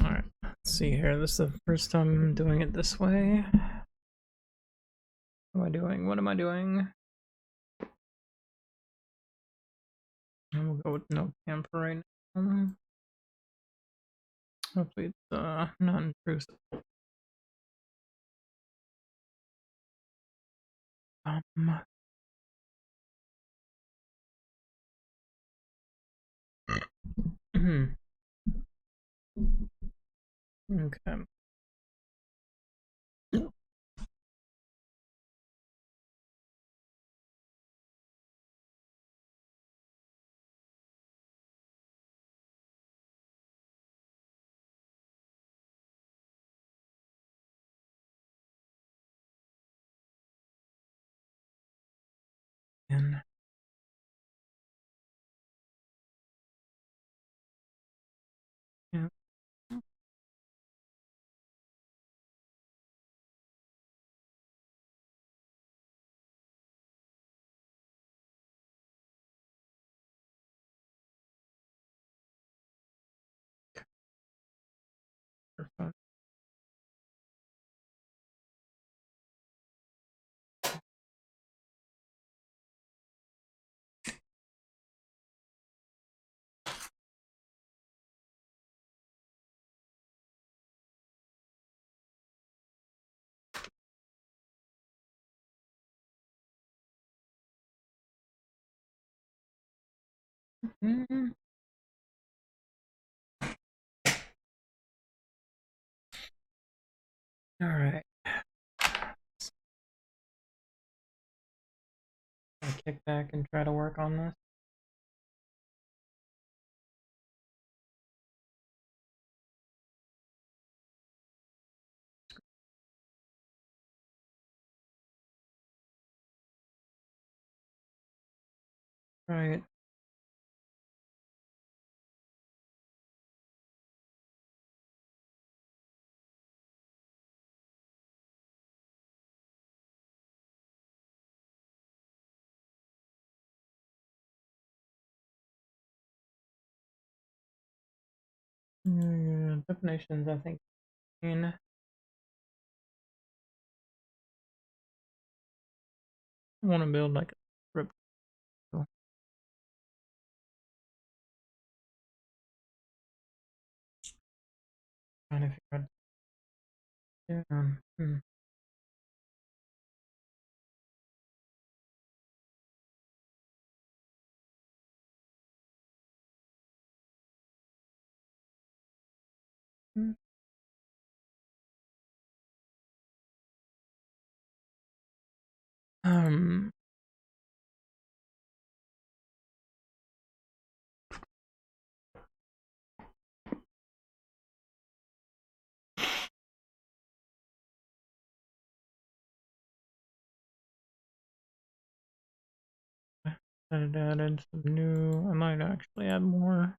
Alright, let's see here. This is the first time I'm doing it this way. What am I doing? What am I doing? And we'll go with no cam for right now. Hopefully it's not intrusive. Okay. And yeah. Mm-hmm. All right. I'll kick back and try to work on this. Right. Definitions, I think. I want to build like a script. So trying to figure out. Yeah. Hmm. Um. I added some new. I might actually add more.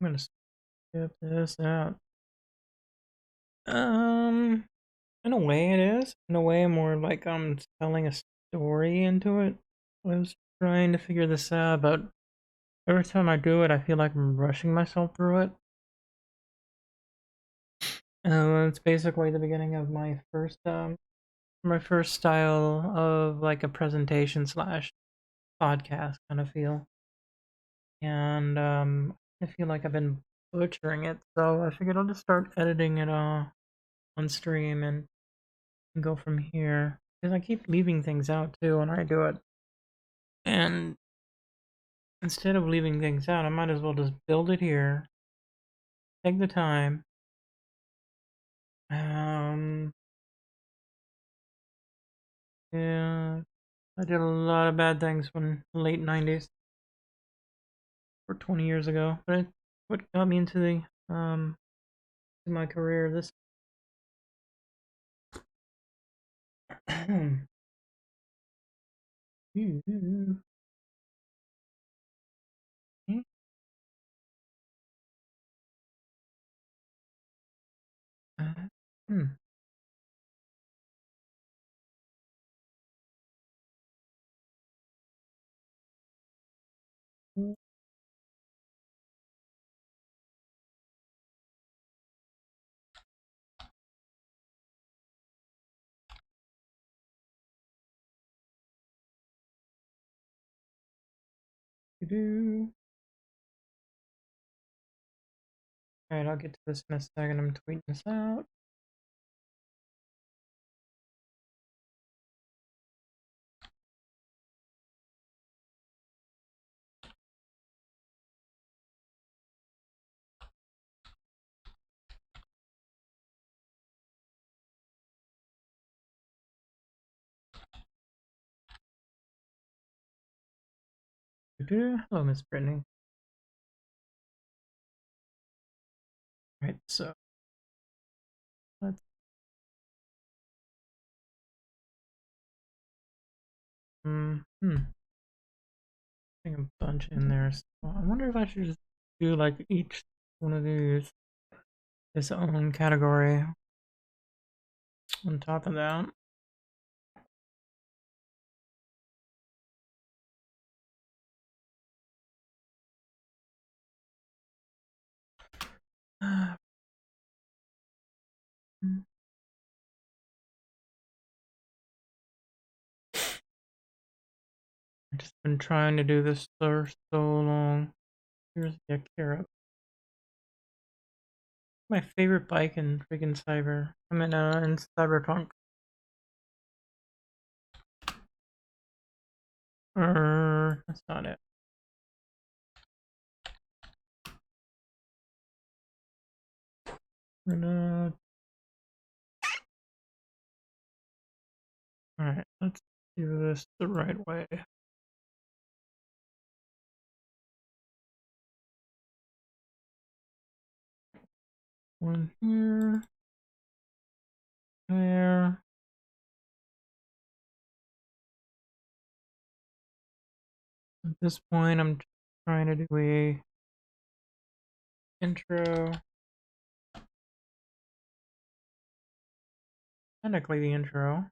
I'm gonna skip this out. In a way it is. In a way, more like I'm telling a story into it. I was trying to figure this out, but every time I do it, I feel like I'm rushing myself through it. It's basically the beginning of my first style of like a presentation slash podcast kind of feel, and I feel like I've been butchering it, so I figured I'll just start editing it on stream and go from here. Because I keep leaving things out too when I do it, and instead of leaving things out, I might as well just build it here, take the time. Um, yeah, I did a lot of bad things when late '90s or 20 years ago, but what got me into the to my career this. Hmm. Alright, I'll get to this in a second. I'm tweeting this out. Hello, Miss Brittany. Alright, so let's think a bunch in there. So I wonder if I should just do like each one of these its own category on top of that. I've just been trying to do this for so long. Here's the Akira. My favorite bike in freaking Cyber. I mean, in Cyberpunk. That's not it. Alright, let's do this the right way. One here. There. At this point, I'm trying to do a intro. Technically the intro.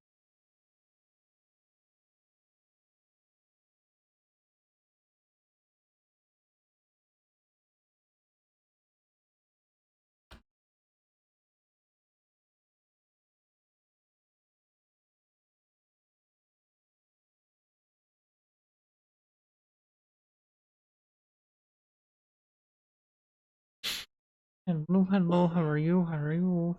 Hello, hello, how are you? How are you?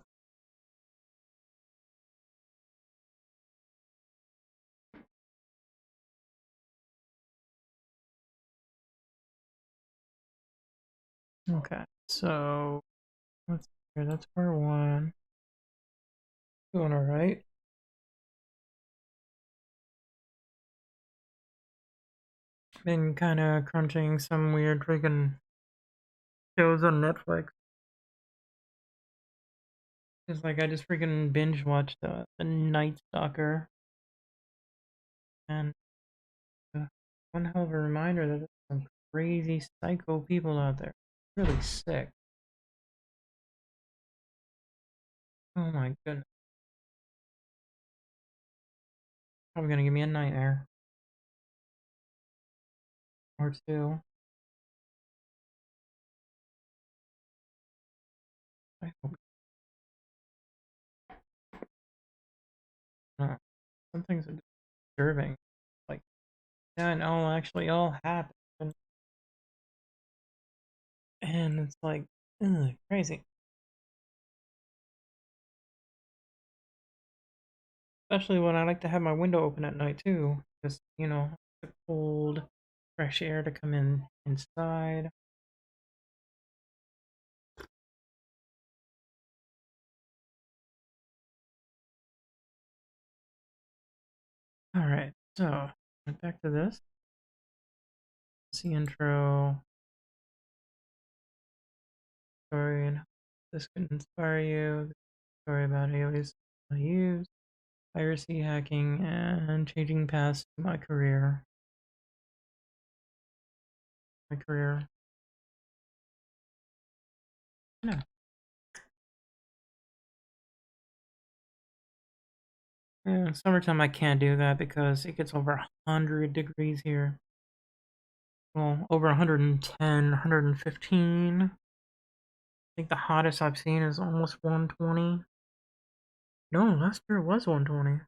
Okay, so let's see, that's part one. Doing alright. Been kind of crunching some weird freaking shows on Netflix. It's like I just freaking binge watched the Night Stalker, and one hell of a reminder that there's some crazy psycho people out there. Really sick. Oh my goodness. Probably gonna give me a nightmare. Or two. I hope not. Some things are disturbing. Like, yeah, and all actually all happened. And it's like, ugh, crazy. Especially when I like to have my window open at night too. Just, the cold, fresh air to come in inside. Alright, so back to this. See intro. Story and this could inspire you. Story about alias I use. Piracy, hacking, and changing paths to my career. My career. No. Yeah, summertime I can't do that because it gets over 100 degrees here. Well, over 110, 115. I think the hottest I've seen is almost 120. No, last year it was 120.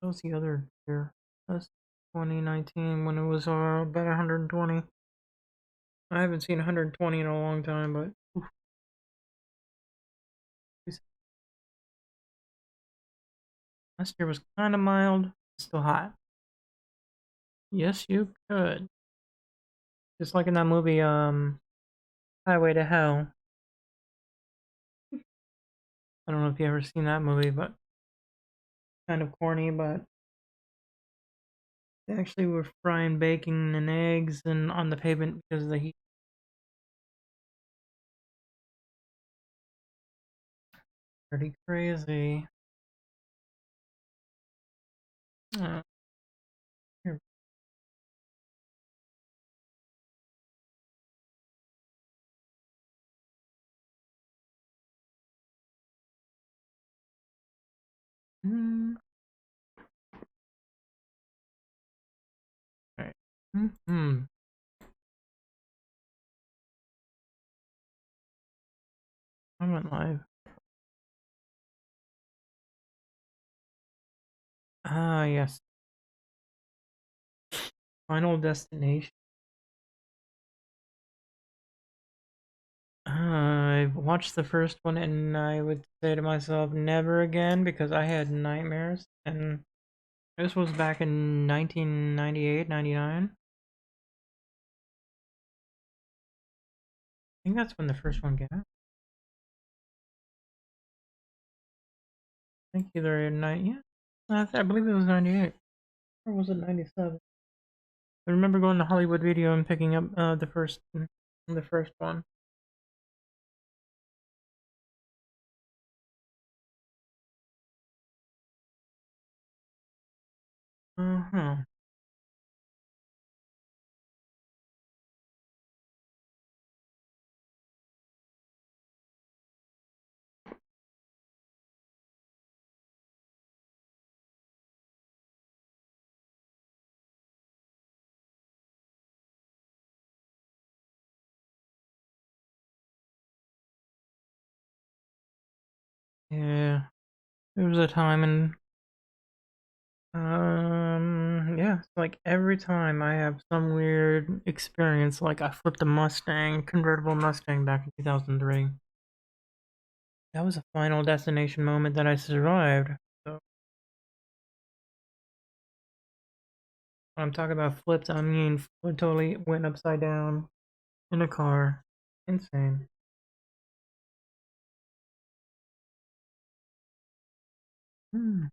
That was the other year. 2019 when it was about 120. I haven't seen 120 in a long time, but oof, last year was kind of mild, still hot. Yes, you could. Just like in that movie, Highway to Hell. I don't know if you ever seen that movie, but kind of corny. But they actually were frying bacon and eggs and on the pavement because of the heat. Pretty crazy. Uh, here. Mm, right. Mm-hmm. I went live. Ah, yes. Final Destination. I've watched the first one and I would say to myself, never again, because I had nightmares. And this was back in 1998, 99. I think that's when the first one came out. I think either in yeah, I believe it was 98 or was it 97? I remember going to Hollywood Video and picking up the first one. Uh huh. Yeah, there was a time and yeah, it's like every time I have some weird experience, like I flipped a Mustang, convertible Mustang back in 2003. That was a final destination moment that I survived. So when I'm talking about flipped, I mean totally went upside down in a car. Insane. Hmm.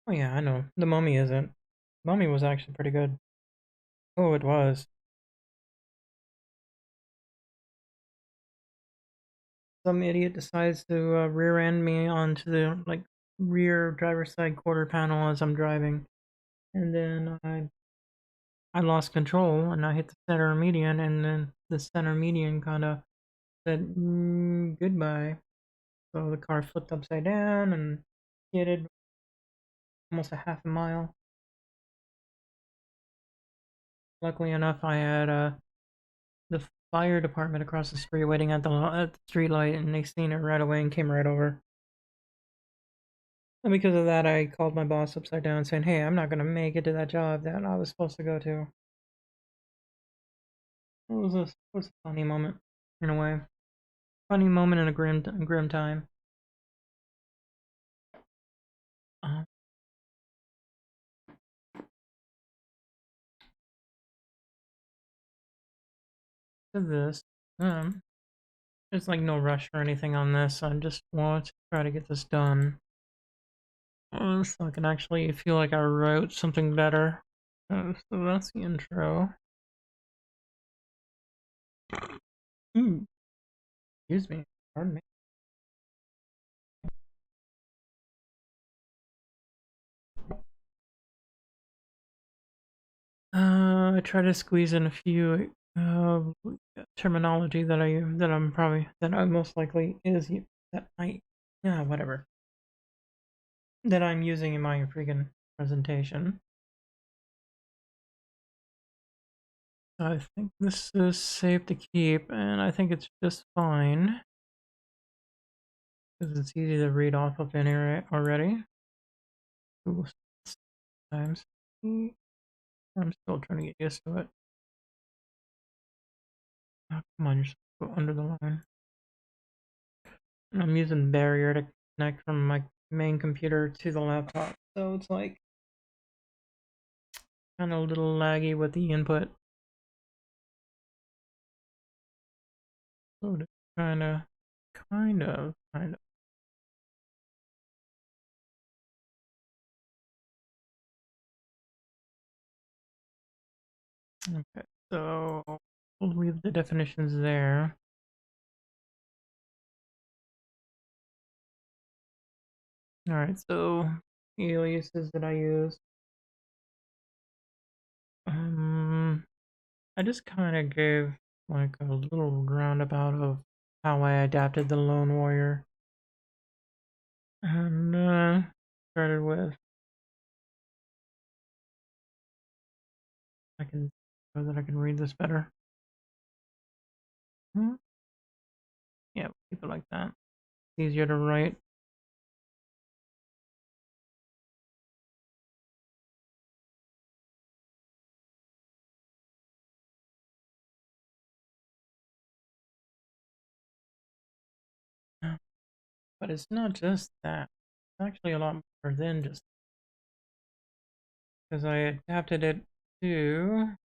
Oh yeah, I know. The Mummy isn't. Mummy was actually pretty good. Oh, it was. Some idiot decides to rear end me onto the like rear driver's side quarter panel as I'm driving, and then I lost control and I hit the center median, and then the center median kind of said goodbye. So the car flipped upside down and skidded almost a half a mile. Luckily enough, I had the fire department across the street waiting at the street light, and they seen it right away and came right over. And because of that, I called my boss upside down saying, "Hey, I'm not gonna make it to that job that I was supposed to go to." It was a funny moment in a way. Funny moment in a grim time. Uh, to this, um, there's like no rush or anything on this. I just want to try to get this done, so I can actually feel like I wrote something better. So that's the intro. Ooh, excuse me. Pardon me. I try to squeeze in a few terminology that I most likely is that I yeah whatever that I'm using in my freaking presentation. I think this is safe to keep, and I think it's just fine. because it's easy to read off of in here already. Google times. I'm still trying to get used to it. Oh, come on, you're supposed to go under the line. I'm using barrier to connect from my main computer to the laptop, so it's like kind of a little laggy with the input. So kind of. Okay, so we'll leave the definitions there. All right, so aliases that I use. I just kind of gave like a little roundabout of how I adapted the Lone Warrior, and started with. I can so that I can read this better. Yeah, keep it like that. It's easier to write. But it's not just that. It's actually a lot more than just because I adapted it to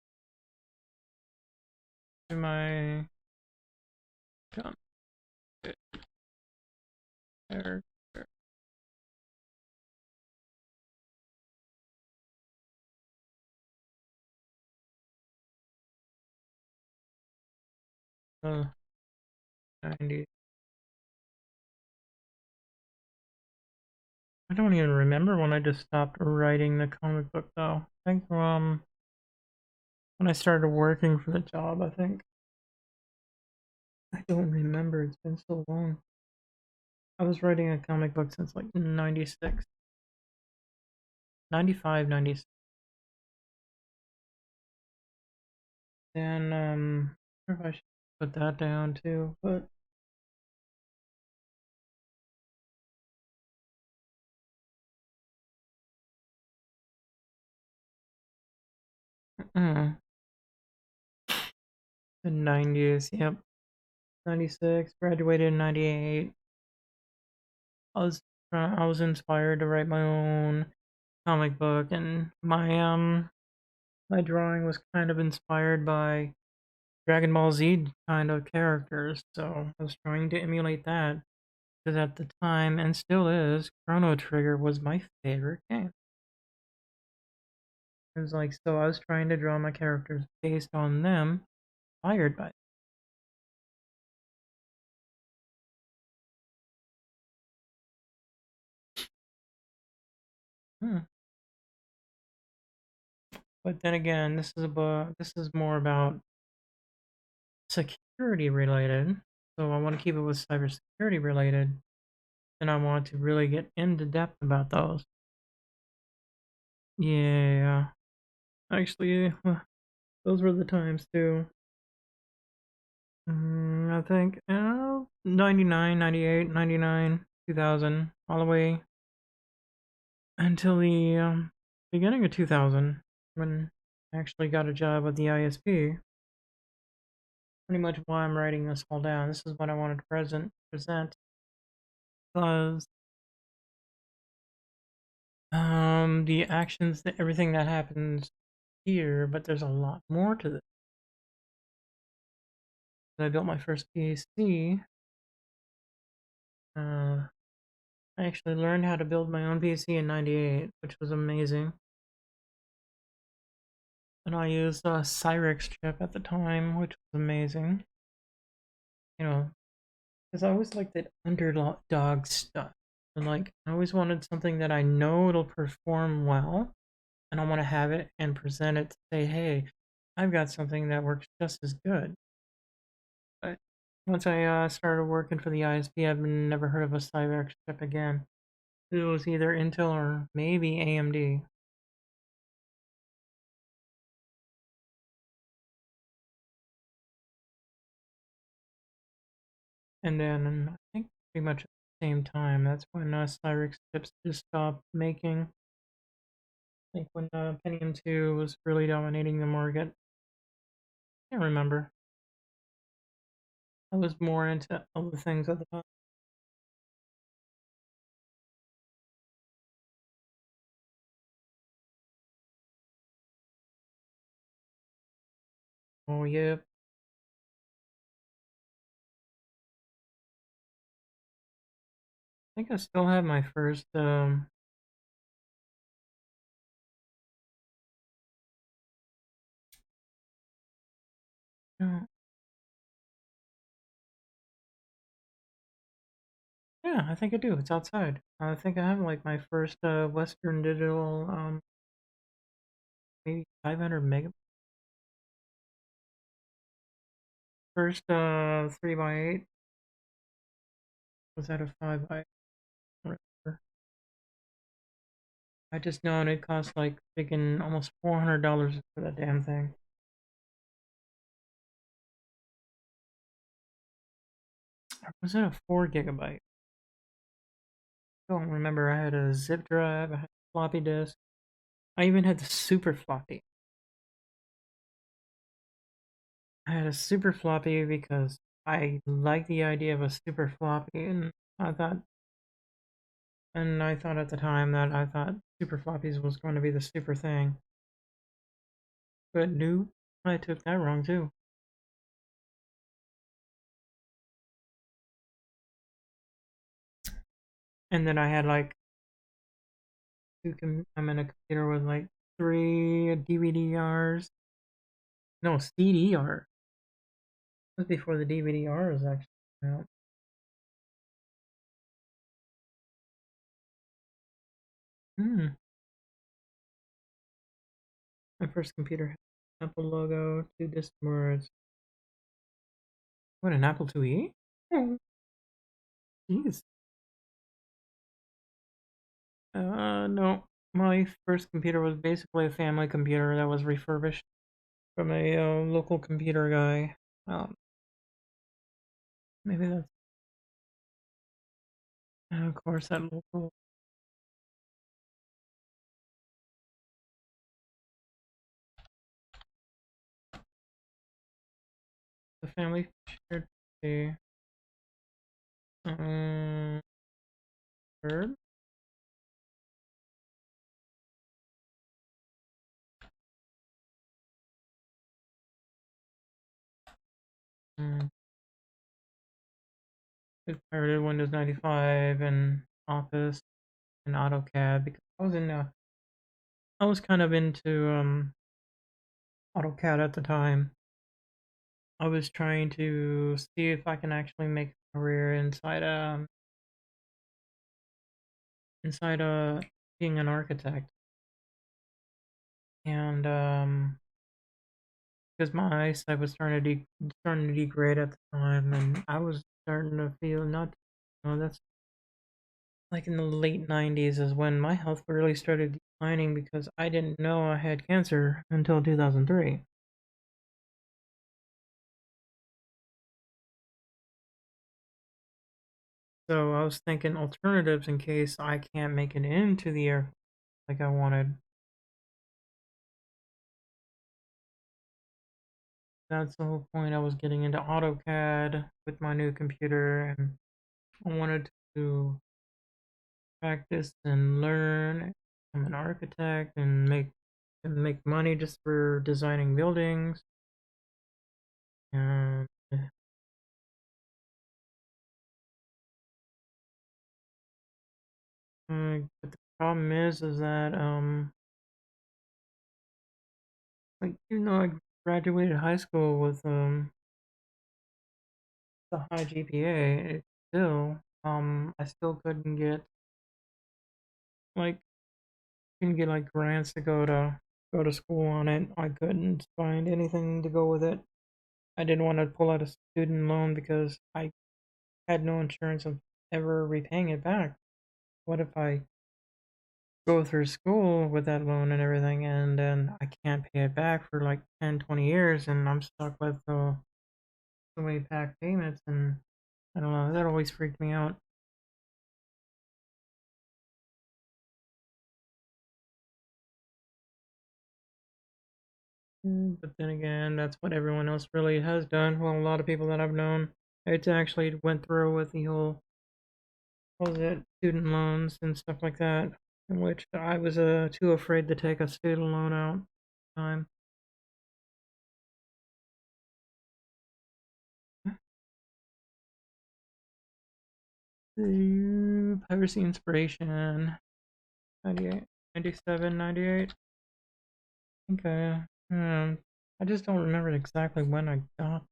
my character. Uh, 90. I don't even remember when I just stopped writing the comic book though. I think when I started working for the job, I think. I don't remember. It's been so long. I was writing a comic book since like 96, 95, 96. Then I wonder if I should put that down too, but the 90s, yep. 96, graduated in 98. I was inspired to write my own comic book, and my drawing was kind of inspired by Dragon Ball Z kind of characters, so I was trying to emulate that because at the time, and still is, Chrono Trigger was my favorite game. It was like, so I was trying to draw my characters based on them, inspired by them. But then again, this is a book. This is more about security related. So I want to keep it with cybersecurity related. And I want to really get into depth about those. Yeah, actually, those were the times too. I think 99, 98, 99, 2000, all the way until the beginning of 2000 when I actually got a job at the ISP. Pretty much why I'm writing this all down. This is what I wanted to present because the actions, everything that happens here, but there's a lot more to this. I built my first PC. I actually learned how to build my own PC in '98, which was amazing. And I used a Cyrix chip at the time, which was amazing. You know, because I always liked that underdog stuff. And like, I always wanted something that I know it'll perform well, and I want to have it and present it to say, hey, I've got something that works just as good. But once I started working for the ISP, I've never heard of a Cyberx chip again. It was either Intel or maybe AMD. And then I think pretty much same time. That's when Cyrix chips just stopped making. I think when Pentium 2 was really dominating the market. Can't remember. I was more into other things at the time. Oh yeah. I think I still have my first no, yeah, I think I do. It's outside. I think I have like my first Western Digital maybe 500 meg first 3 by 8. Was that a 5 by 8? I just know it cost like freaking almost $400 for that damn thing. Or was it a 4 gigabyte? I don't remember. I had a zip drive, I had a floppy disk. I even had the super floppy. I had a super floppy because I like the idea of a super floppy, and I thought, at the time that I thought super floppies was going to be the super thing. But no, I took that wrong too. And then I had like I'm in a computer with like 3 DVDRs. No, CDR. It was before the DVD-R was actually out. Hmm. My first computer had an Apple logo, 2 disc words. What, an Apple IIe? Oh, jeez. No. My first computer was basically a family computer that was refurbished from a local computer guy. Um, Maybe that's, of course, that local. The family shared a third. Um, it pirated Windows 95 and Office and AutoCAD because I was kind of into AutoCAD at the time. I was trying to see if I can actually make a career inside being an architect, and because my eyesight was starting to degrade at the time, and I was starting to feel not, that's like in the late 90s is when my health really started declining because I didn't know I had cancer until 2003. So I was thinking alternatives in case I can't make it into the air like I wanted. That's the whole point. I was getting into AutoCAD with my new computer, and I wanted to practice and learn. I'm an architect and make money just for designing buildings. And but the problem is that like I graduated high school with a high GPA, it still I still like couldn't get like grants to go to school on it. I couldn't find anything to go with it. I didn't want to pull out a student loan because I had no insurance of ever repaying it back. What if I go through school with that loan and everything and then I can't pay it back for like 10, 20 years and I'm stuck with so many back payments, and I don't know, that always freaked me out. But then again, that's what everyone else really has done. Well, a lot of people that I've known, it's actually went through with the whole, what was it, student loans and stuff like that, in which I was too afraid to take a student loan out. Time. Piracy Inspiration, 98, 97, 98. Okay. I just don't remember exactly when I got.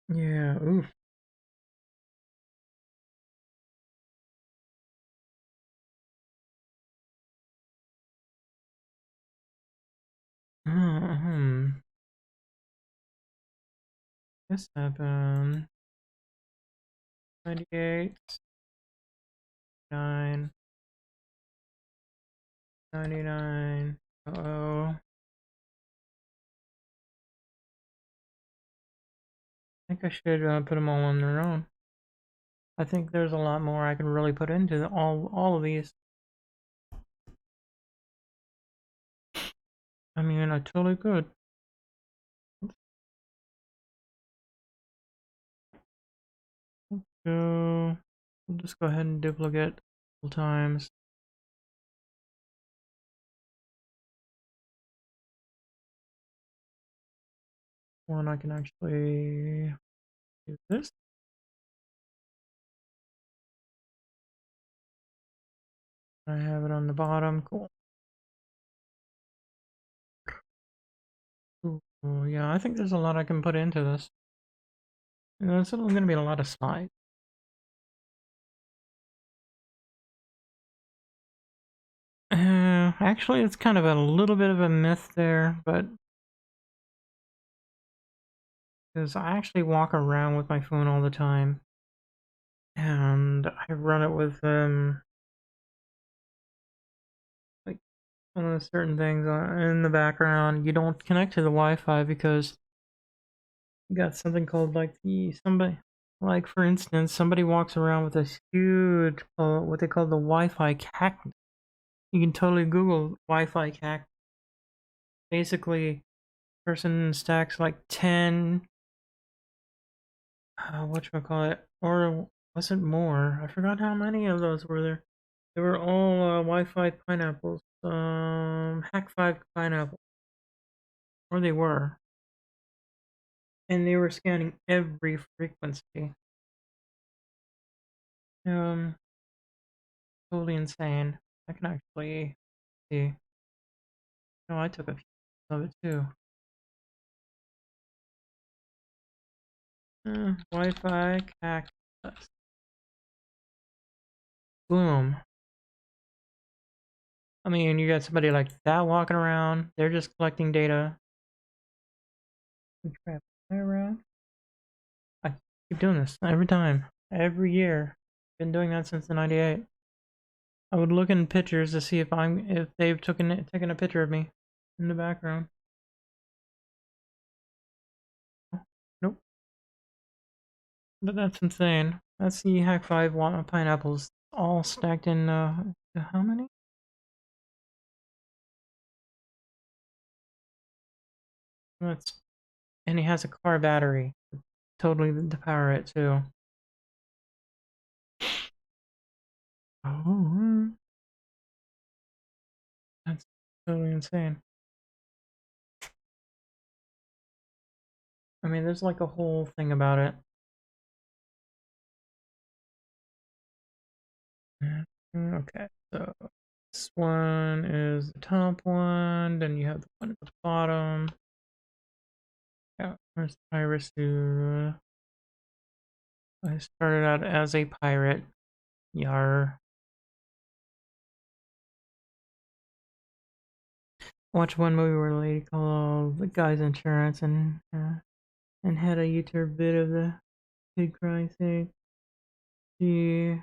Yeah, oof. This happened. 98, 9, 99. Uh-oh. I think I should put them all on their own. I think there's a lot more I can really put into all of these. I mean, I totally could. So we'll just go ahead and duplicate a couple times. One I can actually do this. I have it on the bottom. Cool. Ooh, yeah, I think there's a lot I can put into this. It's going to be a lot of slides. Actually, it's kind of a little bit of a myth there, but because I actually walk around with my phone all the time, and I run it with like certain things in the background. You don't connect to the Wi-Fi because you got something called like like for instance, somebody walks around with this huge what they call the Wi-Fi cactus. You can totally Google Wi-Fi cactus. Basically, person stacks like 10 whatchamacallit, or was it more? I forgot how many of those were there. They were all Wi-Fi pineapples. Hack 5 pineapple. Or they were. And they were scanning every frequency. Um, totally insane. I can actually see. No, I took a few of it too. Wi-Fi cactus. Boom. I mean, you got somebody like that walking around. They're just collecting data. We trap around. I keep doing this every time, every year. Been doing that since the '98. I would look in pictures to see if they've taken a picture of me in the background. Oh, nope, but that's insane. That's the Hack 5 pineapples all stacked in how many? That's and he has a car battery, totally to power it too. Oh, that's totally insane. I mean, there's like a whole thing about it. Okay, so this one is the top one, then you have the one at the bottom. Yeah, where's Iris who I started out as a pirate. Yar. Watched one movie where a lady called the guy's insurance and had a YouTube bit of the kid crying saying she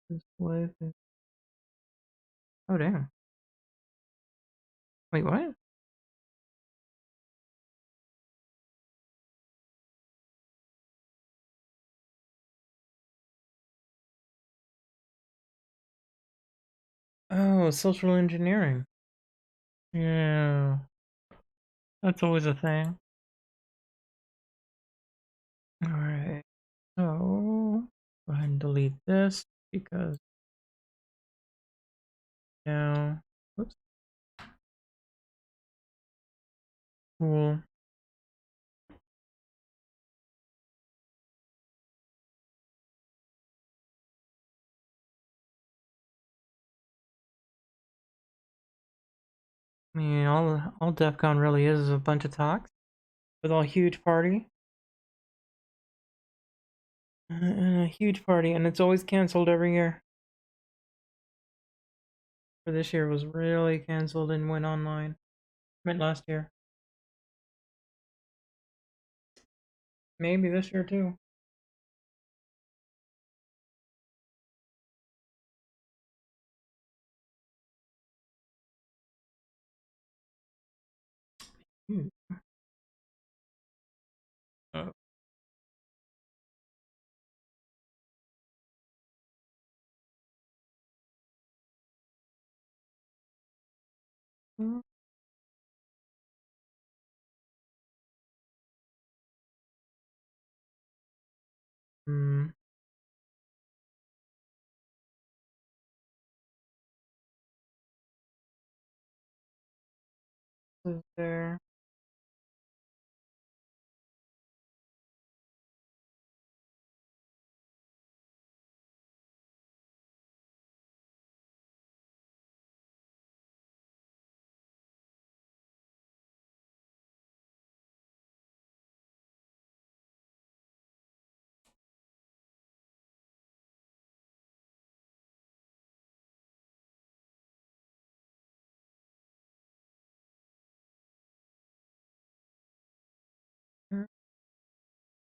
his wife is, oh damn. Wait, what? Oh, social engineering. Yeah, that's always a thing. Alright, so go ahead and delete this because now, whoops, cool. I mean, all DEF CON really is a bunch of talks with a huge party. And a huge party, and it's always canceled every year. For this year was really canceled and went online. Meant last year. Maybe this year too. Hmm. Oh. Hmm. Is there?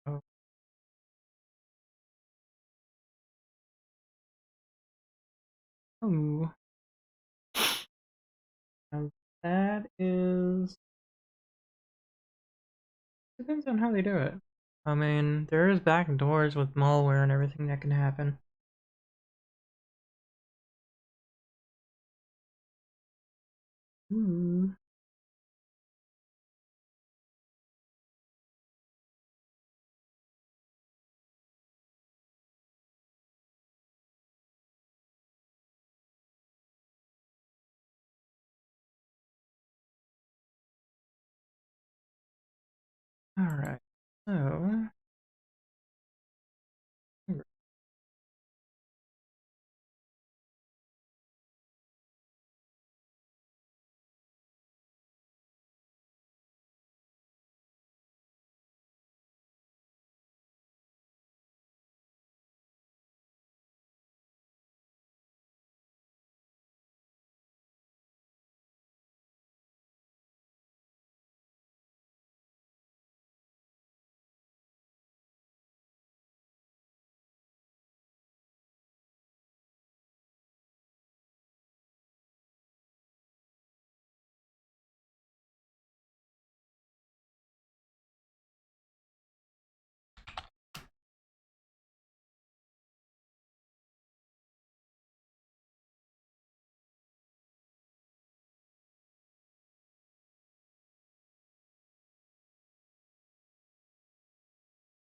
Oh. Oh. Now that is depends on how they do it. I mean, there is back doors with malware and everything that can happen. Hmm. All right. So.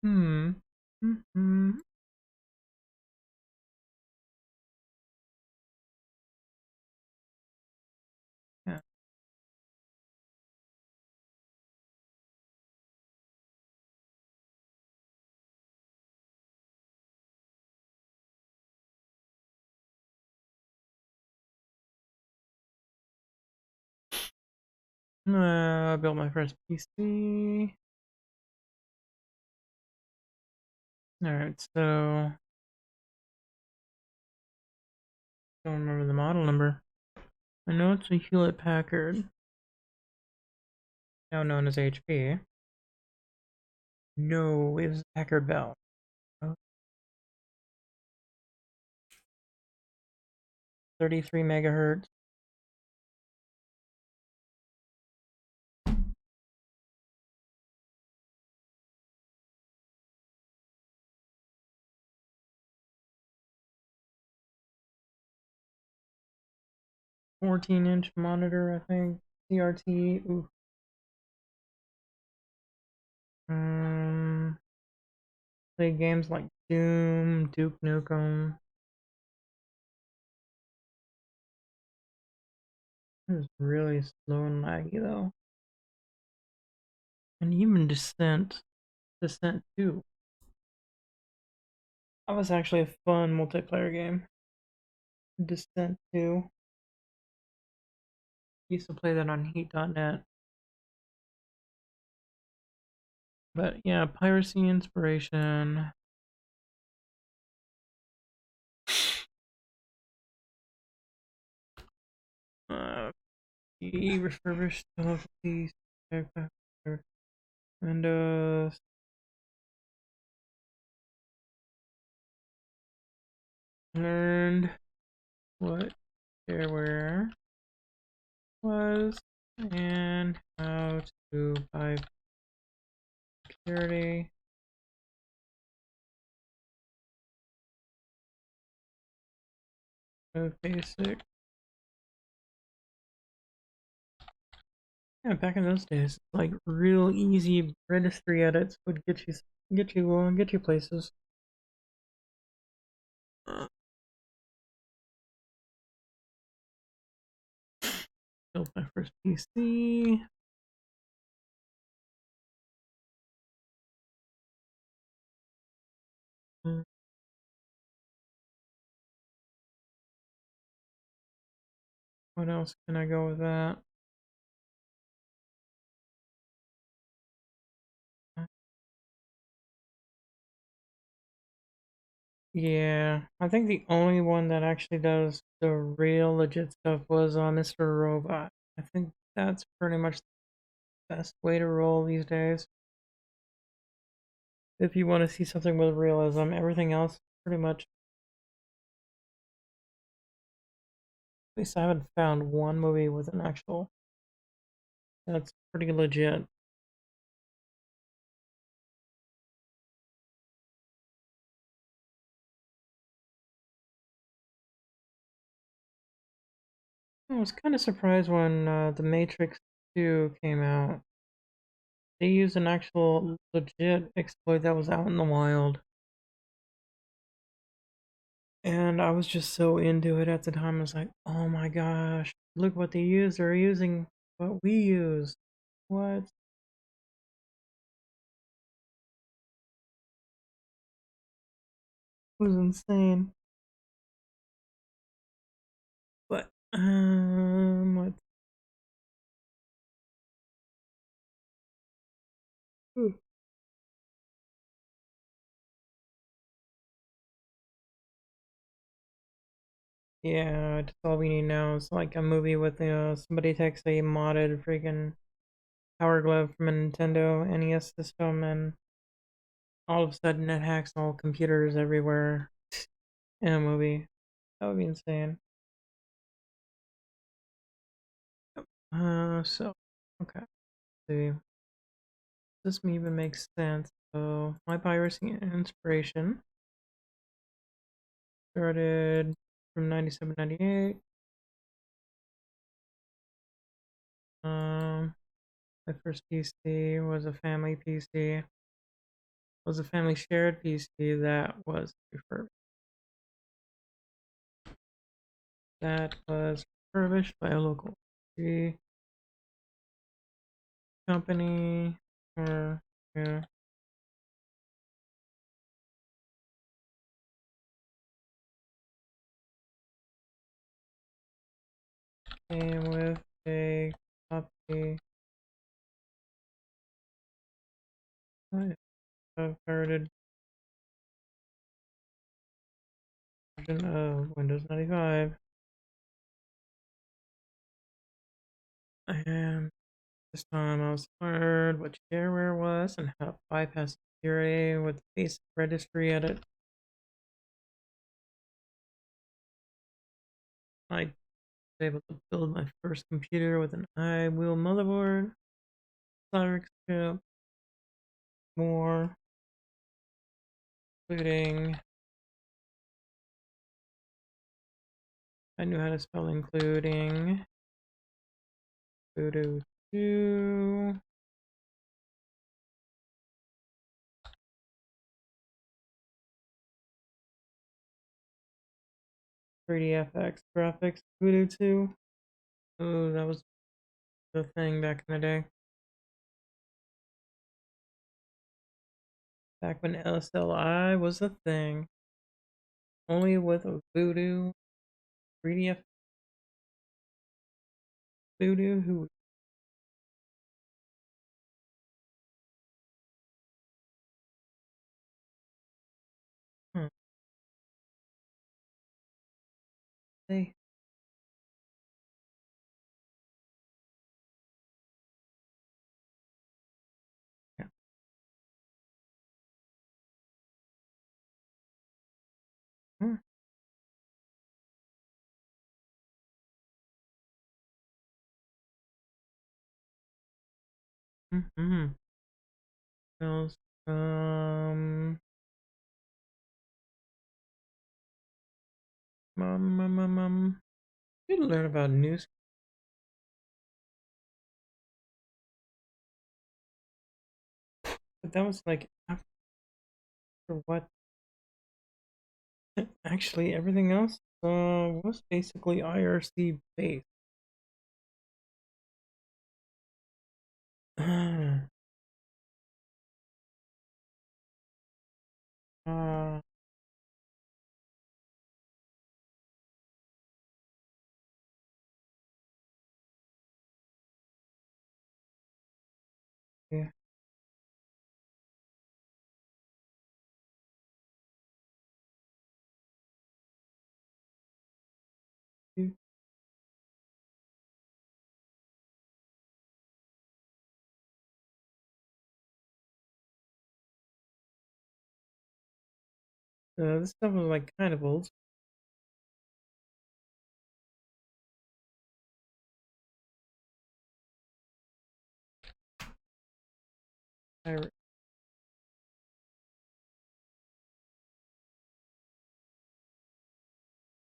Hmm. Hmm. Yeah. I built my first PC. All right. So don't remember the model number. I know it's a Hewlett Packard, now known as HP. No, it was Packard Bell. Oh, 33 megahertz. Fourteen-inch monitor, I think. CRT. Ooh. Um, Play games like Doom, Duke Nukem. It's really slow and laggy though. And even Descent 2. That was actually a fun multiplayer game. Descent 2. Used to play that on Heat.net. But yeah, piracy inspiration. Refurbished piece. Windows. Learned what shareware was and how to buy security. Basic. Yeah, back in those days, like real easy registry edits would get you places. Built my first PC. What else can I go with that? Yeah, I think the only one that actually does the real legit stuff was Mr. Robot. I think that's pretty much the best way to roll these days. If you want to see something with realism, everything else pretty much. At least I haven't found one movie with an actual that's pretty legit. I was kind of surprised when The Matrix 2 came out. They used an actual legit exploit that was out in the wild. And I was just so into it at the time. I was like, oh my gosh, look what they use. They're using what we use. What? It was insane. But, what? Yeah, that's all we need now. It's like a movie with somebody takes a modded freaking Power Glove from a Nintendo NES system, and all of a sudden it hacks all computers everywhere in a movie. That would be insane. So okay. See, this even makes sense. So my piracy inspiration started from 97, 98. My first PC was a family PC. Was a family shared PC that was refurbished. That was refurbished by a local PC company. Or yeah, came with a copy of pirated version of Windows 95. And this time I was learned what shareware was and how to bypass security with the basic registry edit. I was able to build my first computer with an iWheel motherboard, Cyrix chip, more, including I knew how to spell including Voodoo 2. 3DFX graphics Voodoo 2. Oh, that was the thing back in the day. Back when LSLI was a thing. Only with a Voodoo 3DF Voodoo who huh, they yeah. Hmm. Mm-hmm. Else, did learn about news, but that was like after what? Actually, everything else was basically IRC based. uh, yeah. This stuff was like kind of old. I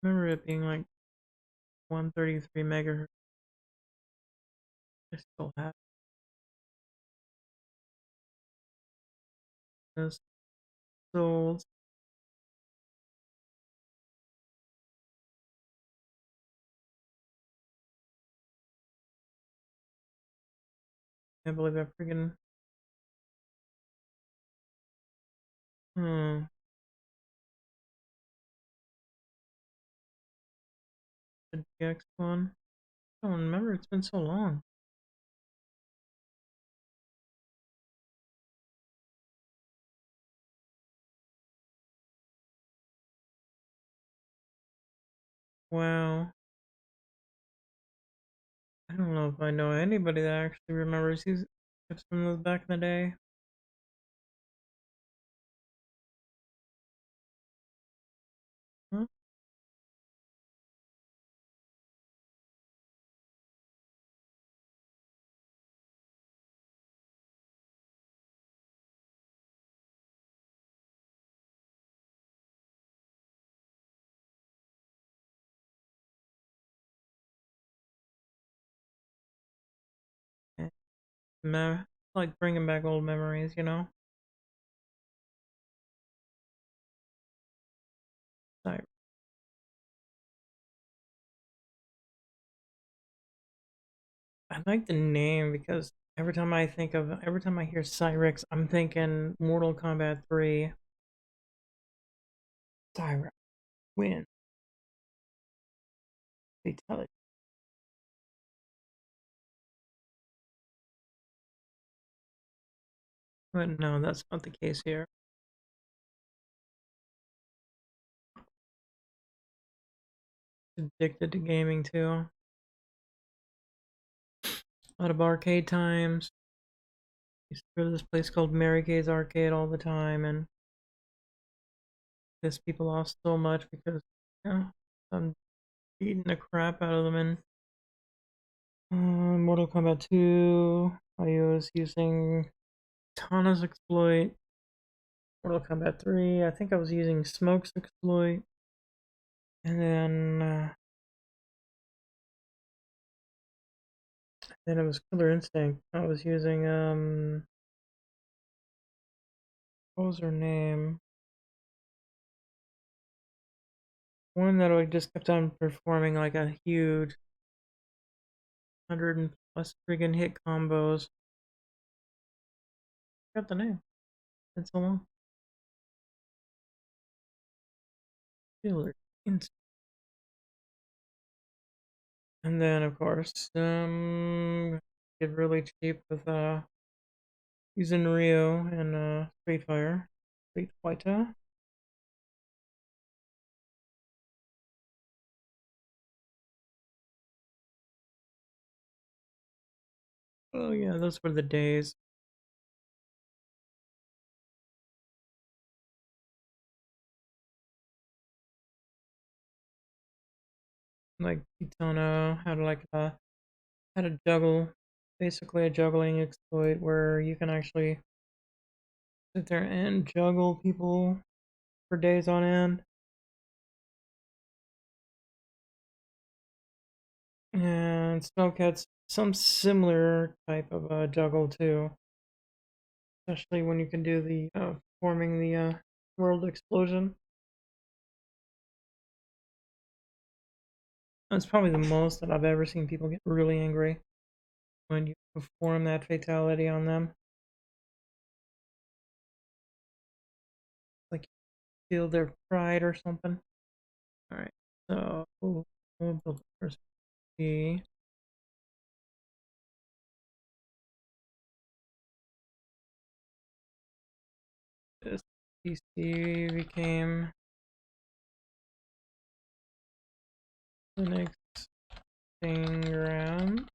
remember it being like 133 megahertz. I still have this. So old. Can't believe I freaking. Hmm. The DX one. I don't remember. It's been so long. Wow. I don't know if I know anybody that actually remembers these chips from those back in the day. Huh? Eh, like bringing back old memories, you know? I, I like the name because every time I hear Cyrex, I'm thinking Mortal Kombat 3. Cyrex, win, fatality. But no, that's not the case here. Addicted to gaming too. A lot of arcade times. Used to go to this place called Mary Kay's Arcade all the time and piss people off so much because I'm beating the crap out of them in Mortal Kombat 2. I was using Tana's exploit. Mortal Kombat 3. I think I was using Smoke's exploit. And then Then it was Killer Instinct. I was using what was her name? One that I just kept on performing like a huge 100 and plus friggin' hit combos. I got the name. It's so long. Killer Instinct. And then of course, get really cheap with using Rio and Street Fire. Street Fighter. Oh yeah, those were the days. Like Kitana had like had a juggle, basically a juggling exploit where you can actually sit there and juggle people for days on end. And Smoke had some similar type of juggle too, especially when you can do the forming the world explosion. That's probably the most that I've ever seen people get really angry when you perform that fatality on them. Like feel their pride or something. All right, so we'll build the first P. This PC became the next thing around.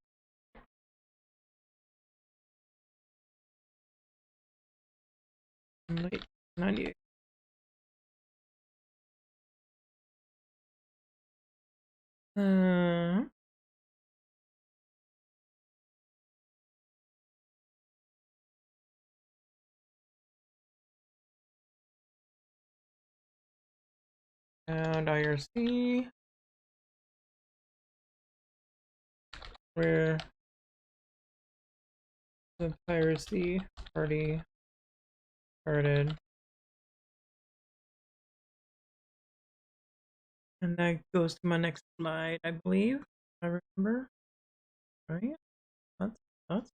Late 98. Uh, and IRC, where the piracy party started. And that goes to my next slide, I believe. I remember. Right? That's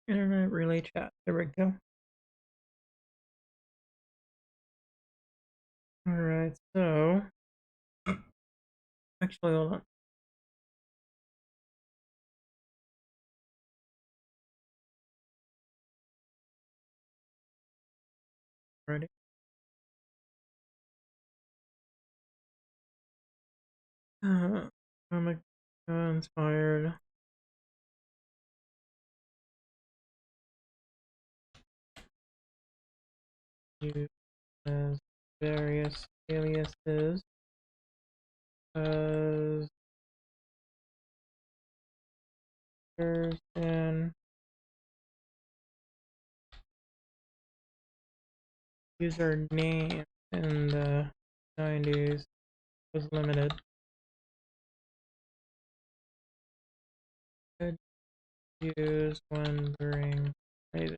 internet relay chat. There we go. Alright, so actually hold on. Ready? I'm inspired. Use as various aliases as and username in the 90s was limited. Could use when during maybe.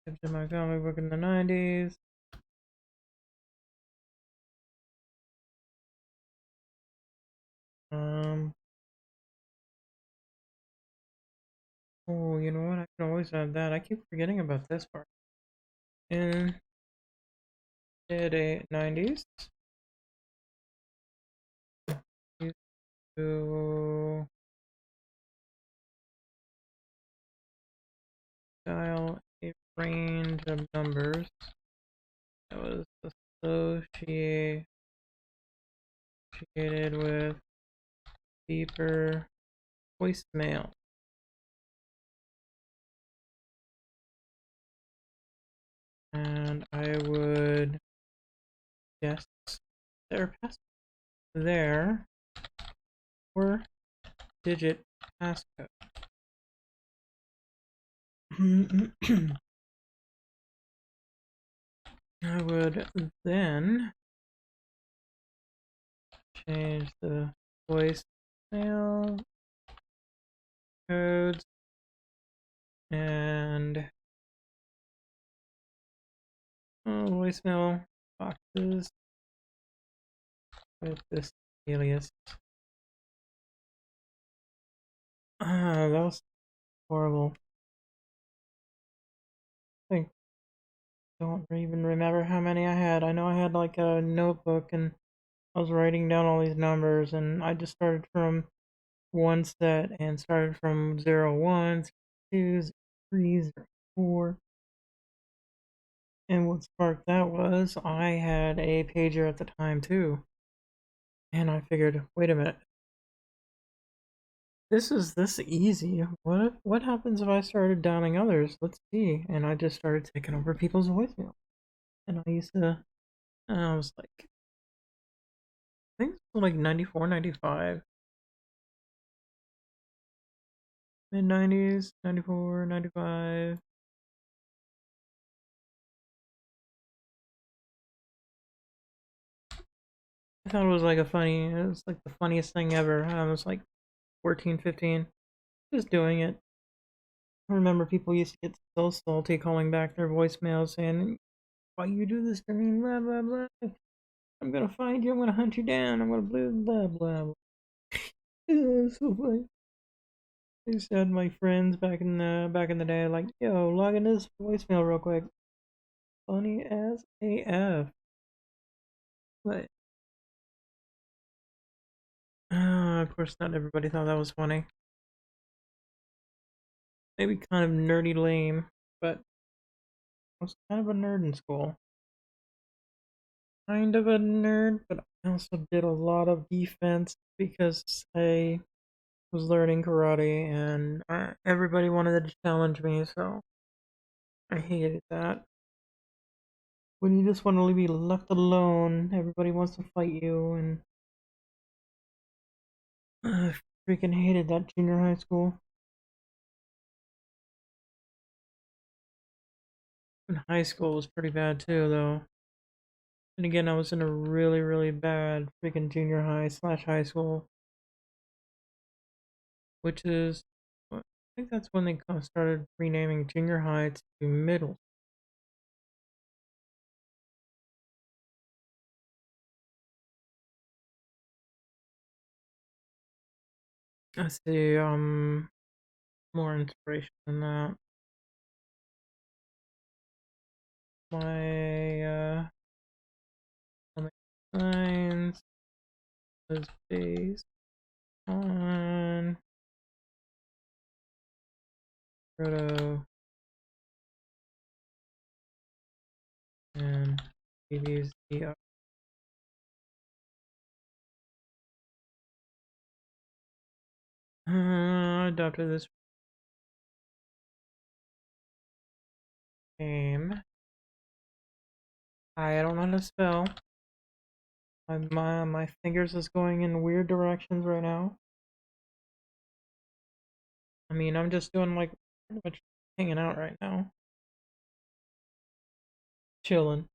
Kept in my comic book in the 90s. Oh, you know what? I can always add that. I keep forgetting about this part. In the 90s, used to dial a range of numbers that was associated with deeper voicemail. And I would guess their passcode. Their 4-digit passcode. I would then change the voicemail codes and voicemail boxes with this alias. That was horrible. I don't even remember how many I had. I know I had like a notebook and I was writing down all these numbers, and I just started from one set and started from 0, 1, 2, 3, 0, 4. And what sparked that was I had a pager at the time too. And I figured, wait a minute, this is this easy. What happens if I started downing others? Let's see. And I just started taking over people's voicemail. And I used to, I was like, I think it was like 94, 95, mid 90s, 94, 95. I thought it was like it was like the funniest thing ever. I was like 14, 15, just doing it. I remember people used to get so salty calling back their voicemails saying, why you do this to me, blah, blah, blah. I'm gonna find you, I'm gonna hunt you down, I'm gonna blah, blah, blah, blah. So funny. I used to have my friends back in the day like, yo, log into this voicemail real quick. Funny as AF. But, of course, not everybody thought that was funny. Maybe kind of nerdy lame, but I was kind of a nerd in school. Kind of a nerd, but I also did a lot of defense because I was learning karate and everybody wanted to challenge me, so I hated that. When you just want to be left alone, everybody wants to fight you, and I freaking hated that junior high school. And high school was pretty bad too, though. And again, I was in a really, really bad freaking junior high slash high school, which is, I think that's when they started renaming junior high to middle. I see, more inspiration than that. My, science was based on proto and these the adopted this name. I don't know how to spell. My fingers is going in weird directions right now. I mean, I'm just doing like pretty much hanging out right now, chilling.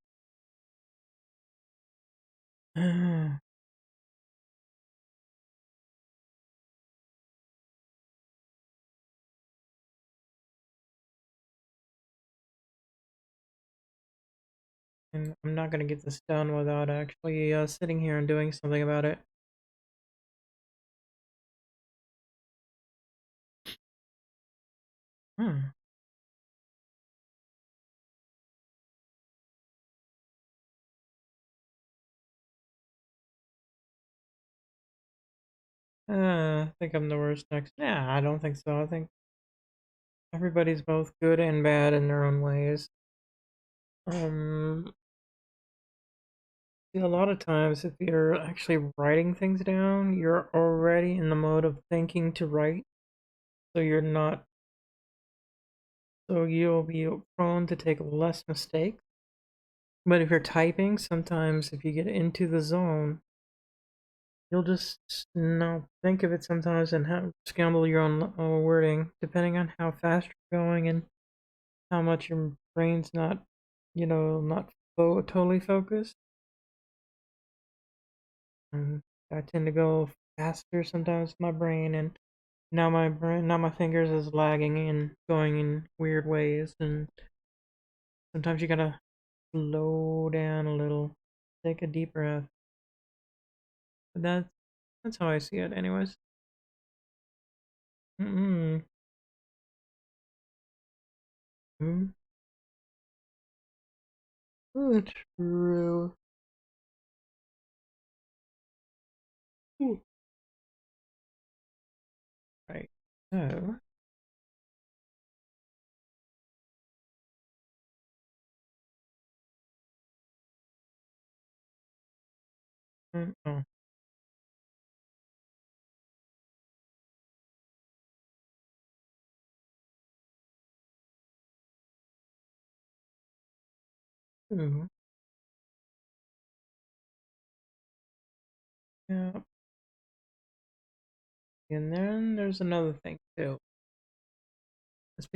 And I'm not gonna get this done without actually sitting here and doing something about it. Hmm. I think I'm the worst next. Nah, I don't think so. I think everybody's both good and bad in their own ways. Um, See, a lot of times, if you're actually writing things down, you're already in the mode of thinking to write, so you're not, so you'll be prone to take less mistakes. But if you're typing, sometimes if you get into the zone, you'll just not think of it sometimes and scramble your own wording, depending on how fast you're going and how much your brain's not, not totally focused. And I tend to go faster sometimes with my brain, and now my fingers is lagging and going in weird ways, and sometimes you gotta slow down a little, take a deep breath. But that's how I see it, anyways. Mm-mm. Mm. Oh, true. Ooh. Right. So, oh, ooh. Yeah. And then there's another thing too. This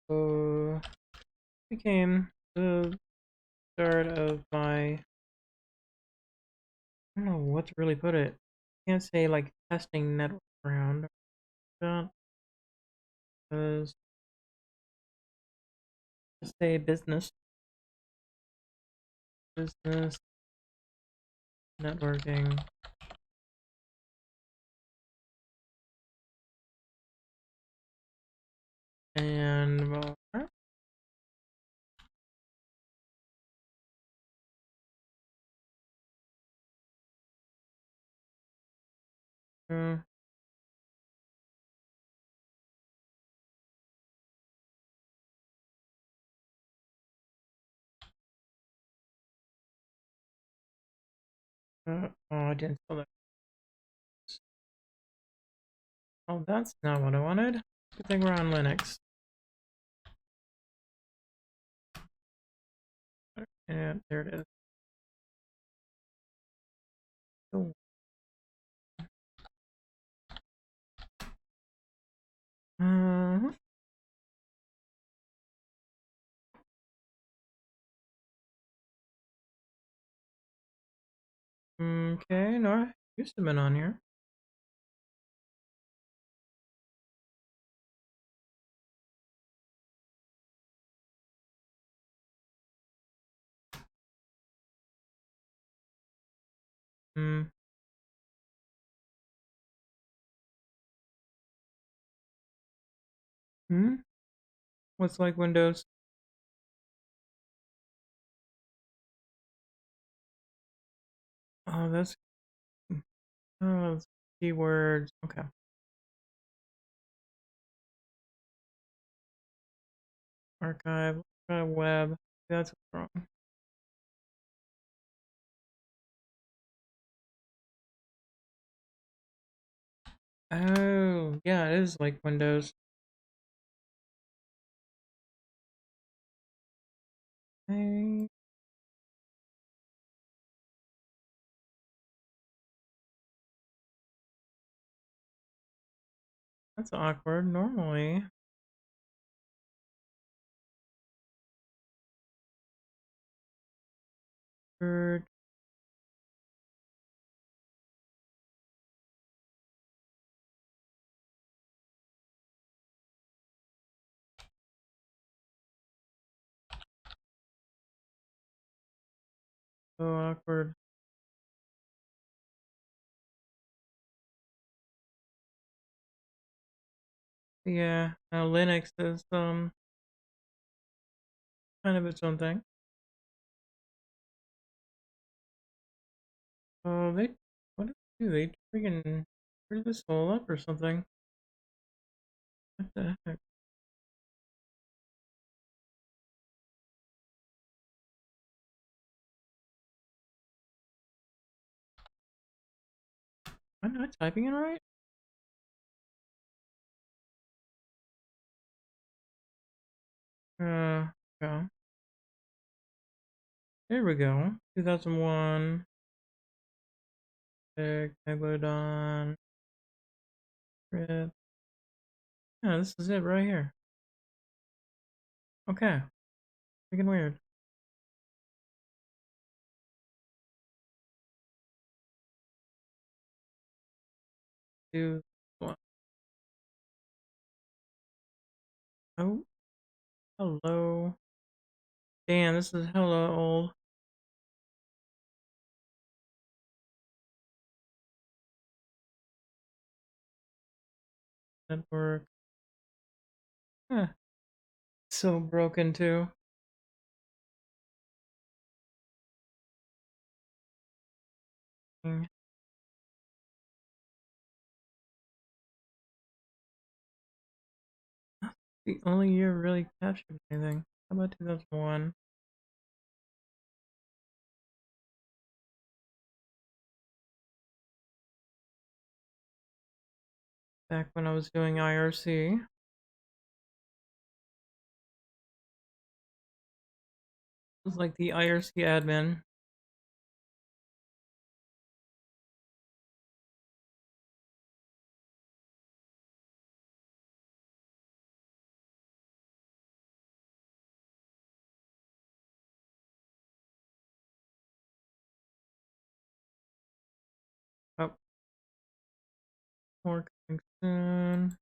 uh became the start of my, I don't know what to really put it. Can't say like testing network around, but just say business networking, and more. Uh, oh, I didn't spell that. Oh, that's not what I wanted. Good thing we're on Linux. And there it is. Oh, uh, okay, no, I used to have been on here. Hmm. Hmm. What's like Windows? Oh, that's keywords. Okay. Archive web. That's what's wrong. Oh, yeah, it is like Windows. Hey, that's awkward. Normally, Word, so awkward. Yeah, now Linux is kind of its own thing. Oh, what did they do? They freaking screwed this whole up or something. What the heck? Am I not typing it right? Yeah. There we go. 2001. Megalodon. Red. Yeah, this is it right here. Okay. Freaking weird. Two, one. Oh, hello. Damn, this is hella old. Network. Huh. So broken too. Mm. The only year really captured anything. How about 2001? Back when I was doing IRC. It was like the IRC admin. Oh, more coming soon.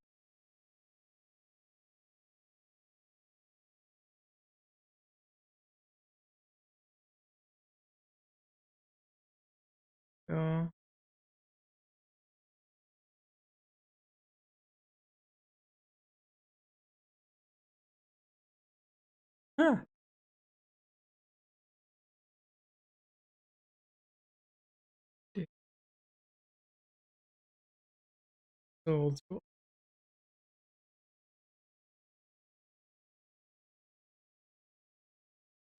Go. Huh. Dude, so old school.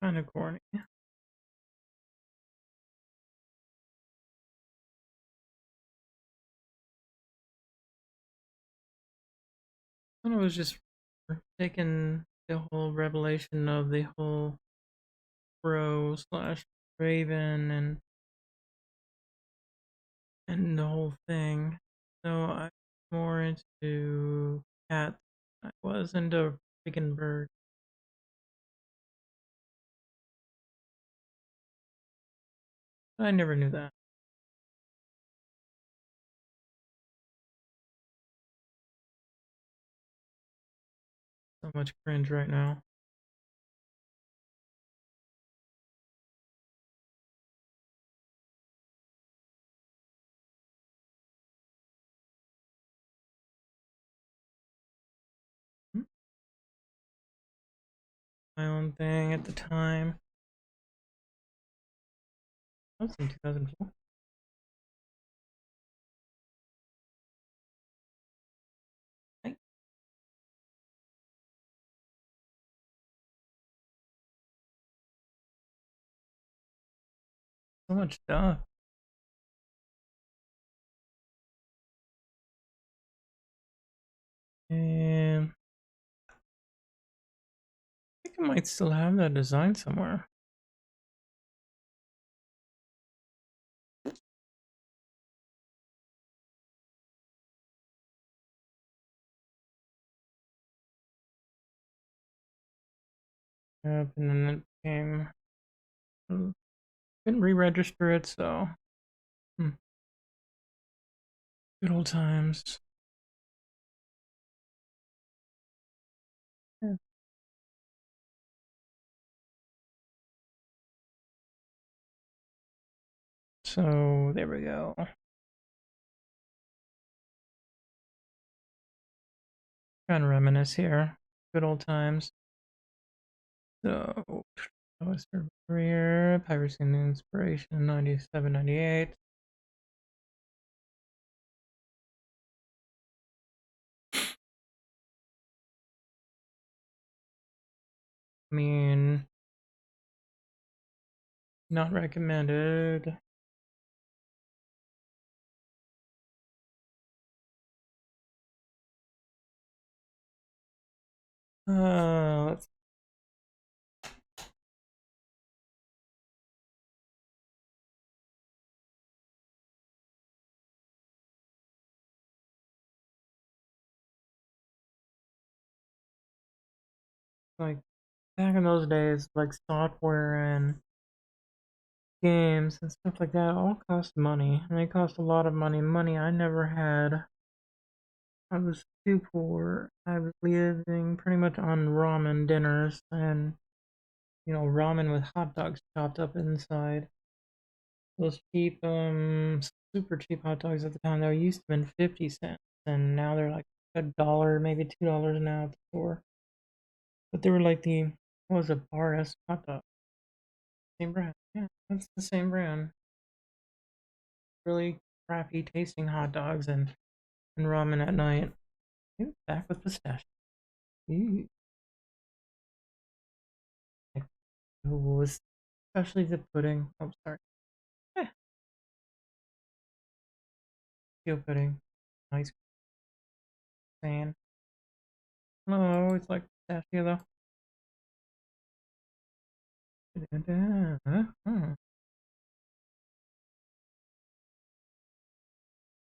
Kind of corny. And it was just taking the whole revelation of the whole Crow slash Raven and the whole thing. So I'm more into cats. I was into freaking bird. I never knew that. So much cringe right now. Hmm? My own thing at the time. That was in 2004. Right? So much stuff. And I think I might still have that design somewhere. Yep, and then it became. Couldn't re-register it, so good old times. Yeah. So there we go. Trying to reminisce here. Good old times. So that was her career. Piracy and Inspiration 97, 98. I mean, not recommended. Let's like back in those days, like software and games and stuff like that all cost money, and they cost a lot of money. Money I never had. I was too poor. I was living pretty much on ramen dinners and, ramen with hot dogs chopped up inside. Those cheap, super cheap hot dogs at the time, they used to have been 50 cents, and now they're like $1, maybe $2 now at the store. But they were like what was it, Bar S hot dog? Same brand. Yeah, that's the same brand. Really crappy tasting hot dogs and ramen at night. Ooh, back with pistachio. Ooh. Was especially the pudding. Oh, sorry. Eh, steel pudding. Nice sand. No, I always like pistachio though.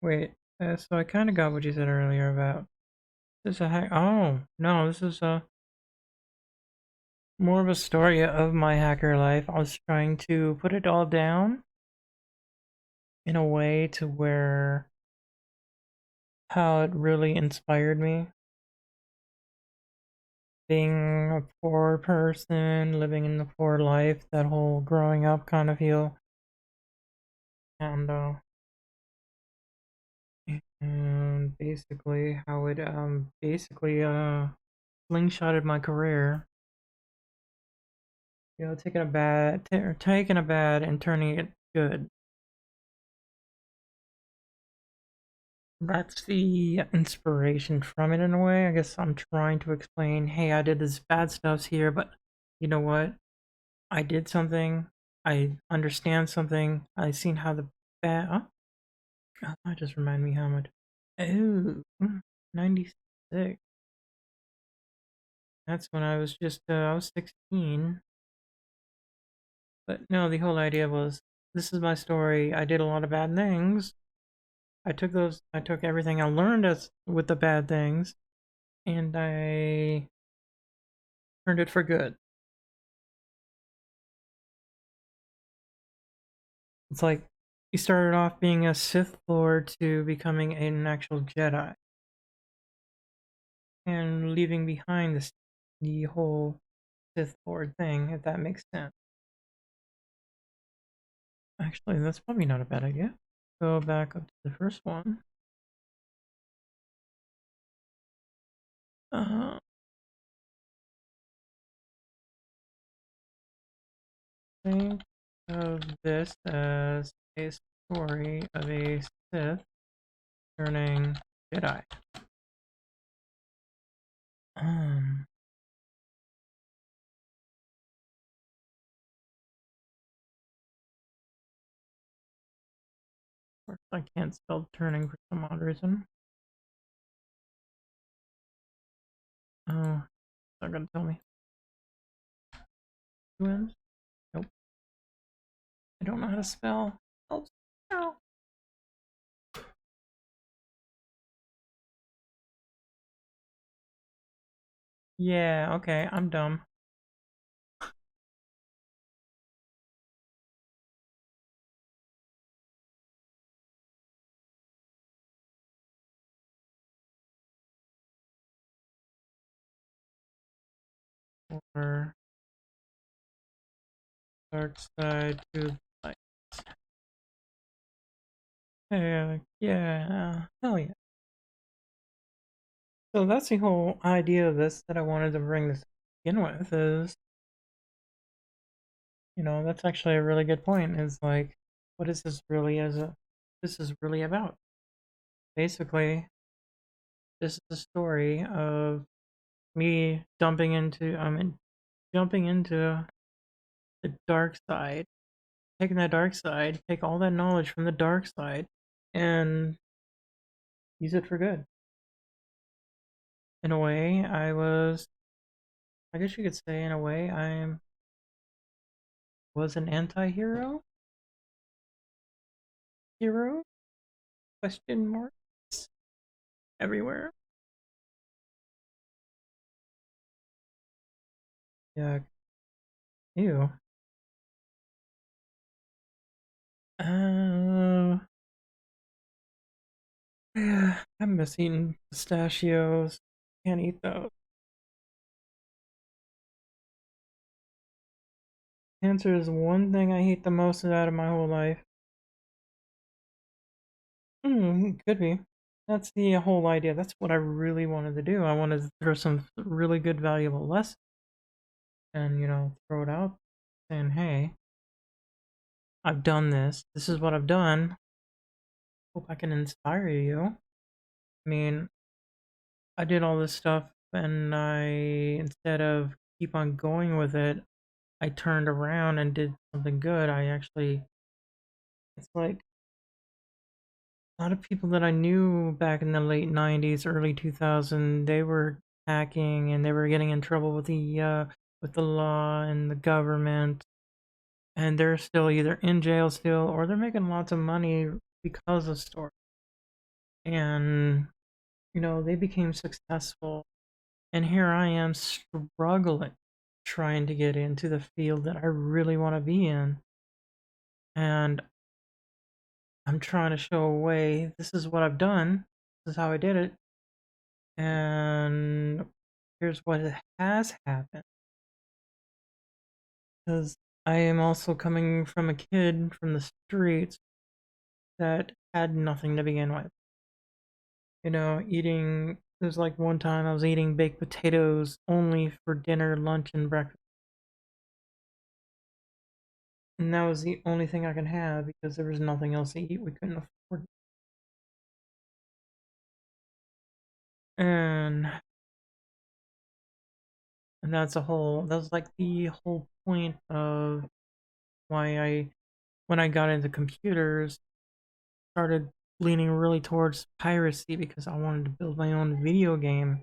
Wait, so I kind of got what you said earlier about this. A hack. Oh no, this is more of a story of my hacker life. I was trying to put it all down in a way to where how it really inspired me. Being a poor person, living in the poor life, that whole growing up kind of feel, and basically how it basically slingshotted my career. Taking a bad and turning it good. That's the inspiration from it in a way. I guess I'm trying to explain, hey, I did this bad stuff here, but you know what? I did something. I understand something. I seen how the bad. Oh, God, that just reminded me how much. Oh, 96. That's when I was 16. But no, the whole idea was this is my story. I did a lot of bad things. I took everything I learned as with the bad things, and I turned it for good. It's like you started off being a Sith Lord to becoming an actual Jedi, and leaving behind the whole Sith Lord thing, if that makes sense. Actually, that's probably not a bad idea. Go back up to the first one. Uh, think of this as a story of a Sith turning Jedi. Um, of course I can't spell turning for some odd reason. Oh, it's not gonna tell me. Twins? Nope. I don't know how to spell. Oh, no. Yeah, okay, I'm dumb. Or dark side to light. Yeah, yeah, hell yeah. So that's the whole idea of this that I wanted to bring this in with is, that's actually a really good point. Is like, what is this is really about? Basically, this is the story of me jumping into the dark side, taking that dark side, take all that knowledge from the dark side, and use it for good. In a way, I guess you could say, in a way, was an anti-hero? Hero? Question marks everywhere. Yeah. Ew. Uh, I miss eating pistachios. Can't eat those. Cancer is one thing I hate the most out of my whole life. Could be. That's the whole idea. That's what I really wanted to do. I wanted to throw some really good, valuable lessons and, throw it out saying, hey, I've done this. This is what I've done. Hope I can inspire you. I mean, I did all this stuff and instead of keep on going with it, I turned around and did something good. It's like a lot of people that I knew back in the late 90s, early 2000s, they were hacking and they were getting in trouble with the law and the government, and they're still either in jail still or they're making lots of money because of stories. And they became successful, and here I am struggling trying to get into the field that I really want to be in. And I'm trying to show a way. This is what I've done. This is how I did it. And here's what has happened. Because I am also coming from a kid from the streets that had nothing to begin with. Eating. There's like one time I was eating baked potatoes only for dinner, lunch, and breakfast. And that was the only thing I could have because there was nothing else to eat. We couldn't afford it. And that's like the whole point of why when I got into computers, started leaning really towards piracy because I wanted to build my own video game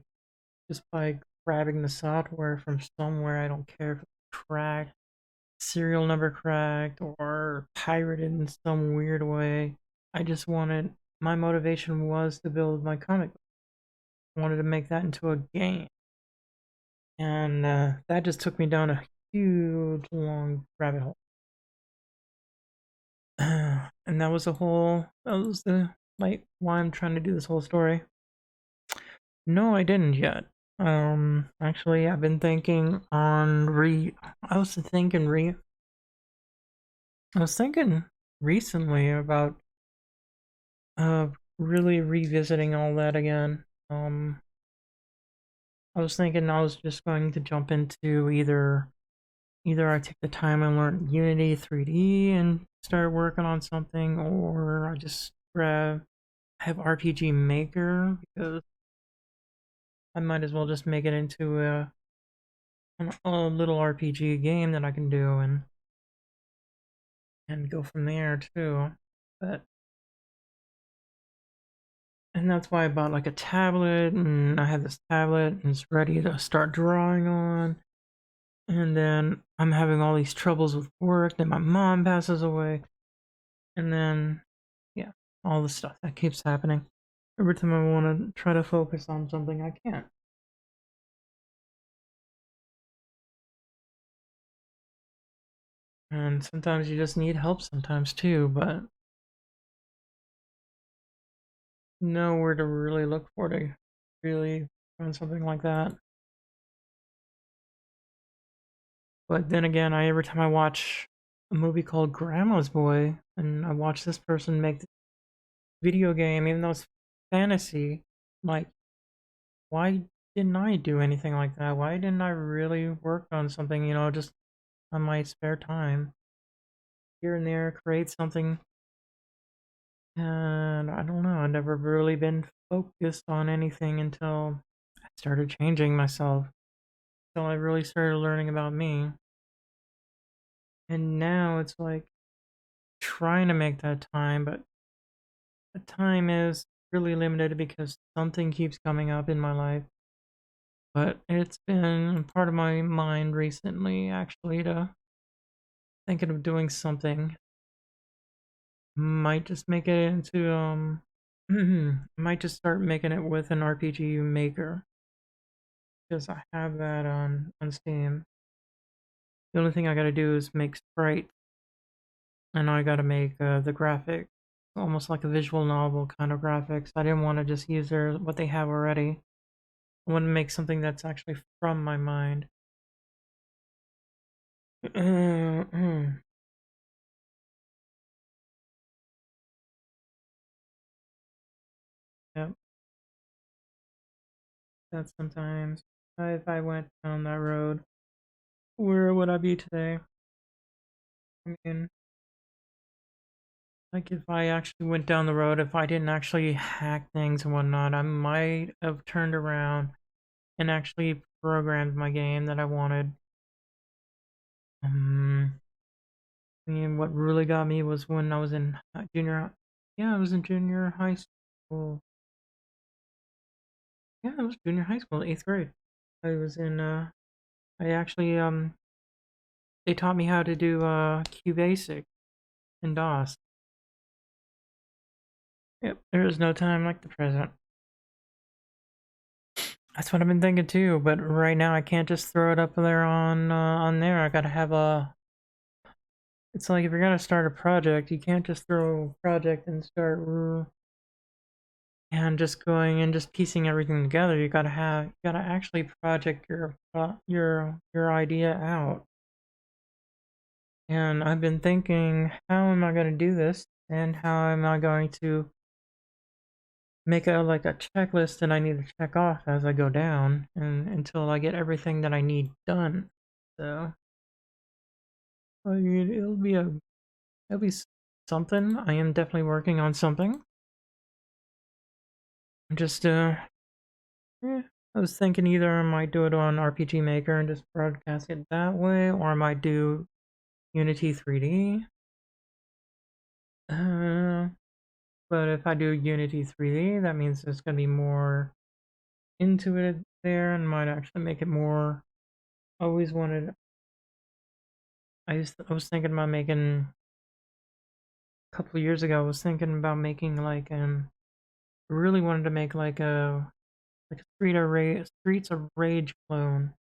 just by grabbing the software from somewhere. I don't care if it's cracked, serial number cracked, or pirated in some weird way. I just wanted, my motivation was to build my comic. I wanted to make that into a game. And that just took me down a huge, long rabbit hole. And that was that was the, like, why I'm trying to do this whole story. No, I didn't yet. Actually, I've been thinking on I was thinking I was thinking recently about uh really revisiting all that again. I was thinking I was just going to jump into either I take the time and learn Unity 3D and start working on something, or I just have RPG Maker because I might as well just make it into a little RPG game that I can do and go from there too. But and that's why I bought like a tablet, and I have this tablet and it's ready to start drawing on. And then I'm having all these troubles with work, then my mom passes away, and then yeah, all the stuff that keeps happening. Every time I want to try to focus on something, I can't. And sometimes you just need help sometimes too, but know where to really look for to really find something like that. But then again, every time I watch a movie called Grandma's Boy, and I watch this person make the video game, even though it's fantasy, like, why didn't I do anything like that? Why didn't I really work on something, just on my spare time? Here and there, create something. And I don't know, I've never really been focused on anything until I started changing myself. Until I really started learning about me. And now it's like trying to make that time, but the time is really limited because something keeps coming up in my life. But it's been part of my mind recently, actually, to thinking of doing something. Might just make it into might just start making it with an RPG maker because I have that on Steam. The only thing I gotta do is make sprites, and I gotta make the graphic, almost like a visual novel kind of graphics. I didn't want to just use what they have already. I want to make something that's actually from my mind. Yep, that's sometimes. If I went down that road, where would I be today? I mean, like if I actually went down the road, if I didn't actually hack things and whatnot, I might have turned around and actually programmed my game that I wanted. I mean, what really got me was when I was in junior. Yeah, I was in junior high school. Yeah, it was junior high school, 8th grade. I was in. I actually They taught me how to do QBasic in DOS. Yep, there is no time like the present. That's what I've been thinking too. But right now, I can't just throw it up there on there. I gotta have a. It's like if you're gonna start a project, you can't just throw a project and start and just going and just piecing everything together. You gotta actually project your idea out. And I've been thinking, how am I going to do this, and how am I going to make a checklist that I need to check off as I go down, and until I get everything that I need done. So I mean, it'll be something. I am definitely working on something. Just I was thinking either I might do it on RPG Maker and just broadcast it that way, or I might do Unity 3D. But if I do Unity 3D, that means there's going to be more into it there, and might actually make it more. I always wanted. I was thinking about making a couple of years ago. I was thinking about making really wanted to make like a Streets of Rage clone,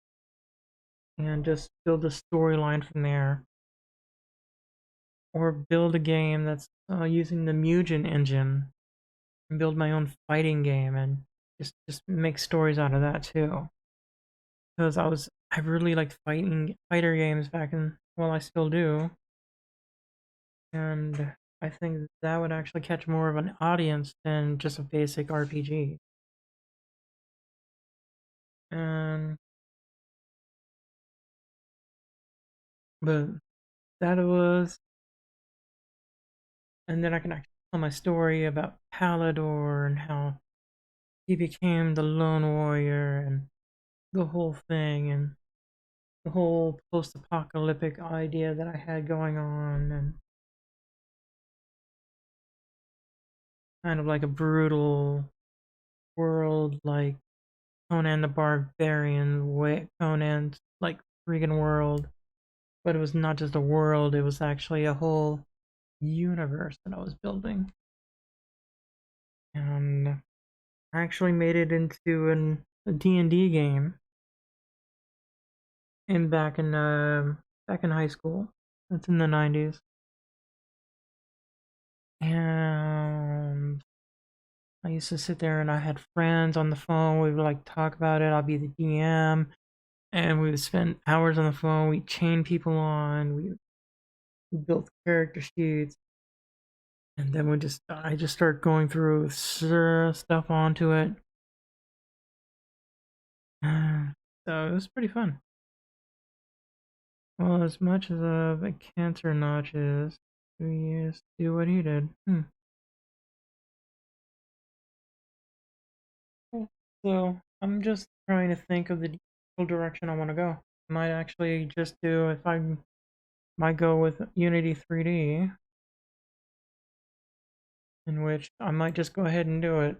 and just build a storyline from there, or build a game that's using the Mugen engine, and build my own fighting game, and just make stories out of that too. Because I really liked fighter games back in, well, I still do, and I think that would actually catch more of an audience than just a basic RPG. And but that was, and then I can actually tell my story about Palador and how he became the lone warrior and the whole thing, and the whole post-apocalyptic idea that I had going on, and kind of like a brutal world, like Conan the Barbarian way, Conan's like freaking world. But it was not just a world, it was actually a whole universe that I was building. And I actually made it into a D&D game in back in high school. That's in the 90s. And I used to sit there and I had friends on the phone. We would like talk about it. I'll be the DM, and we would spend hours on the phone. We chain people on. We built character sheets, and then I just start going through stuff onto it. So it was pretty fun. Well, as much as a cancer notch is, we used to do what he did. Cool. So I'm just trying to think of the direction I want to go. Might actually just do, if I might go with Unity 3D, in which I might just go ahead and do it.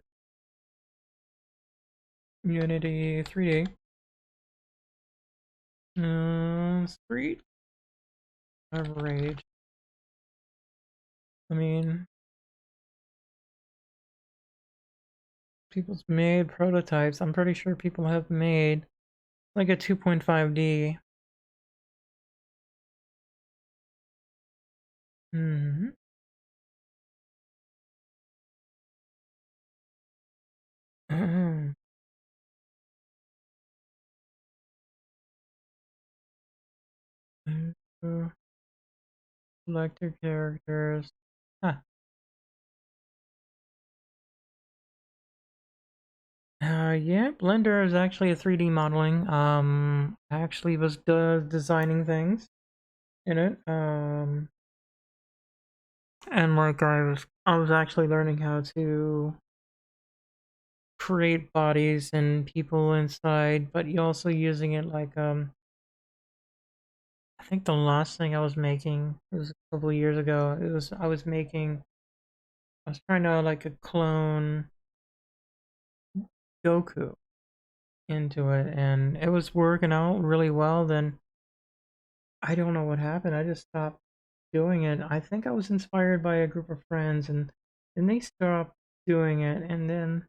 Unity 3D. Street of Rage. I mean, people's made prototypes. I'm pretty sure people have made like a 2.5D Mm-hmm. Select your characters. Huh. Yeah, Blender is actually a 3D modeling. I actually was designing things in it. And like I was actually learning how to create bodies and people inside, but you also using it like I think the last thing I was making was a couple of years ago. I was trying to like a clone Goku into it, and it was working out really well. Then I don't know what happened. I just stopped doing it. I think I was inspired by a group of friends, and they stopped doing it, and then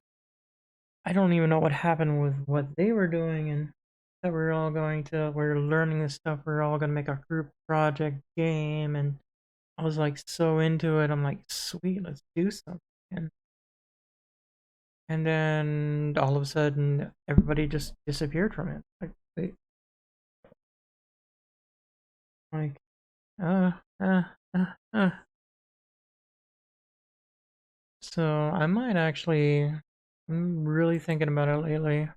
I don't even know what happened with what they were doing, and that we're learning this stuff. We're all gonna make a group project game, and I was like so into it. I'm like, sweet, let's do something. And and then all of a sudden, everybody just disappeared from it. Like, uh, uh, uh, uh. So I might actually. I'm really thinking about it lately.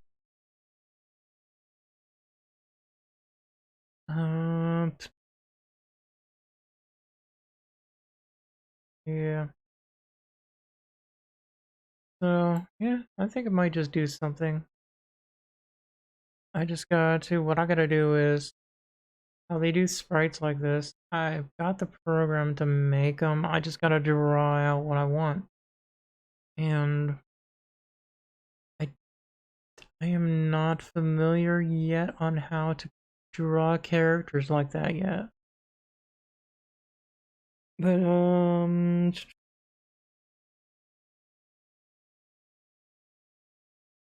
Um, yeah. So yeah, I think I might just do something. I just got to. What I gotta do is how they do sprites like this. I've got the program to make them. I just gotta draw out what I want, and I I am not familiar yet on how to draw characters like that yet. But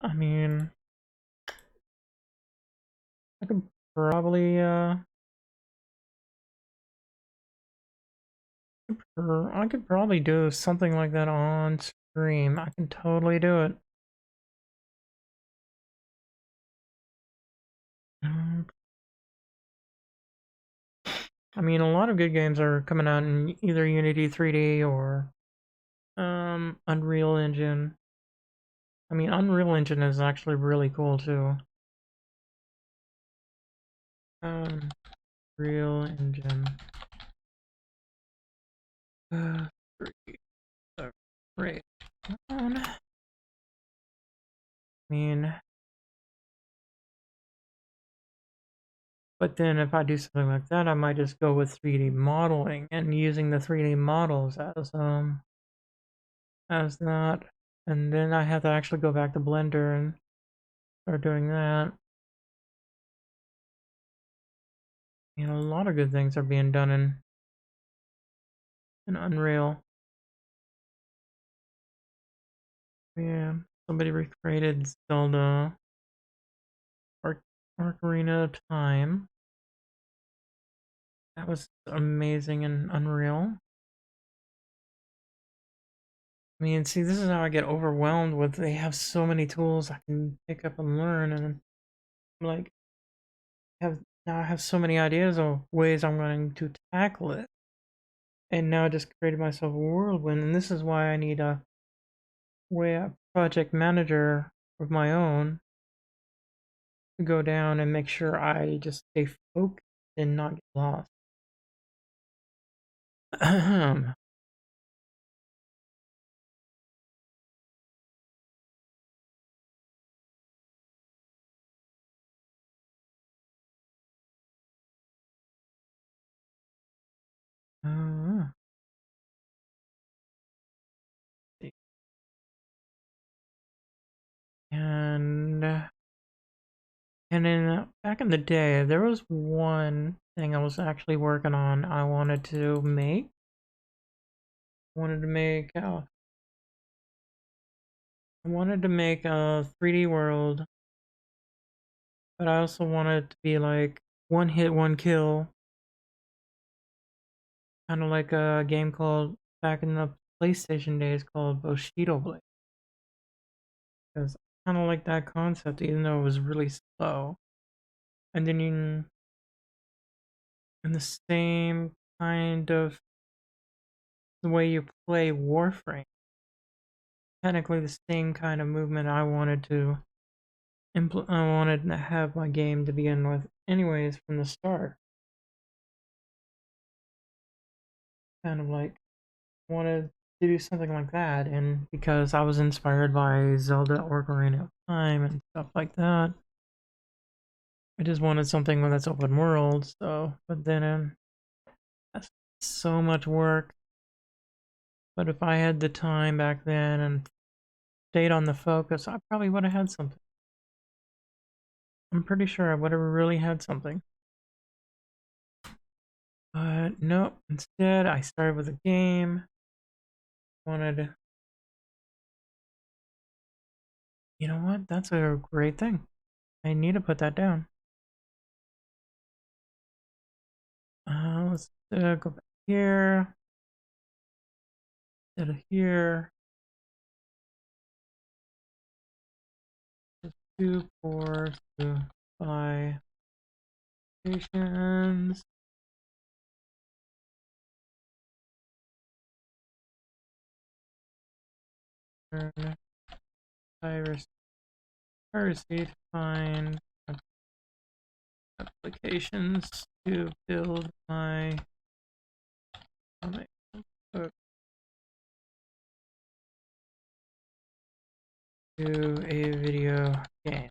I mean, I could probably I could probably do something like that on stream. I can totally do it. Um, I mean, a lot of good games are coming out in either Unity 3D or Unreal Engine. I mean, Unreal Engine is actually really cool too. Um, Real Engine. Uh, great. I mean, but then if I do something like that, I might just go with 3D modeling and using the 3D models as that, and then I have to actually go back to Blender and start doing that. You know, a lot of good things are being done in Unreal. Yeah, somebody recreated Zelda Ocarina of Time. That was amazing and Unreal. I mean, see, this is how I get overwhelmed with. They have so many tools I can pick up and learn, and I'm like, have now I have so many ideas of ways I'm going to tackle it, and now I just created myself a whirlwind. And this is why I need a project manager of my own to go down and make sure I just stay focused and not get lost. uh, and and then back in the day, there was one thing I was actually working on. I wanted to make. Wanted to make. I wanted to make a 3D world, but I also wanted it to be like one hit, one kill. kind of like a game called back in the PlayStation days called Bushido Blade. Because I kind of like that concept, even though it was really slow. And then in the same kind of the way you play Warframe, technically the same kind of movement I wanted to I wanted to have my game to begin with, anyways, from the start. Kind of like wanted to do something like that, and because I was inspired by Zelda Ocarina of Time and stuff like that, I just wanted something that's open world. So, but then that's so much work. But if I had the time back then and stayed on the focus, I probably would have had something. I'm pretty sure I would have really had something. But no, instead I started with a game. Wanted, you know what? That's a great thing. I need to put that down. Let's go back here. Instead of here. 2 4 2 5 stations. Turn piracy to find applications to build my comic book to a video game.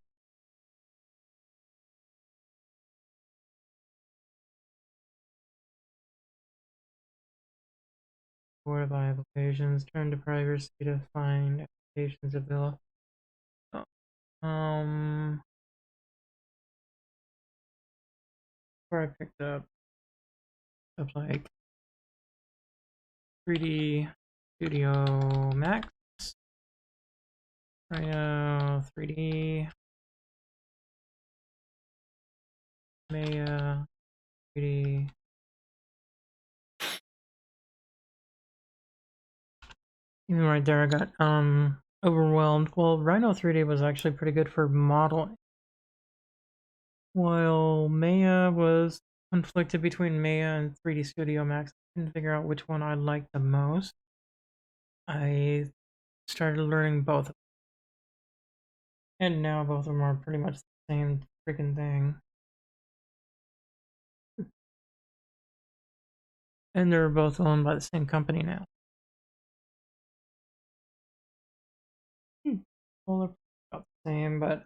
Board of applications. Turn to privacy to find applications available. Where I picked up stuff like 3D Studio Max, Rhino 3D, Maya 3D. Even right there, I got overwhelmed. Well, Rhino 3D was actually pretty good for modeling, while Maya was conflicted between Maya and 3D Studio Max. I couldn't figure out which one I liked the most. I started learning both, and now both of them are pretty much the same freaking thing. And they're both owned by the same company now. Well, they're about the same, but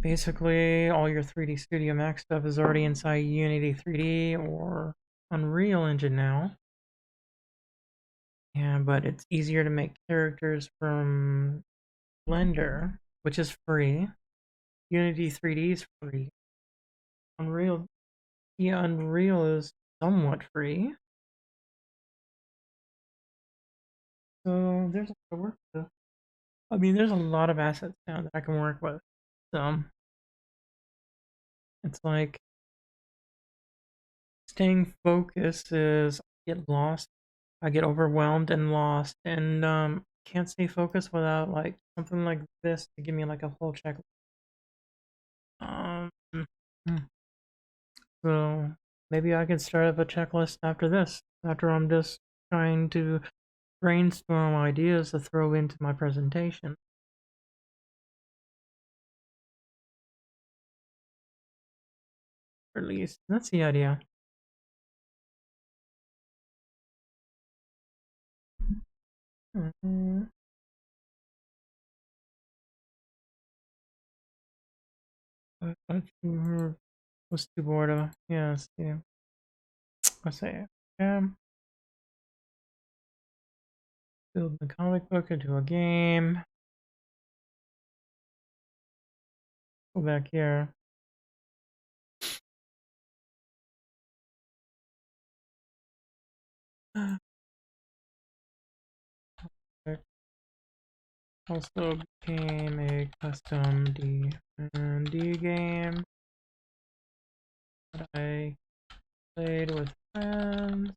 basically all your 3D Studio Max stuff is already inside Unity 3D or Unreal Engine now. Yeah, but it's easier to make characters from Blender, which is free. Unity 3D is free. Unreal, yeah, Unreal is somewhat free. So there's a lot of work to. I mean, there's a lot of assets now that I can work with. So it's like staying focused is I get lost. I get overwhelmed and lost, and can't stay focused without like something like this to give me like a whole checklist. Hmm. So maybe I could start up a checklist after this. After I'm just trying to brainstorm ideas to throw into my presentation. Or at least that's the idea. Mm-hmm. Was too bored of. Yes, yeah. Let's say, build the comic book into a game. Go back here. Also became a custom D&D game that I played with friends.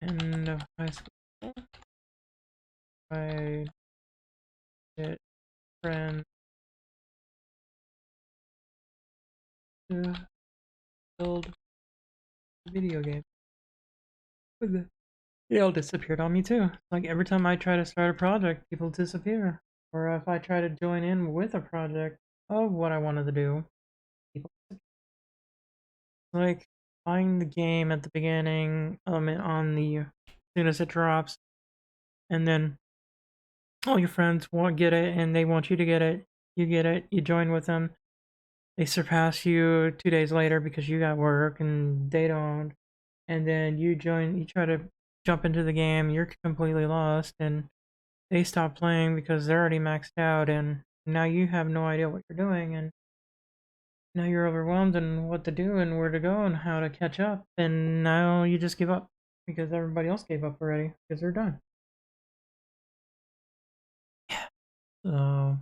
end of high school, I get friends to build a video game. It all disappeared on me too. Like every time I try to start a project, people disappear. Or if I try to join in with a project of what I wanted to do, people like buying the game at the beginning, on the as soon as it drops, and then all your friends want get it and they want you to get it. You get it, you join with them. They surpass you 2 days later because you got work and they don't. And then you join, you try to jump into the game, you're completely lost, and they stop playing because they're already maxed out, and now you have no idea what you're doing, and now you're overwhelmed and what to do and where to go and how to catch up, and now you just give up because everybody else gave up already because they're done. Yeah. So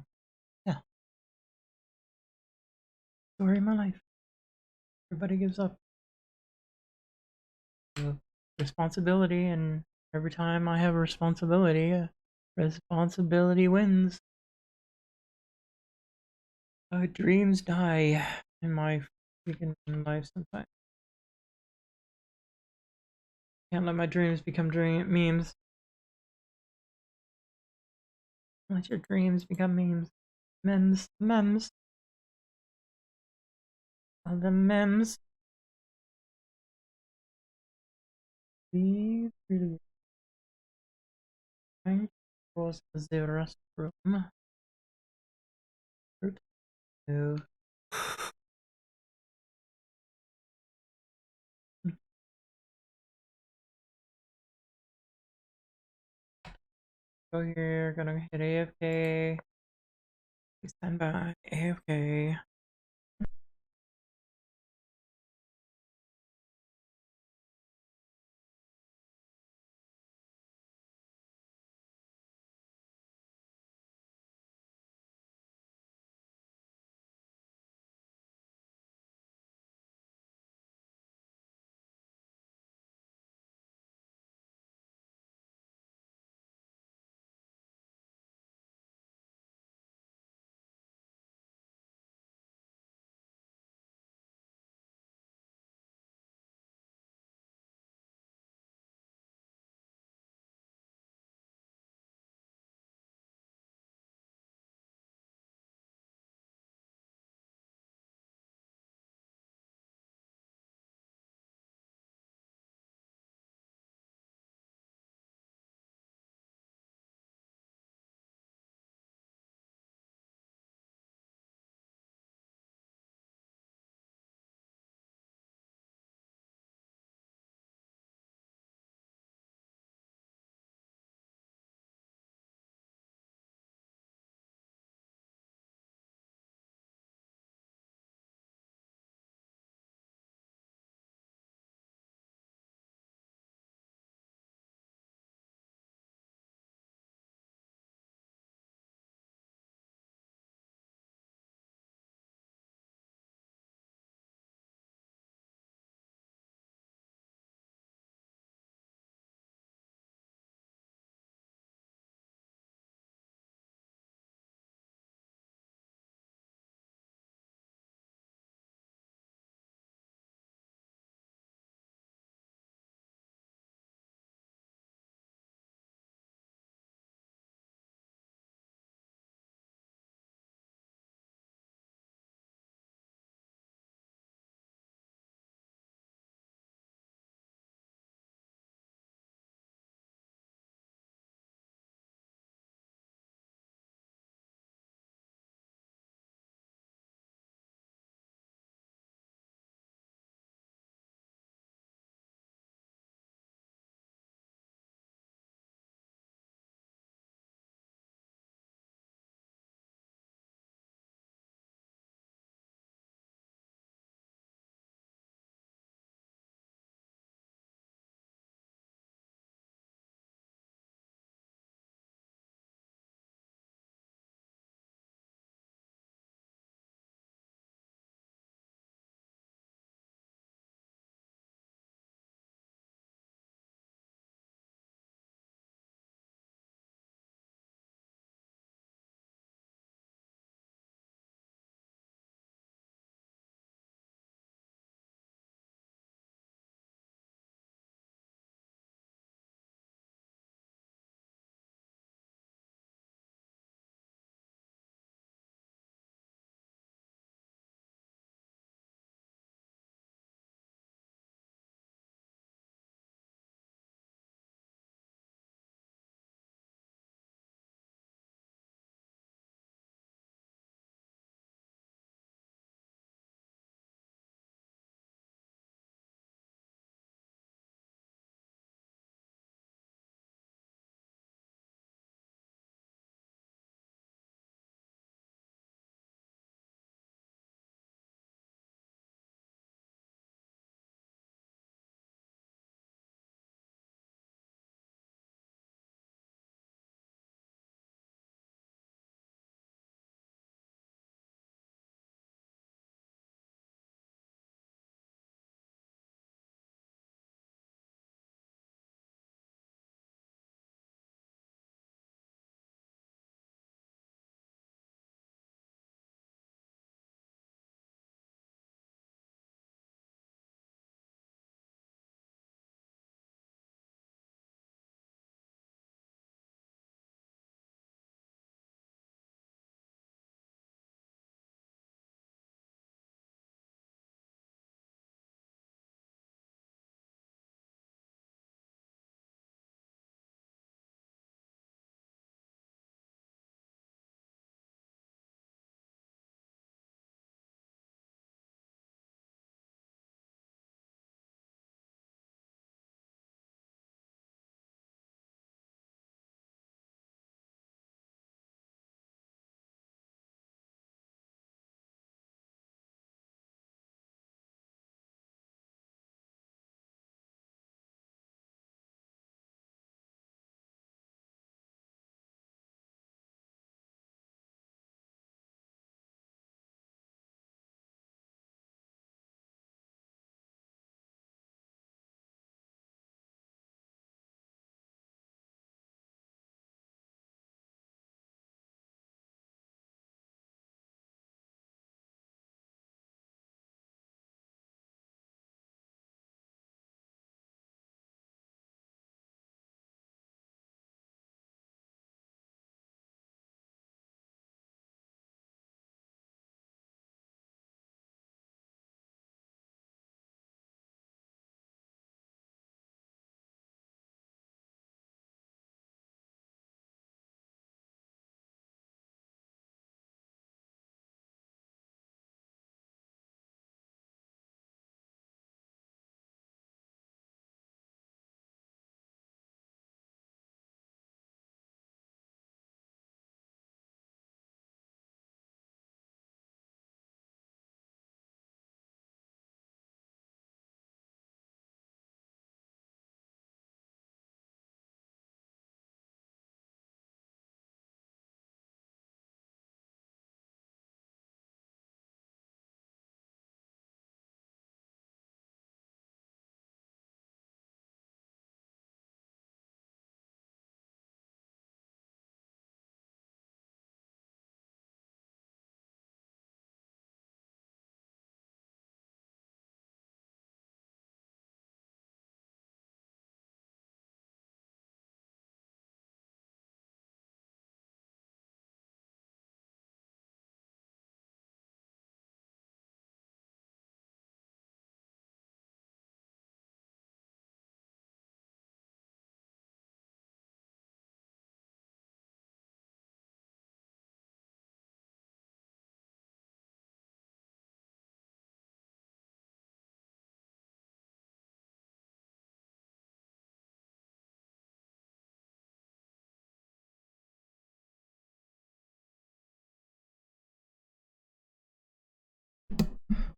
yeah, story of my life. Everybody gives up. So, responsibility, and every time I have a responsibility, responsibility wins. Dreams die in my freaking life sometimes. Can't let my dreams become dream memes. Let your dreams become memes. Memes. All the memes. Be really kind. Was the restroom. To go here. Gonna hit AFK. Stand by. AFK.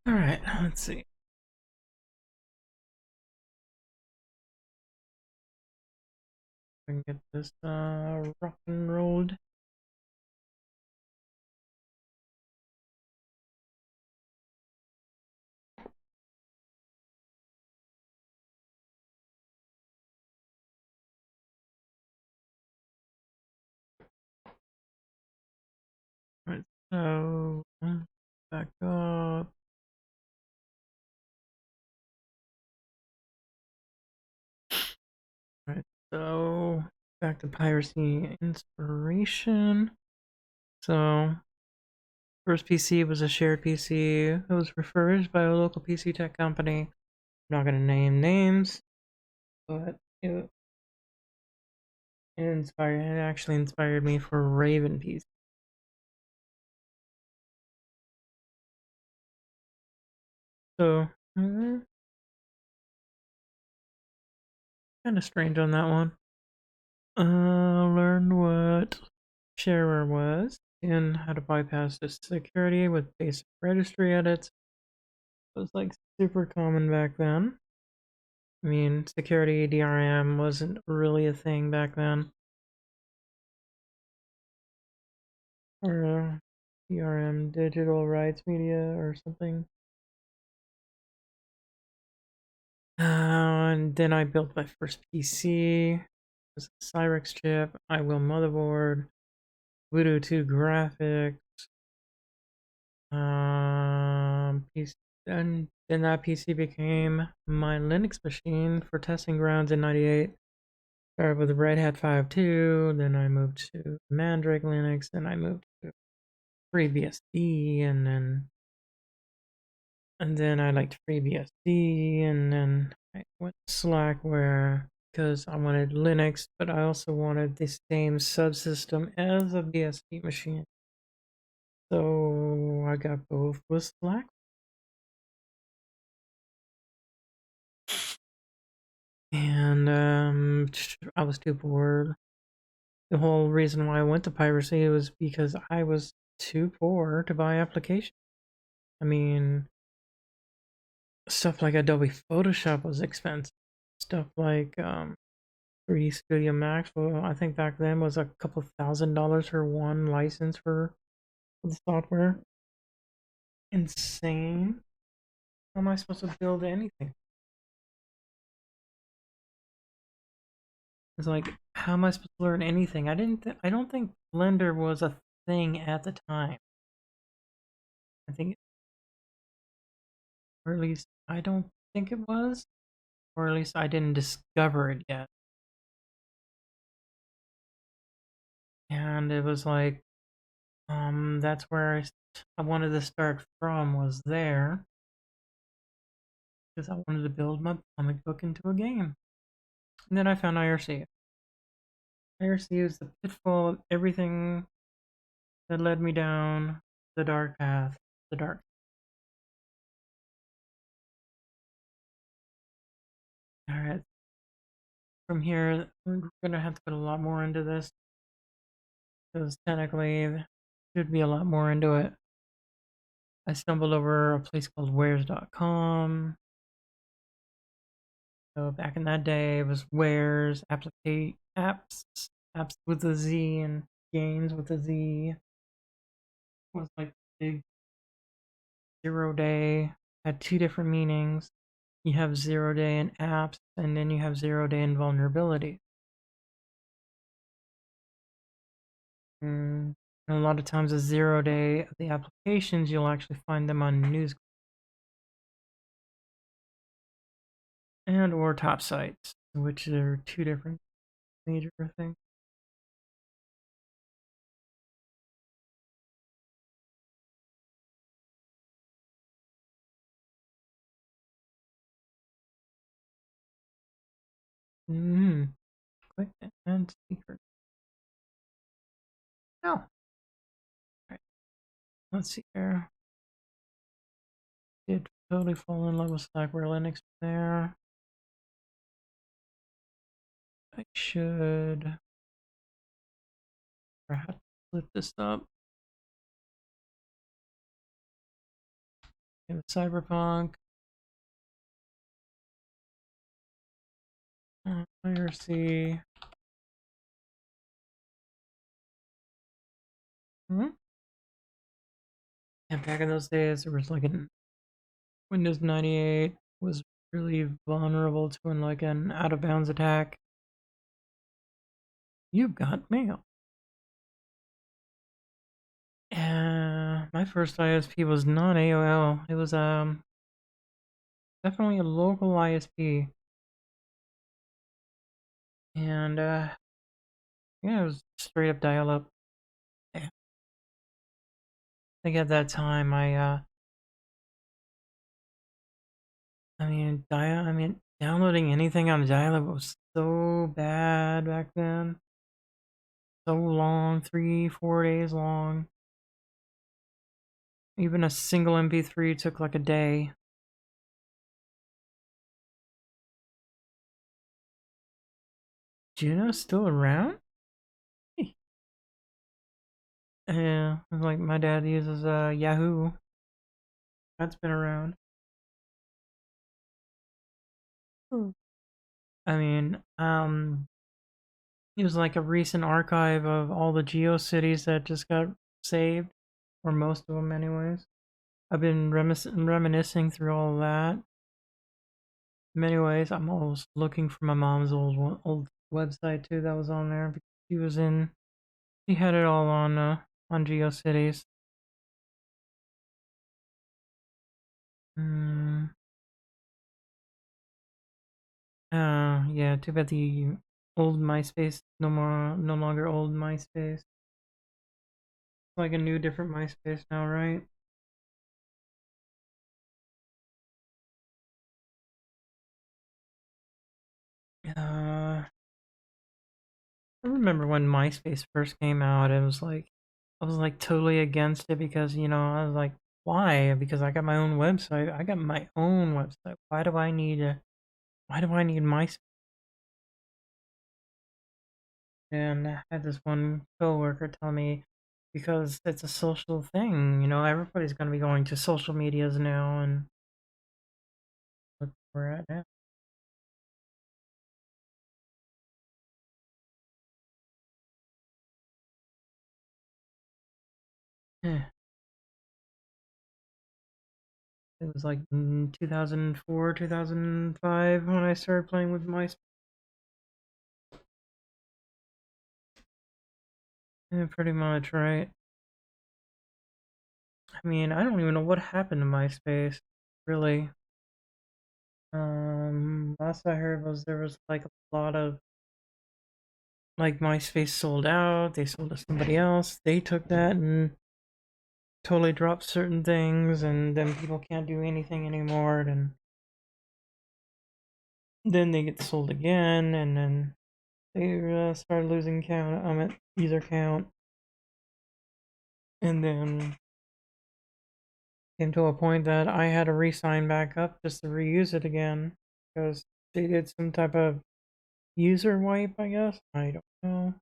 All right, let's see. We can get this rock and rolled. All right, so back up. All right, so back to piracy inspiration. So first PC was a shared PC. It was refurbished by a local PC tech company. I'm not gonna name names, but it actually inspired me for Raven PC. So kind of strange on that one. Learned what shareware was and how to bypass the security with basic registry edits. It was like super common back then. I mean, security DRM wasn't really a thing back then. Or DRM, digital rights media, or something. And then I built my first PC. It was a Cyrex chip, I will motherboard, Voodoo 2 graphics. PC, and then that PC became my Linux machine for testing grounds in '98. Started with Red Hat 5.2, then I moved to Mandrake Linux, then I moved to FreeBSD, and then I liked FreeBSD, and then I went to Slackware because I wanted Linux, but I also wanted the same subsystem as a BSD machine. So I got both with Slack. And I was too poor. The whole reason why I went to piracy was because I was too poor to buy applications. I mean, stuff like Adobe Photoshop was expensive. Stuff like 3D Studio Max, well, I think back then was a couple $1,000 for one license for the software. Insane. How am I supposed to build anything? It's like, how am I supposed to learn anything? I don't think Blender was a thing at the time. I think, or at least I don't think it was, or at least I didn't discover it yet. And it was like, that's where I wanted to start from, was there, because I wanted to build my comic book into a game. And then I found IRC. IRC is the pitfall of everything that led me down the dark path, the dark. All right, from here, we're gonna have to put a lot more into this because technically there should be a lot more into it. I stumbled over a place called wares.com. So back in that day, it was wares, apps with a Z and games with a Z. It was like big 0 day, had two different meanings. You have 0 day in apps, and then you have 0 day in vulnerability. And a lot of times, a 0 day of the applications, you'll actually find them on news and or top sites, which are two different major things. Mm-hmm. Click and secret. No. All right. Let's see here. Did totally fall in love with Slackware Linux there. I should perhaps flip this up. Cyberpunk. IRC. Hmm? And back in those days, there was like an Windows 98 was really vulnerable to an out of bounds attack. You've got mail. My first ISP was not AOL. It was definitely a local ISP, and yeah, it was straight up dial up. I think at that time I mean downloading anything on dial up was so bad back then. So long, 3, 4 days long. Even a single MP3 took like a day. Juno's still around? Yeah, like my dad uses Yahoo. That's been around. Hmm. I mean, it was like a recent archive of all the GeoCities that just got saved, or most of them, anyways. I've been reminiscing through all of that. In many ways, I'm always looking for my mom's old website too that was on there. She was in. She had it all on GeoCities. Mm, yeah. Too bad the old MySpace no longer old MySpace. Like a new, different MySpace now, right? I remember when MySpace first came out. It was like I was like totally against it because I was like, why? Because I got my own website. I got my own website. Why do I need MySpace? And I had this one coworker tell me because it's a social thing. Everybody's gonna be going to social medias now, and look where we're at now. Yeah, it was like 2004, 2005 when I started playing with MySpace. Yeah, pretty much, right? I mean, I don't even know what happened to MySpace, really. Last I heard was there was like a lot of like MySpace sold out. They sold to somebody else. They took that and totally dropped certain things, and then people can't do anything anymore. And then they get sold again, and then they started losing count. User count, and then came to a point that I had to re-sign back up just to reuse it again because they did some type of user wipe, I guess. I don't know.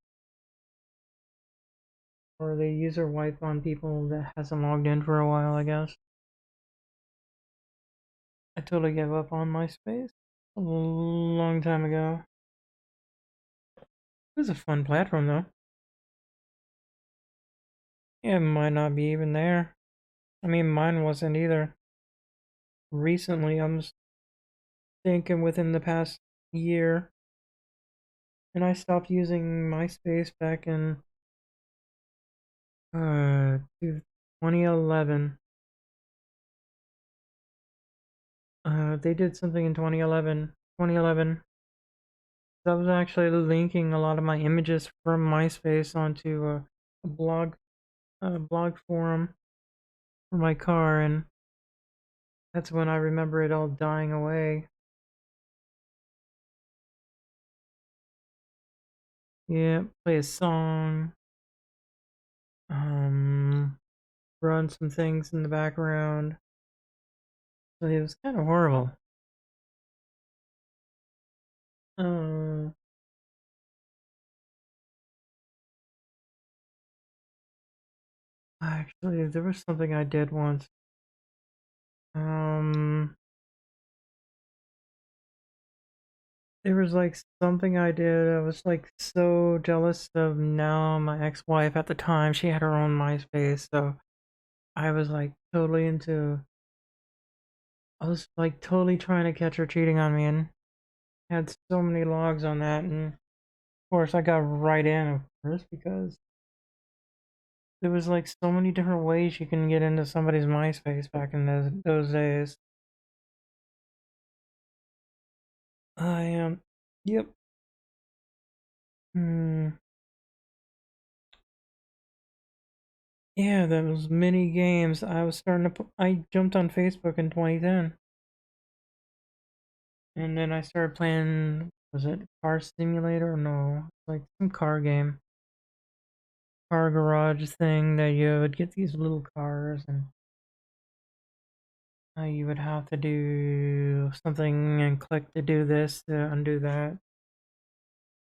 Or they user wipe on people that hasn't logged in for a while, I guess. I totally gave up on MySpace a long time ago. It was a fun platform though. It might not be even there. I mean, mine wasn't either. Recently, I'm thinking within the past year, and I stopped using MySpace back in 2011. They did something in 2011. 2011. I was actually linking a lot of my images from MySpace onto a blog forum for my car, and that's when I remember it all dying away. Yeah, play a song, um, run some things in the background. So it was kind of horrible. Uh, Actually, there was something I did once. Um, there was like something I did. I was like so jealous of now my ex-wife at the time. She had her own MySpace, so I was like totally into. I was like totally trying to catch her cheating on me, and had so many logs on that. And of course, I got right in, of course, because there was like so many different ways you can get into somebody's MySpace back in those days. I am. Yep. Hmm. Yeah, those mini games. I was starting to. I jumped on Facebook in 2010, and then I started playing. Was it Car Simulator? No, like some car game, car garage thing that you would get these little cars, and you would have to do something and click to do this to undo that.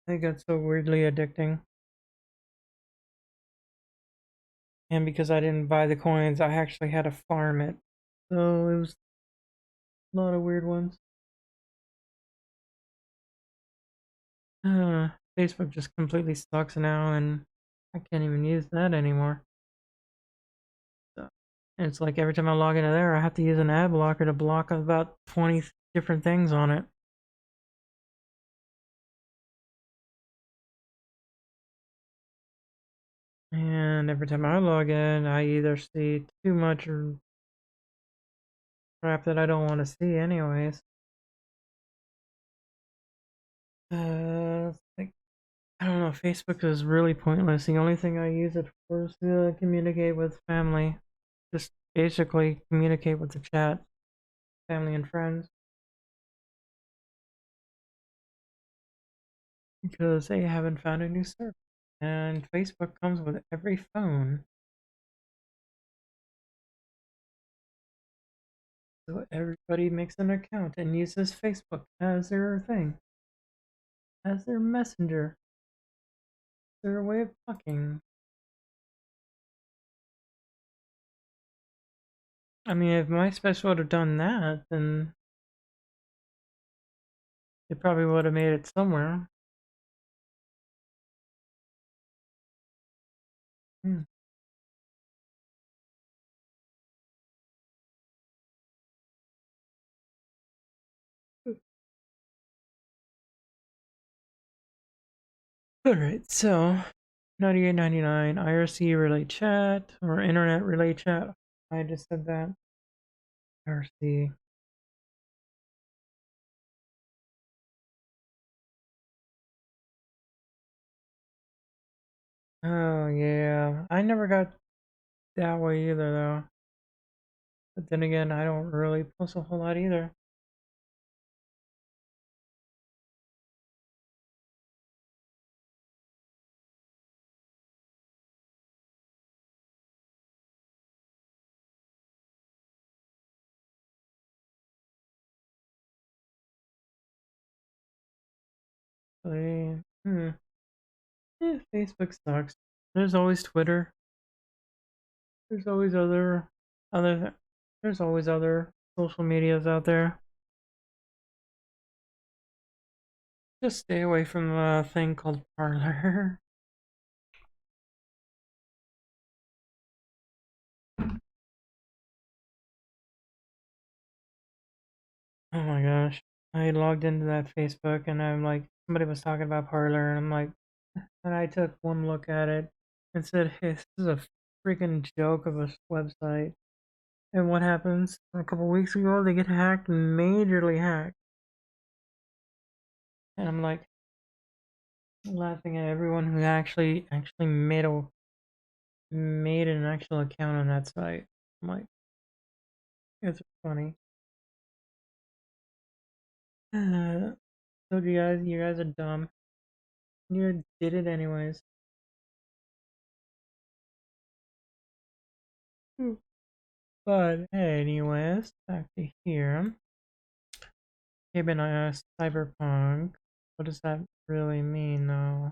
It got so weirdly addicting. And because I didn't buy the coins, I actually had to farm it. So it was a lot of weird ones. Uh, Facebook just completely sucks now, and I can't even use that anymore. So, and it's like every time I log into there, I have to use an ad blocker to block about 20 different things on it. And every time I log in, I either see too much or crap that I don't want to see, anyways. Like, I don't know. Facebook is really pointless. The only thing I use it for is to communicate with family. Just basically communicate with the chat, family and friends, because they haven't found a new service. And Facebook comes with every phone, so everybody makes an account and uses Facebook as their thing, as their messenger, their way of talking. I mean, if MySpace would have done that, then it probably would have made it somewhere. Hmm. Alright, so 98.99 IRC relay chat or internet relay chat. I just said that. IRC. Oh yeah, I never got that way either though. But then again, I don't really post a whole lot either. So, Facebook sucks. There's always Twitter. There's always other there's always other social medias out there. Just stay away from a thing called Parlor. Oh my gosh. I logged into that Facebook and I'm like, somebody was talking about Parlor, and I'm like, and I took one look at it and said, hey, this is a freaking joke of a website. And what happens? A couple weeks ago, they get hacked, majorly hacked. And I'm like laughing at everyone who actually made an actual account on that site. I'm like, it's funny. So you guys are dumb. You did it anyways. Hmm. But anyways, back to here. Given cyberpunk. What does that really mean, though?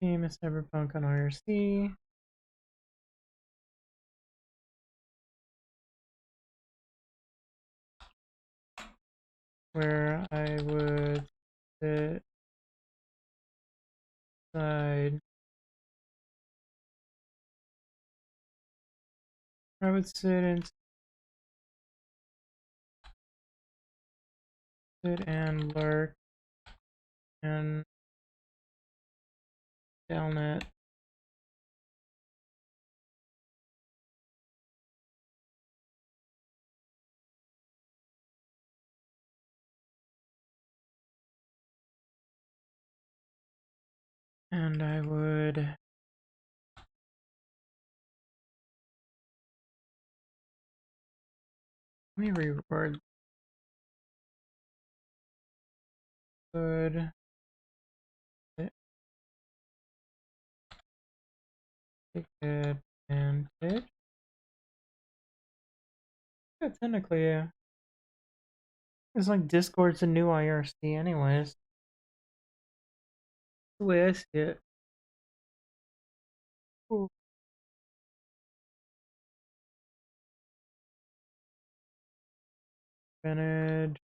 Game is Cyberpunk on IRC. Where I would sit inside. I would sit and lurk and Telnet. And I would let me reword. Would take advantage. Yeah, technically, yeah. It's like Discord's a new IRC, anyways. The way I see it. Ooh. Advantage.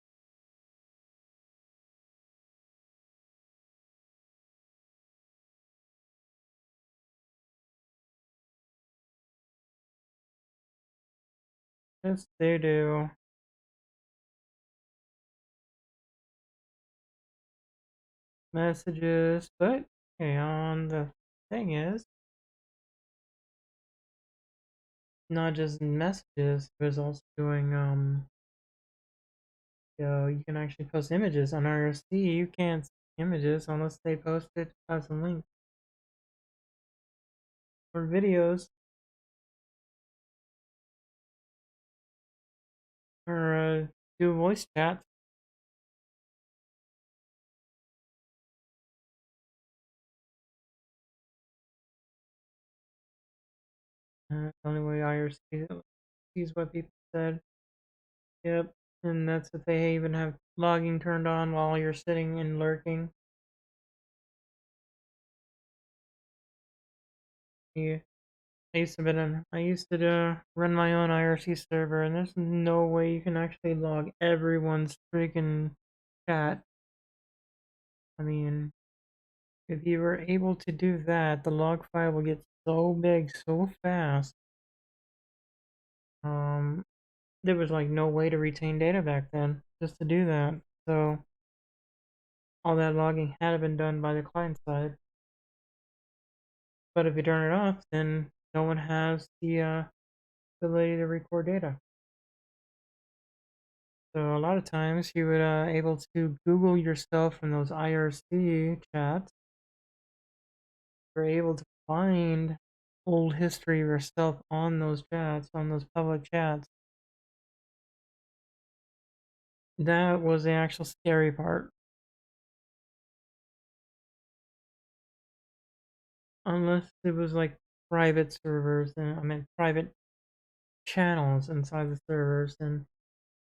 Yes, they do. Messages, but okay, on the thing is, not just messages, there's also doing you can actually post images on IRC. You can't see images unless they post it as a link. Or videos. Or do voice chat. The only way IRC sees what people said. Yep. And that's if they even have logging turned on while you're sitting and lurking. Yeah. I used to run my own IRC server, and there's no way you can actually log everyone's freaking chat. I mean, if you were able to do that, the log file will get so big so fast. There was like no way to retain data back then just to do that. So all that logging had been done by the client side. But if you turn it off, then no one has the ability to record data. So a lot of times you would able to Google yourself from those IRC chats. You're able to find old history of yourself on those chats, on those public chats. That was the actual scary part. Unless it was like private servers, and I mean private channels inside the servers, and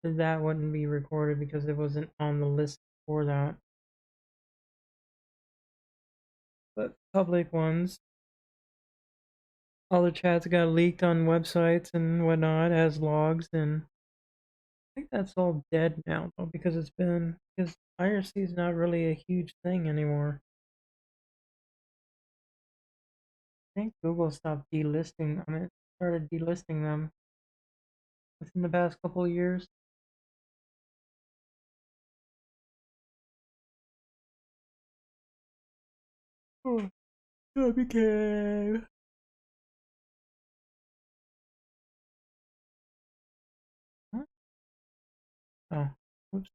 that wouldn't be recorded because it wasn't on the list for that. But public ones, all the chats got leaked on websites and whatnot as logs, and I think that's all dead now though, because IRC is not really a huge thing anymore. I think Google stopped delisting. I mean, started delisting them within the past couple of years. Oh, WK. Huh? Oh, whoops.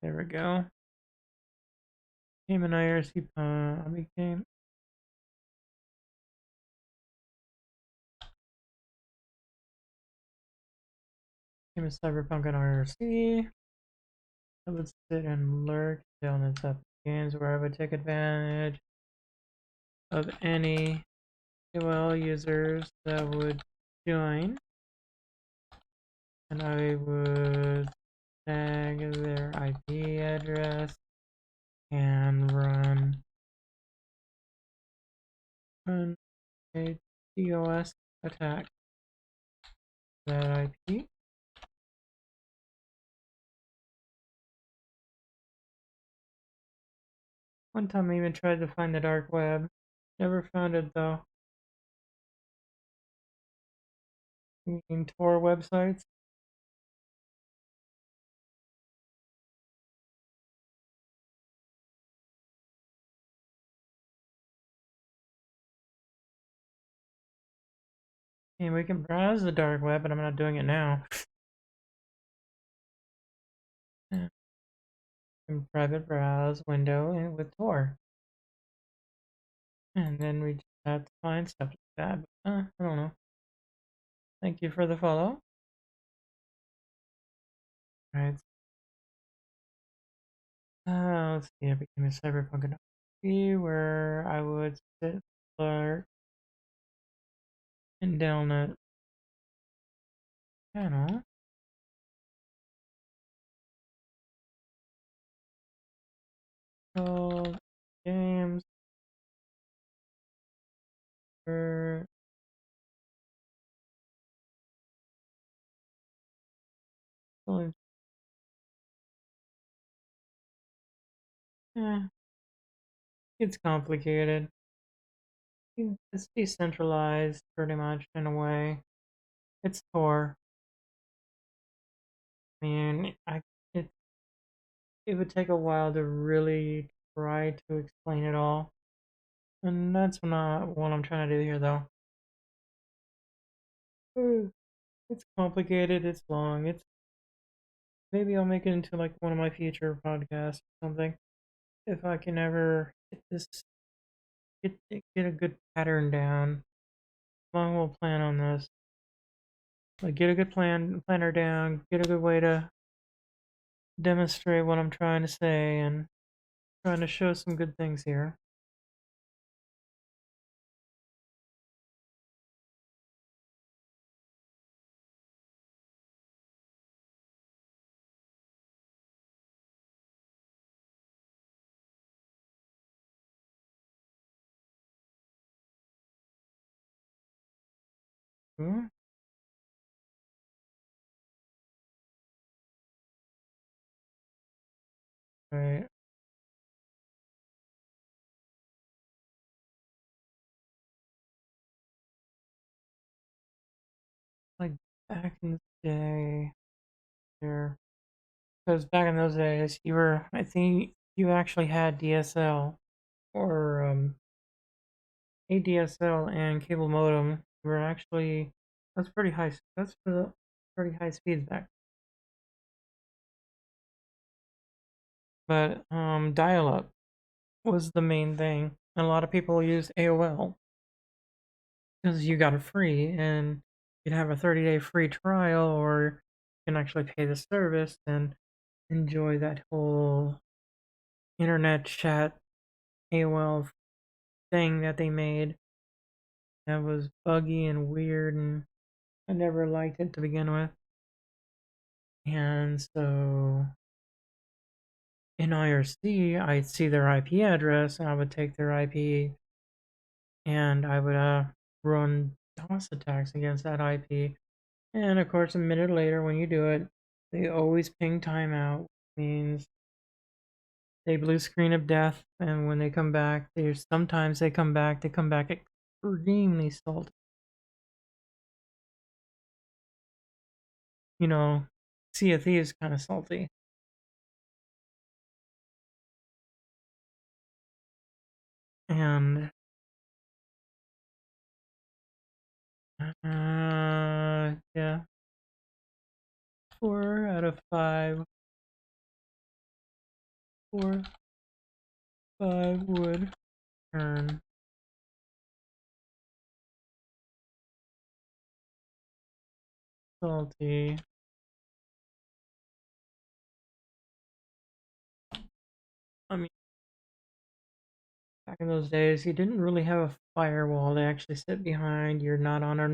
There we go. Became an IRC. I became a cyberpunk on IRC. I would sit and lurk down in top games where I would take advantage of any UL users that would join, and I would tag their IP address and run a DOS attack that IP. One time I even tried to find the dark web. Never found it though. You mean Tor websites? Yeah, we can browse the dark web, but I'm not doing it now. Yeah. In private browse window and with Tor. And then we just have to find stuff like that. But, I don't know. Thank you for the follow. Alright. Let's see. I became a cyberpunk where I would sit alert in Delnet channel. Called games for it's complicated. It's decentralized pretty much in a way. It's Tor. I mean, it it would take a while to really try to explain it all. And that's not what I'm trying to do here though. It's complicated, it's long, it's maybe I'll make it into like one of my future podcasts or something. If I can ever get a good pattern down. Long will plan on this. Like get a good planner down, get a good way to demonstrate what I'm trying to say and trying to show some good things here. Hmm? Right. Like back in the day here. Because back in those days I think you actually had DSL or ADSL and cable modem were actually that's pretty high speeds back. But dial up was the main thing. And a lot of people use AOL because you got it free and you'd have a 30-day free trial or you can actually pay the service and enjoy that whole internet chat AOL thing that they made that was buggy and weird and I never liked it to begin with. And so in IRC, I'd see their IP address and I would take their IP and I would run DOS attacks against that IP. And of course, a minute later, when you do it, they always ping timeout, which means they blue screen of death. And when they come back, sometimes they come back extremely salty. You know, Sea of Thieves kind of salty. And yeah, 4 out of 5, 4, 5 would turn salty. I mean, back in those days, you didn't really have a firewall to actually sit behind. You're not on a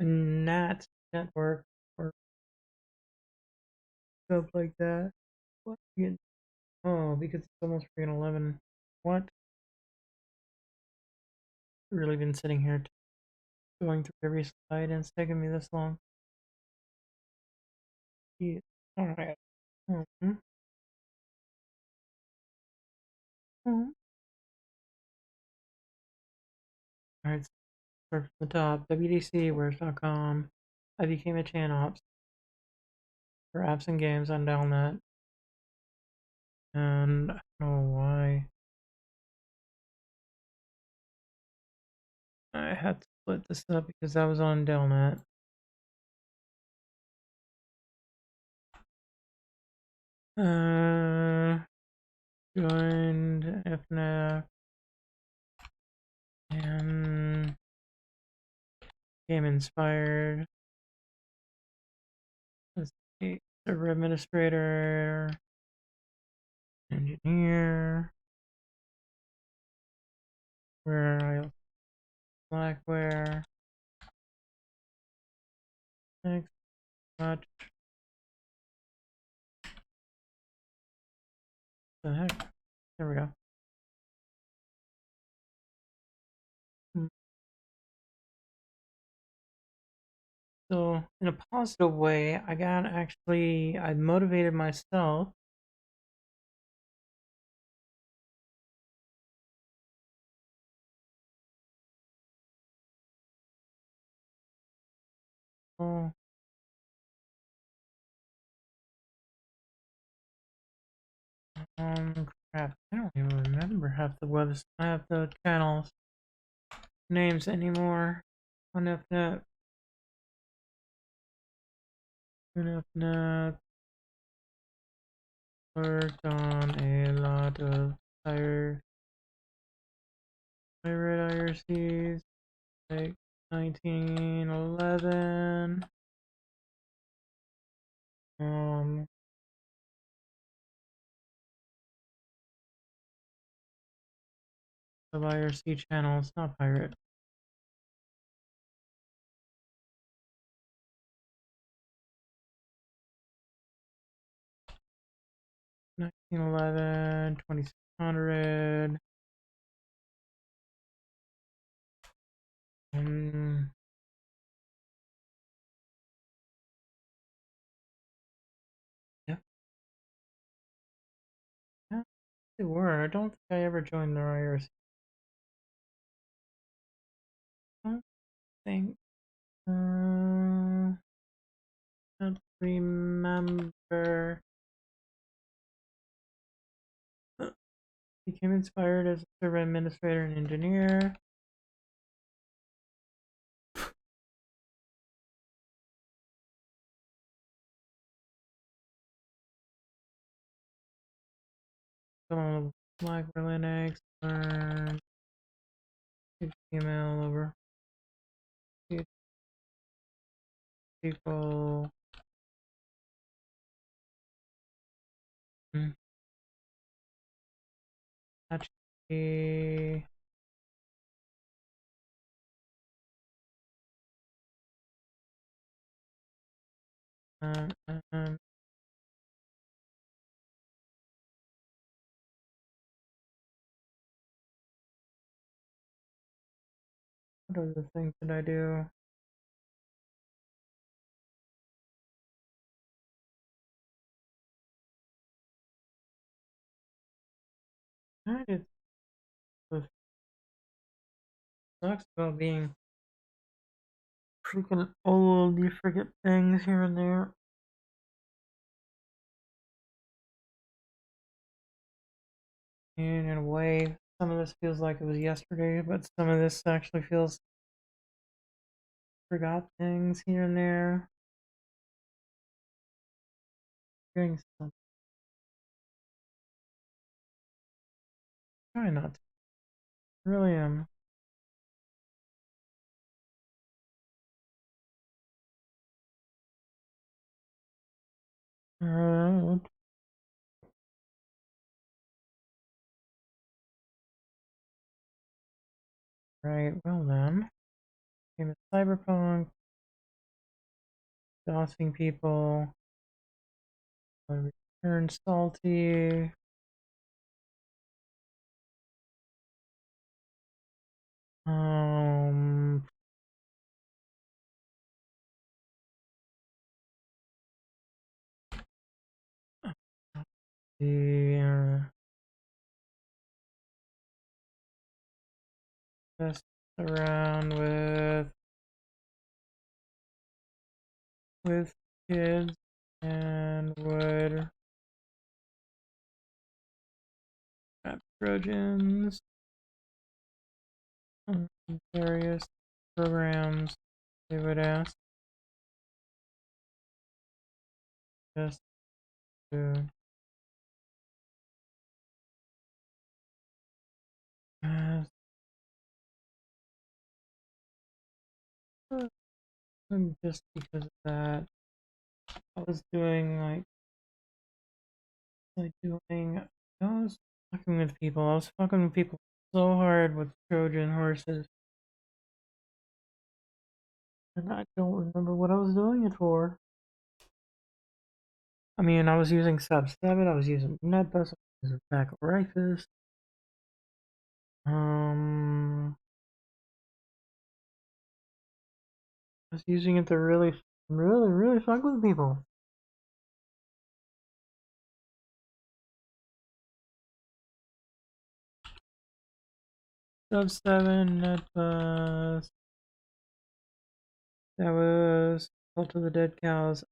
NAT network or stuff like that. What? Oh, because it's almost freaking 11. What? I've really been sitting here going through every slide and it's taking me this long. Yeah. Alright. Mm-hmm. Mm-hmm. Alright, start from the top. WDC, I became a chan ops for apps and games on WRNet. And I don't know why I had to split this up because I was on Delnet. Joined FNAF and game inspired. Let's see, server administrator, engineer, where I Blackware, thanks much. The heck? There we go. Mm. So in a positive way, I motivated myself. Oh, crap. I don't even remember half the channels names anymore on FNet. FNet worked on a lot of pirate IRCs like 1911. Of IRC channels, not pirate. Nineteen 2600. Yep. Yeah, they were. I don't think I ever joined their IRC. I don't think. Don't remember. Became inspired as a server administrator and engineer. So Blackware Linux, learn HTML over SQL. Apache. Um, um, what other things did I do? It sucks about being freaking old. You forget things here and there. And in a way, some of this feels like it was yesterday, but some of this actually feels forgot things here and there. Doing something. Try not to. Really am. Alright. Right, well then. Game of Cyberpunk. Dossing people. Return salty. Um, the mess around with kids and would have Trojans on various programs. They would ask just to ask and just because of that. I was doing doing I was fucking with people. I was fucking with people so hard with Trojan horses. And I don't remember what I was doing it for. I mean, I was using Sub 7, I was using NetBus, I was using Back Rifus. I was using it to really fuck with people. Sub 7, NetBus. That was Cult of the Dead Cows,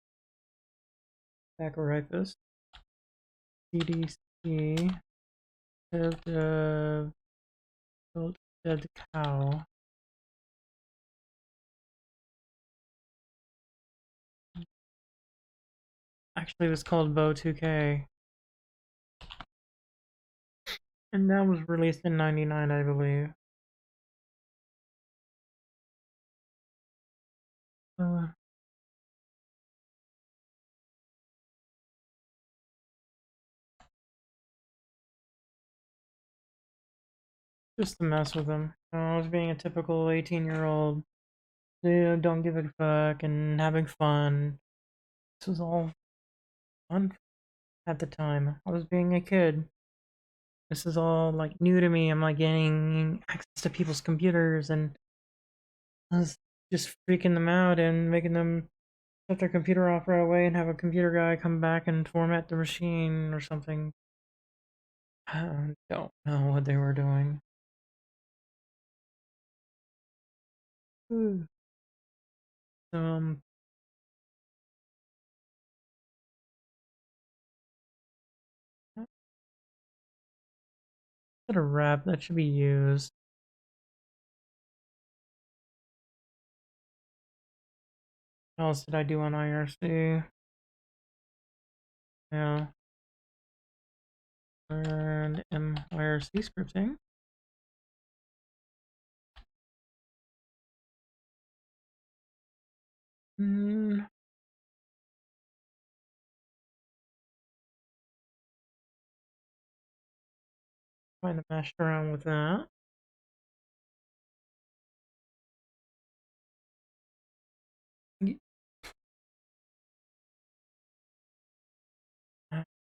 Back Rifus. CDC. The Cult of the Dead Cow. Actually, it was called Bow 2K. And that was released in 99, I believe. Uh, just to mess with them. I was being a typical 18-year-old. Don't give a fuck and having fun. This was all fun at the time. I was being a kid. This is all like new to me. I'm like getting access to people's computers and I was just freaking them out and making them shut their computer off right away and have a computer guy come back and format the machine or something. I don't know what they were doing. Um, Got a wrap that should be used. What else did I do on IRC? Yeah, learned IRC scripting. Hmm. Kind of meshed around with that.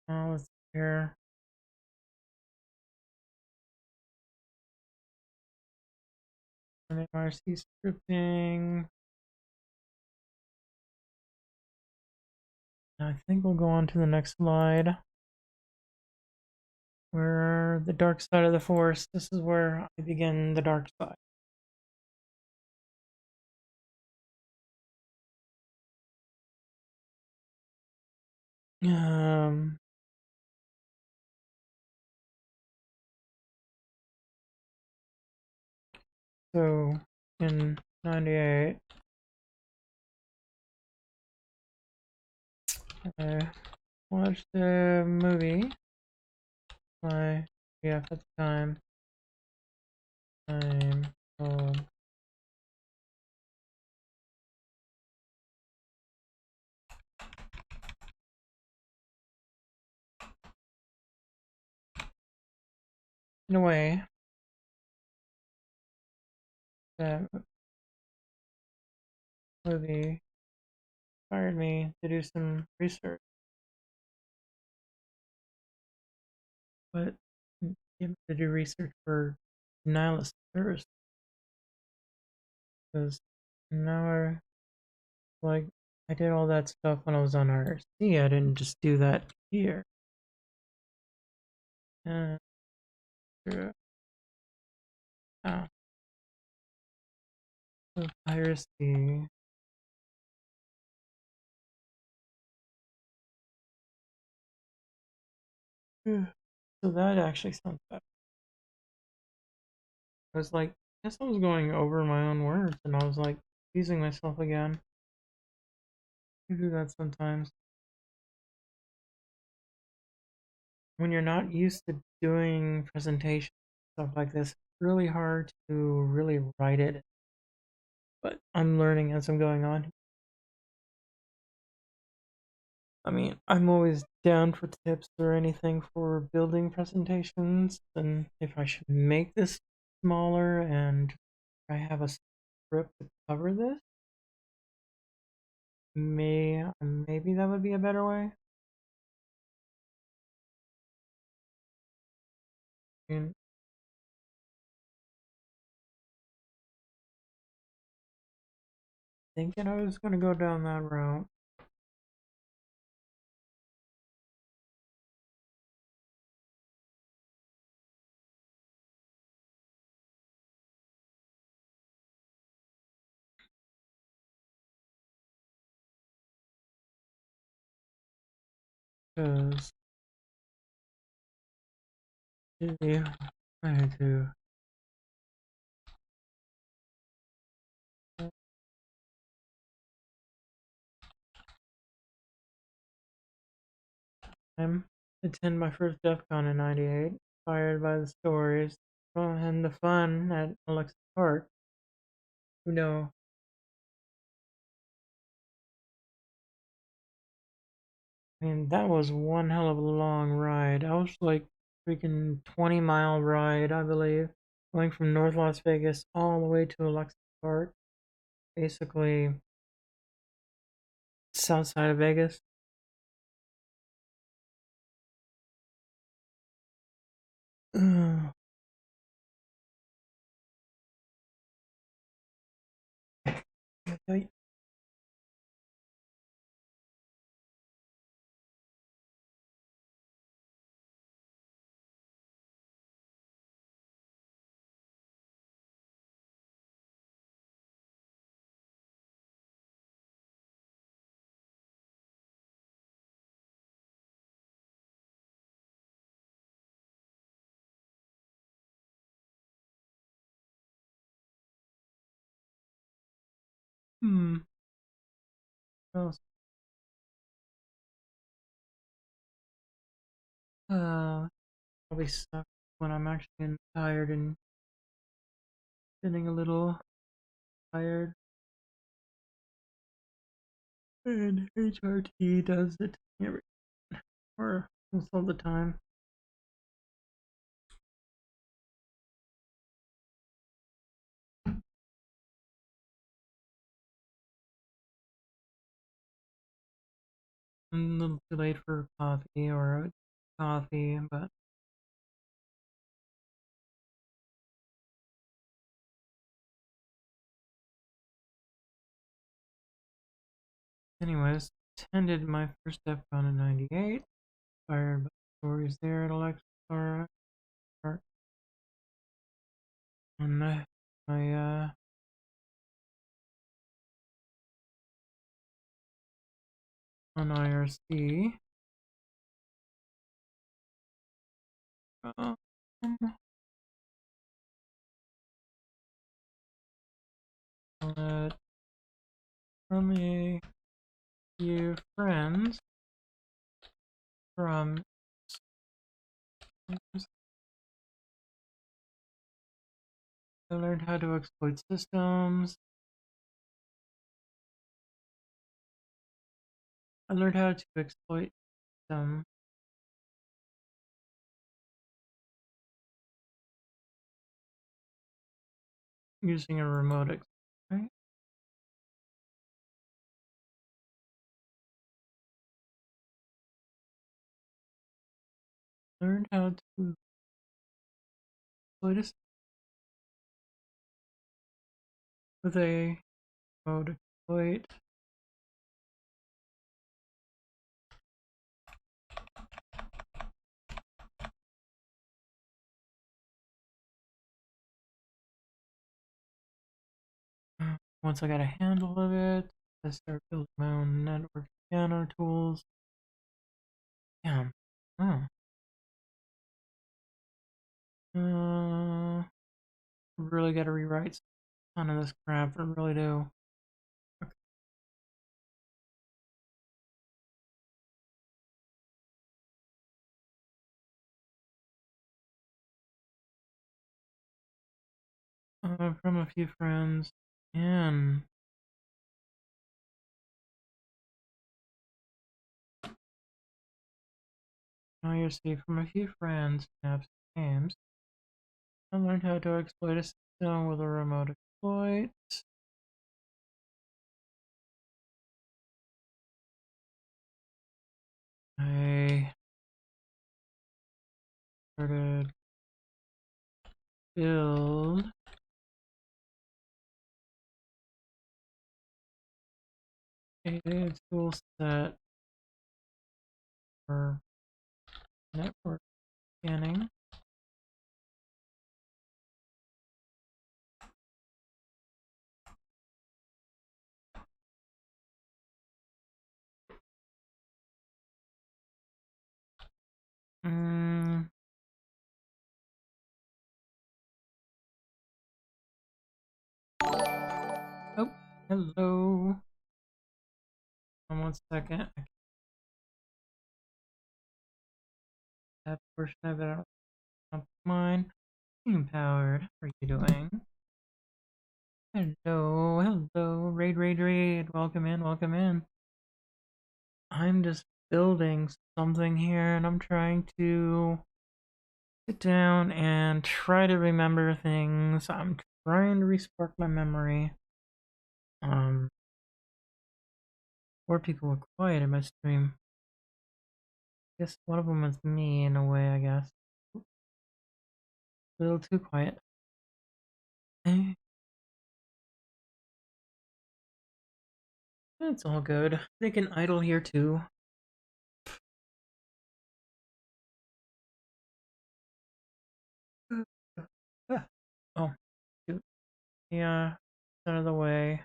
Let's see here. IRC scripting. I think we'll go on to the next slide. Where the dark side of the force. This is where I begin the dark side. Um, so in 98, I watched the movie. Yeah, at the time. I'm called in a way that movie inspired me to do some research but get me to do research for nihilist first, because now like I did all that stuff when I was on RC. I didn't just do that here. And oh, so piracy. So that actually sounds better. I was like, I guess I was going over my own words, and I was like, confusing myself again. I do that sometimes. When you're not used to doing presentation stuff like this, it's really hard to really write it. But I'm learning as I'm going on. I mean, I'm always down for tips or anything for building presentations, and if I should make this smaller and I have a script to cover this, maybe that would be a better way. I mean, thinking I was gonna go down that route. Because yeah, I had to. I'm attend my first DEF CON in '98, inspired by the stories and the fun at Alexa Park. You know, I mean, that was one hell of a long ride. I was like freaking 20-mile ride, I believe, going from North Las Vegas all the way to Alexa Park, basically south side of Vegas. Ugh. Hmm. Well, probably sucks when I'm actually getting tired and getting a little tired. And HRT does it every or most all the time. I'm a little too late for coffee or coffee, but anyways, attended my first DEF CON in '98. Inspired by stories there at Alexa Park on my on IRC. Um, let from a few friends from I learned how to exploit systems. I learned how to exploit them using a remote right? learned how to exploit with a mode exploit. Once I got a handle of it, I start building my own network scanner tools. Damn. Oh. Really gotta rewrite a ton of this crap. I really do. Okay. From a few friends, and now you see from a few friends, apps, games. I learned how to exploit a system with a remote exploit. I started build a tool set for network scanning. Oh, hello. 1 second. That portion of it, not mine. Empowered. What are you doing? Hello, hello. Raid. Welcome in, welcome in. I'm just building something here and I'm trying to sit down and try to remember things. I'm trying to respark my memory. More people were quiet in my stream. I guess one of them was me in a way, I guess. A little too quiet. It's all good. They can idle here too. Oh, shoot. Yeah, out of the way.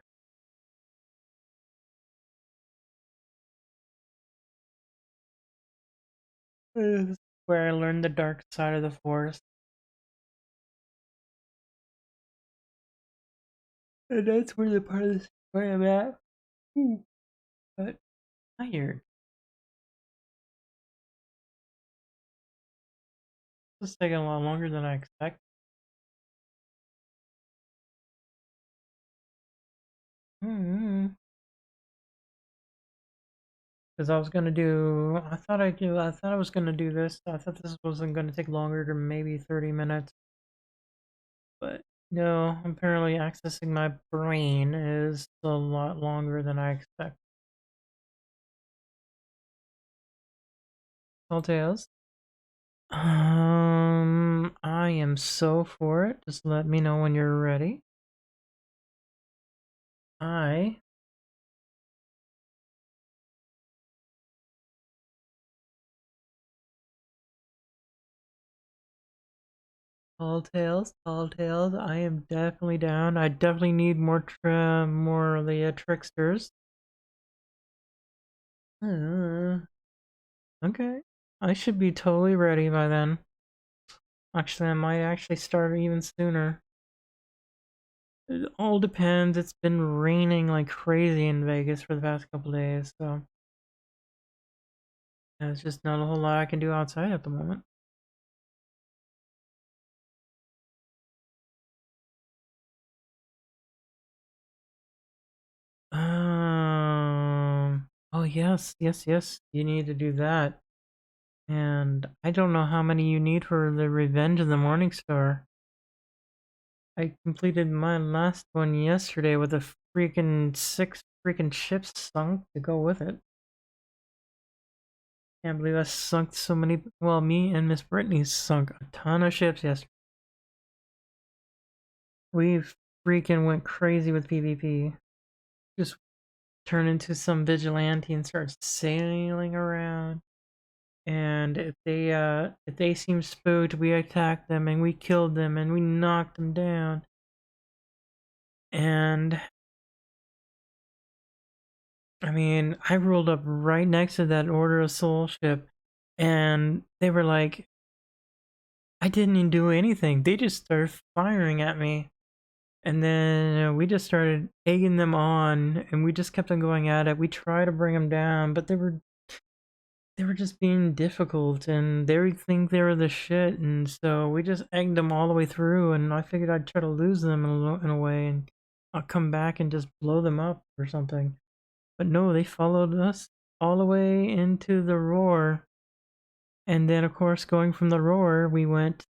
This is where I learned the dark side of the forest. And that's where the part of the story I'm at. But tired. This is taking a lot longer than I expected. Because I was gonna do, I thought I was gonna do this. I thought this wasn't gonna take longer than maybe 30 minutes. But no, apparently accessing my brain is a lot longer than I expected. Telltales. I am so for it. Just let me know when you're ready. I Tall tales. I am definitely down. I definitely need more of the tricksters. Okay, I should be totally ready by then. Actually, I might actually start even sooner. It all depends. It's been raining like crazy in Vegas for the past couple days, so there's just not a whole lot I can do outside at the moment. Oh yes. You need to do that. And I don't know how many you need for the Revenge of the Morning Star. I completed my last one yesterday with a freaking 6 freaking ships sunk to go with it. Can't believe I sunk so many. Well, me and Miss Brittany sunk a ton of ships yesterday. We freaking went crazy with PvP. Just turn into some vigilante and start sailing around. And if they seem spooked, we attacked them and we killed them and we knocked them down. And I mean, I rolled up right next to that Order of Soul ship, and they were like, I didn't even do anything. They just started firing at me. And then we just started egging them on, and we just kept on going at it. We tried to bring them down, but they were just being difficult, and they would think they were the shit. And so we just egged them all the way through. And I figured I'd try to lose them in a way, and I'll come back and just blow them up or something. But no, they followed us all the way into the roar. And then, of course, going from the roar, we went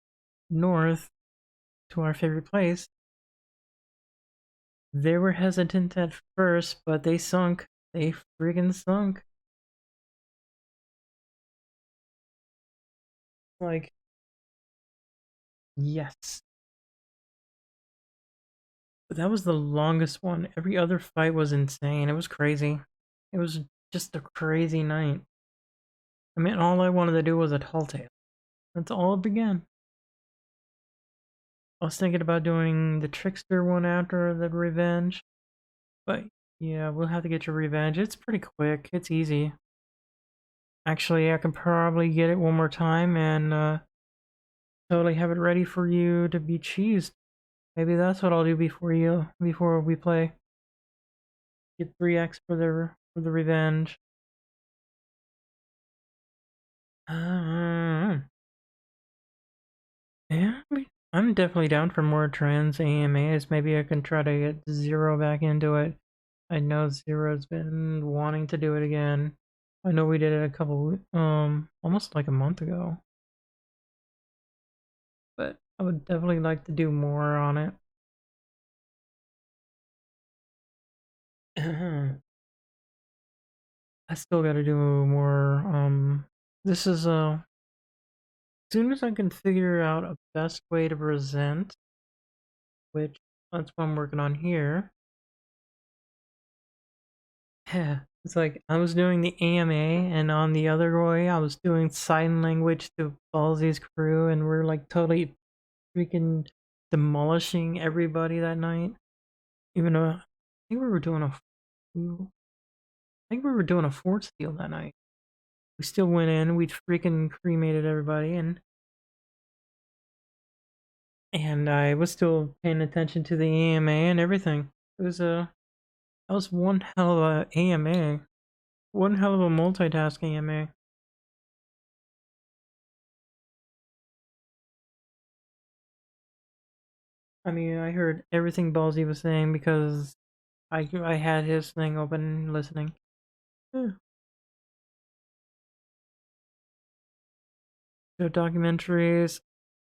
north to our favorite place. They were hesitant at first, but they sunk. They friggin' sunk. Like, yes. But that was the longest one. Every other fight was insane. It was crazy. It was just a crazy night. I mean, all I wanted to do was a tall tale. That's all it began. I was thinking about doing the Trickster one after the Revenge. But yeah, we'll have to get your Revenge. It's pretty quick. It's easy. Actually, I can probably get it one more time and totally have it ready for you to be cheesed. Maybe that's what I'll do before we play. Get 3x for the Revenge. Yeah, I'm definitely down for more trans AMAs. Maybe I can try to get Zero back into it. I know Zero's been wanting to do it again. I know we did it a couple, almost like a month ago. But I would definitely like to do more on it. I still gotta do more, this is, as soon as I can figure out a best way to present, which that's what I'm working on here. Yeah, it's like I was doing the AMA, and on the other way, I was doing sign language to Ballsy's crew, and we're like totally freaking demolishing everybody that night. Even though I think we were doing a, I think we were doing a fort steal that night. We still went in, we freaking cremated everybody, and I was still paying attention to the AMA and everything. It was a that was one hell of a AMA, one hell of a multitask AMA. I mean, I heard everything Ballsy was saying because I had his thing open listening. Yeah. So documentaries,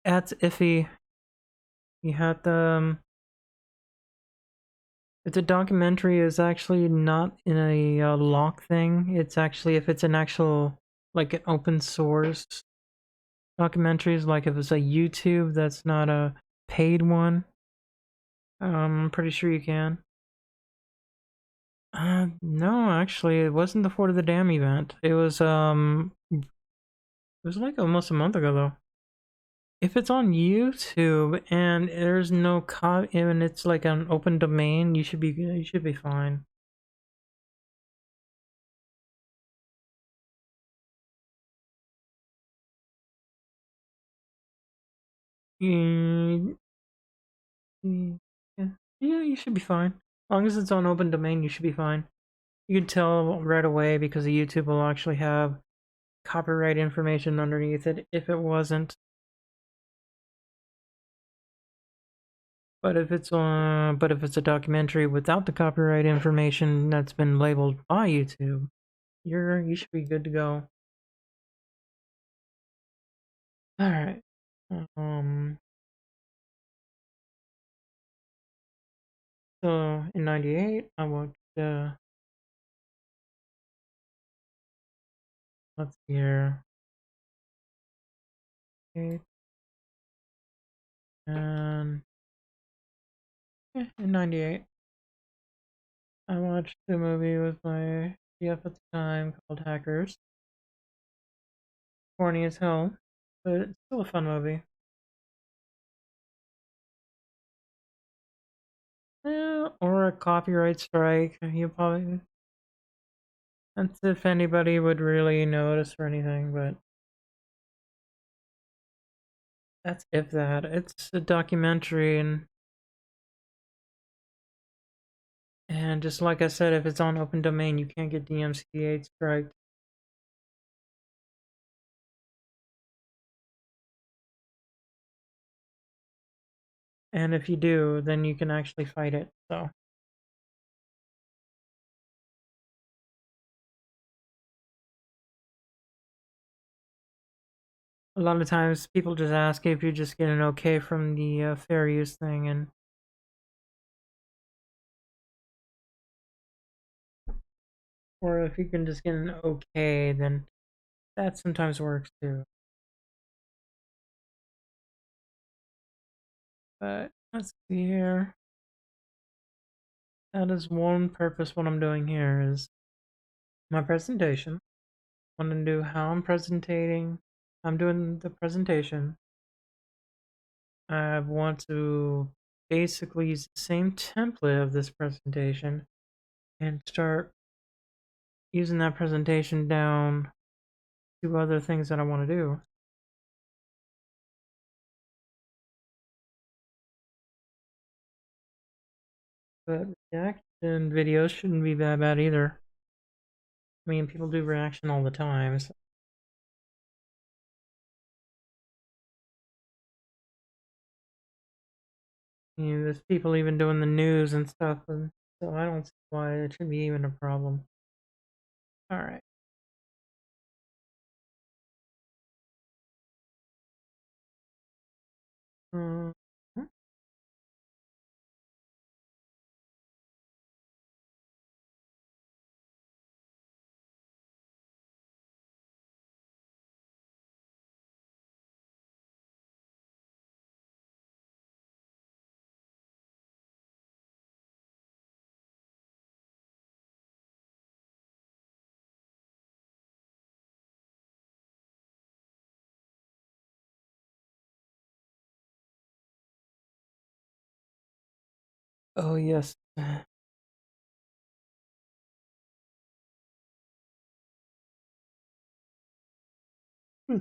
that's iffy. You have to. If the documentary is actually not in a lock thing, it's actually if it's an actual like an open source documentaries, like if it's a YouTube that's not a paid one, I'm pretty sure you can. No, actually, it wasn't the Fort of the Dam event. It was like almost a month ago though. If it's on YouTube and there's no and it's like an open domain, you should be fine. Mm, yeah, yeah, you should be fine. As long as it's on open domain, you should be fine. You can tell right away because the YouTube will actually have copyright information underneath it if it wasn't. But if it's a documentary without the copyright information that's been labeled by YouTube, you should be good to go. All right. Um. So in '98, I watched let's see here. Okay. And in 98, I watched a movie with my GF at the time called Hackers. Corny as hell, but it's still a fun movie. Or a copyright strike. You probably. That's if anybody would really notice or anything, but that's if that. It's a documentary, and just like I said, if it's on open domain, you can't get DMCA striked. And if you do, then you can actually fight it. So a lot of times people just ask if you just get an okay from the fair use thing, and or if you can just get an okay, then that sometimes works too. But let's see here. That is one purpose. What I'm doing here is my presentation. I want to do how I'm presenting. I'm doing the presentation. I want to basically use the same template of this presentation and start using that presentation down to other things that I want to do. But reaction videos shouldn't be that bad either. I mean, people do reaction all the time. So, there's people even doing the news and stuff, and so I don't see why it should be even a problem. All right. Uh, oh yes. Hmm.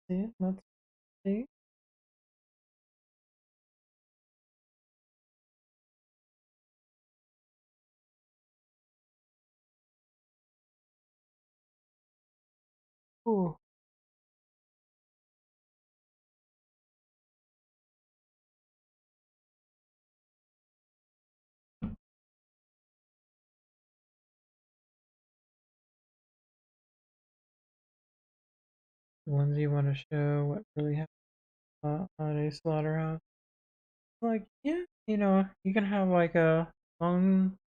See, let's see. Ooh. The ones you want to show what really happened on a slaughterhouse. Like, yeah, you can have like a long,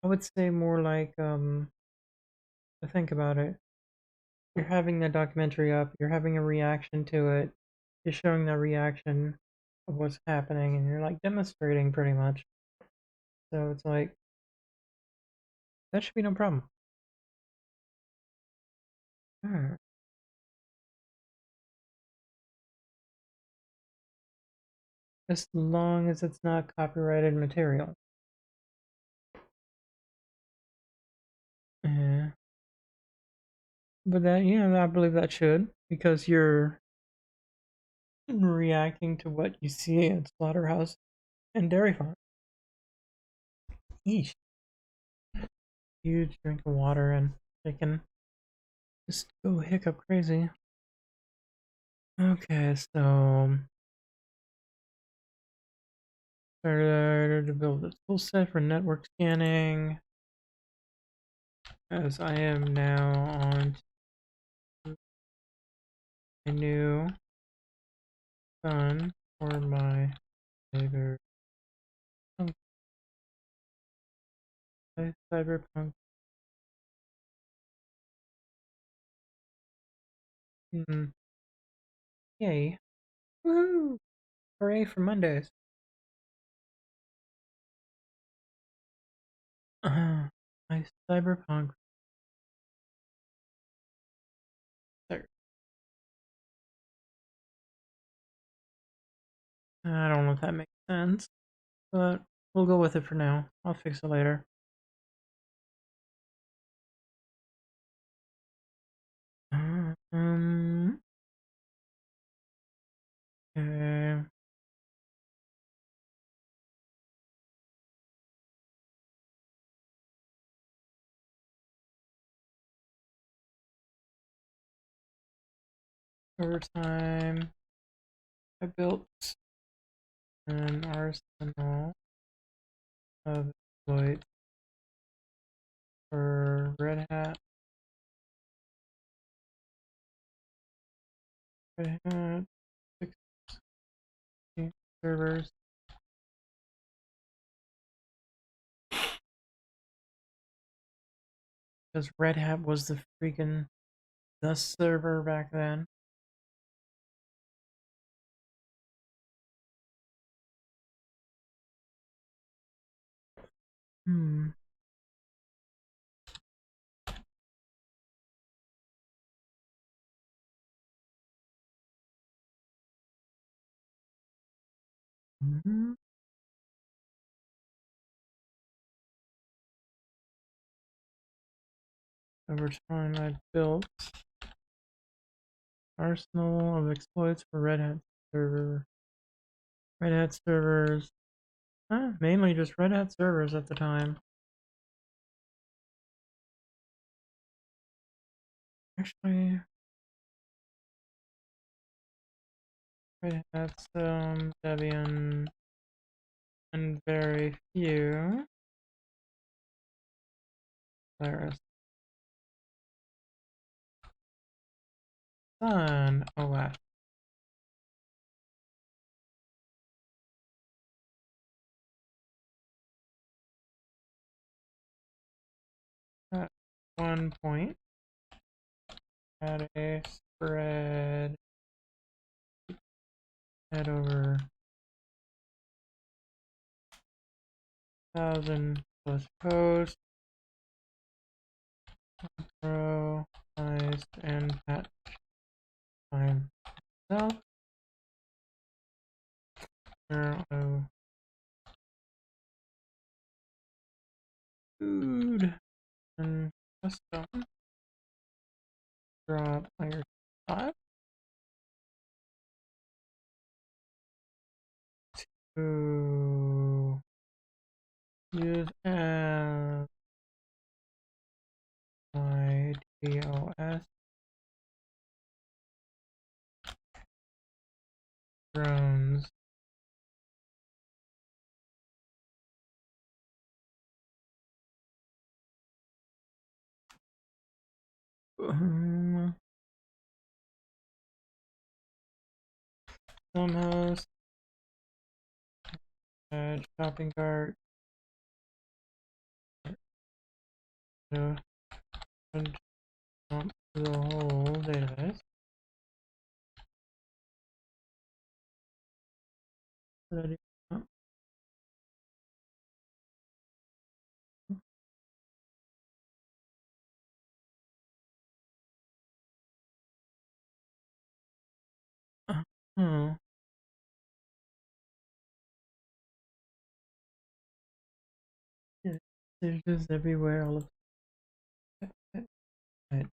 I would say more like, to think about it. You're having the documentary up, you're having a reaction to it, you're showing the reaction of what's happening, and you're like demonstrating pretty much. So it's like, that should be no problem. Hmm. As long as it's not copyrighted material. Yeah. But that, I believe that should, because you're reacting to what you see at slaughterhouse and dairy farm. Yeesh. Huge drink of water and I can just go hiccup crazy. Okay, so started to build a tool set for network scanning, as I am now on a new gun for my favorite cyberpunk. Yay! Woohoo! Hooray for Mondays! My cyberpunk. I don't know if that makes sense, but we'll go with it for now. I'll fix it later. Um. Okay. Over time, I built an arsenal of exploits for Red Hat. Red Hat 16 servers. Because Red Hat was the server back then. Hmm. Mm-hmm. Over time, I built arsenal of exploits for Red Hat servers. Mainly just Red Hat servers at the time. Actually, Red Hat some Debian and very few. There's Sun OS. At one point, had a spread at over 1,000 plus hosts, pro, sized, and patch time itself. Oh, food and custom drop layer 5 to use as my DOS drones. Some host, add shopping cart, and jump to the whole database. Ready? Oh, yeah. There's just everywhere. All of it. Right.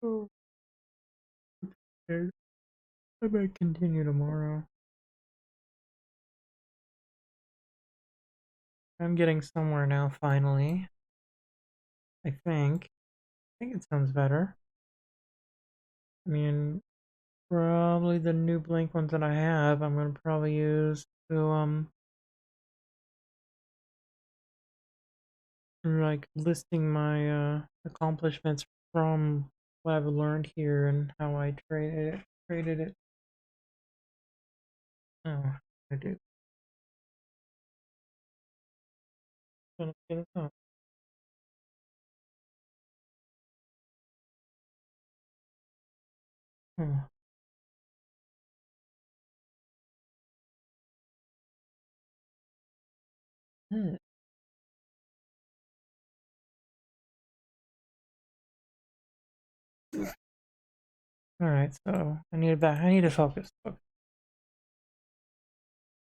Oh, okay. I might continue tomorrow. I'm getting somewhere now, finally. I think. I think it sounds better. I mean, probably the new blank ones that I have, I'm gonna probably use to like listing my accomplishments from what I've learned here and how I traded it. Oh, I do. So let's get it up. Oh, hmm. All right, so I need back. I need to focus. What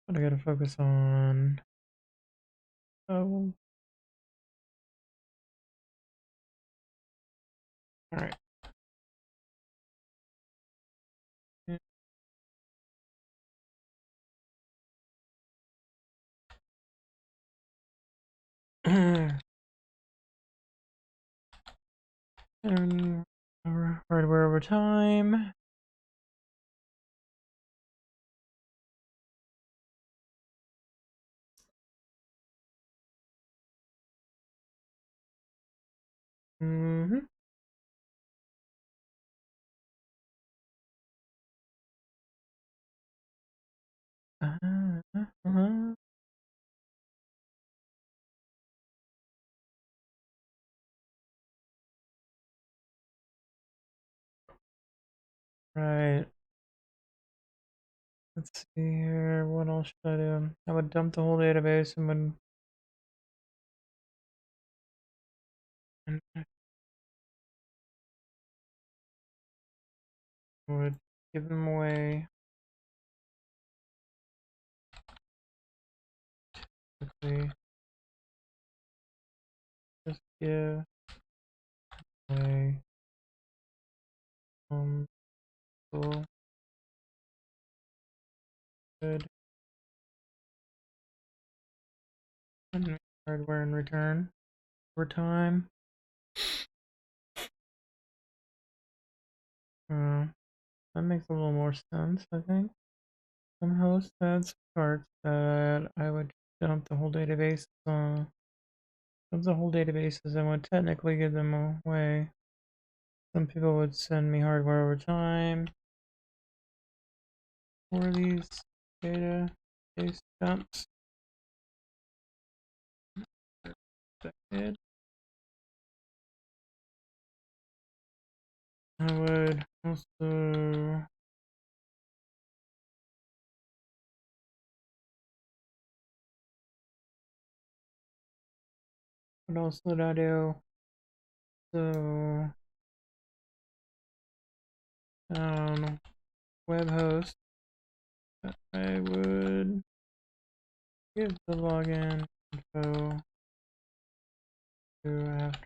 I gotta focus on? Oh, all right. And hardware over time. Mm-hmm. Uh-huh. Right. Let's see here. What else should I do? I would dump the whole database and would give them away quickly. Just give away cool, good, and hardware in return over time. Uh, that makes a little more sense, I think. Some host had parts that I would dump the whole database dump the whole databases and would technically give them away. Some people would send me hardware over time for these database dumps. I would also what else would I do? So web host. I would give the login info to after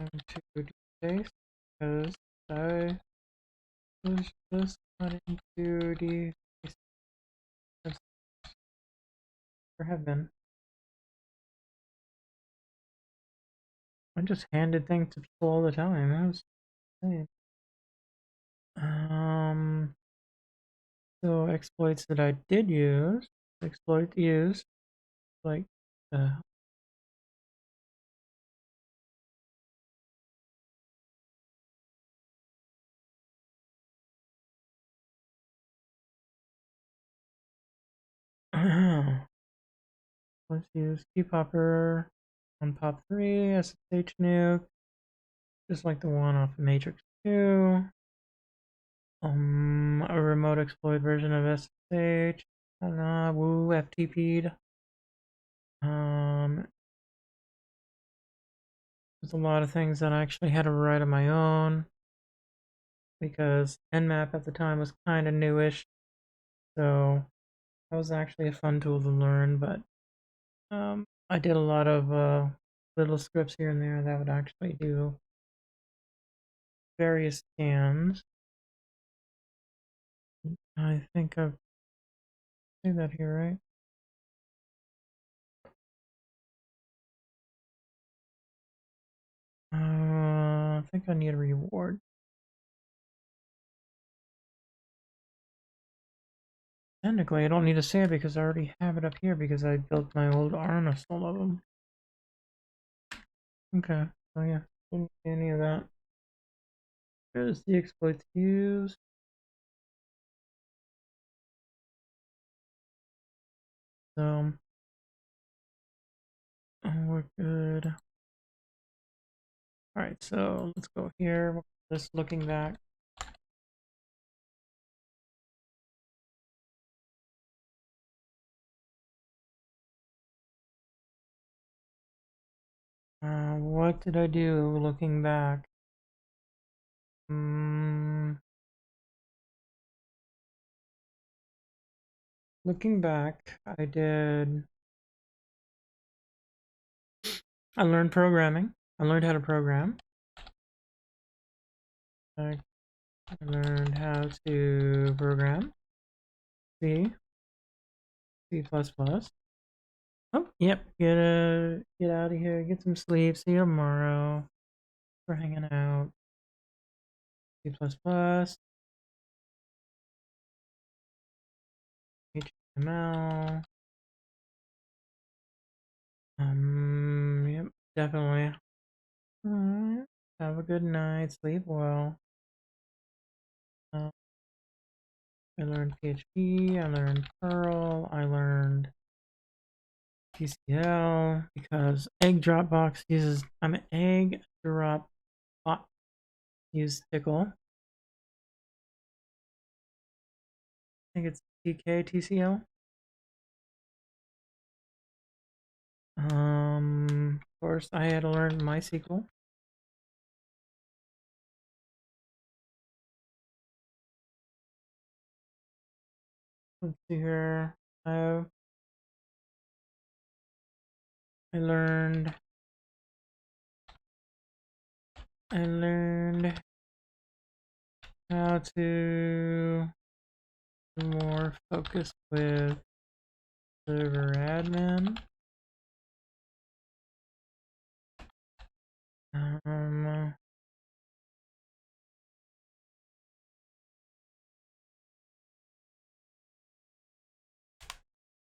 into database because I was just not into the or have been. I just handed things to people all the time. That was insane. Um, so exploits that I did use, exploit used, like uh, let's use keybopper on pop3, SSH nuke, just like the one off of Matrix 2. A remote exploit version of SSH. Woo, FTP'd. There's a lot of things that I actually had to write on my own because Nmap at the time was kind of newish, so that was actually a fun tool to learn. But I did a lot of little scripts here and there that would actually do various scans. I think I've seen that here, right? I think I need a reward. Technically, I don't need to say it because I already have it up here because I built my old harness, all of them. Okay, so yeah, didn't see any of that. Here's the exploits used. So, we're good. All right, so let's go here. Just looking back. What did I do looking back? Looking back, I learned programming. I learned how to program. I learned how to program C, C++. Oh, yep. Get out of here. Get some sleep. See you tomorrow. We're hanging out. C++, HTML. Yep, definitely. Alright. Have a good night. Sleep well. I learned PHP. I learned Perl. I learned TCL because egg drop box uses egg drop box use Tickle. I think it's TK TCL. Of course, I had to learn MySQL. Let's see here. I learned. I learned how to be more focused with server admin.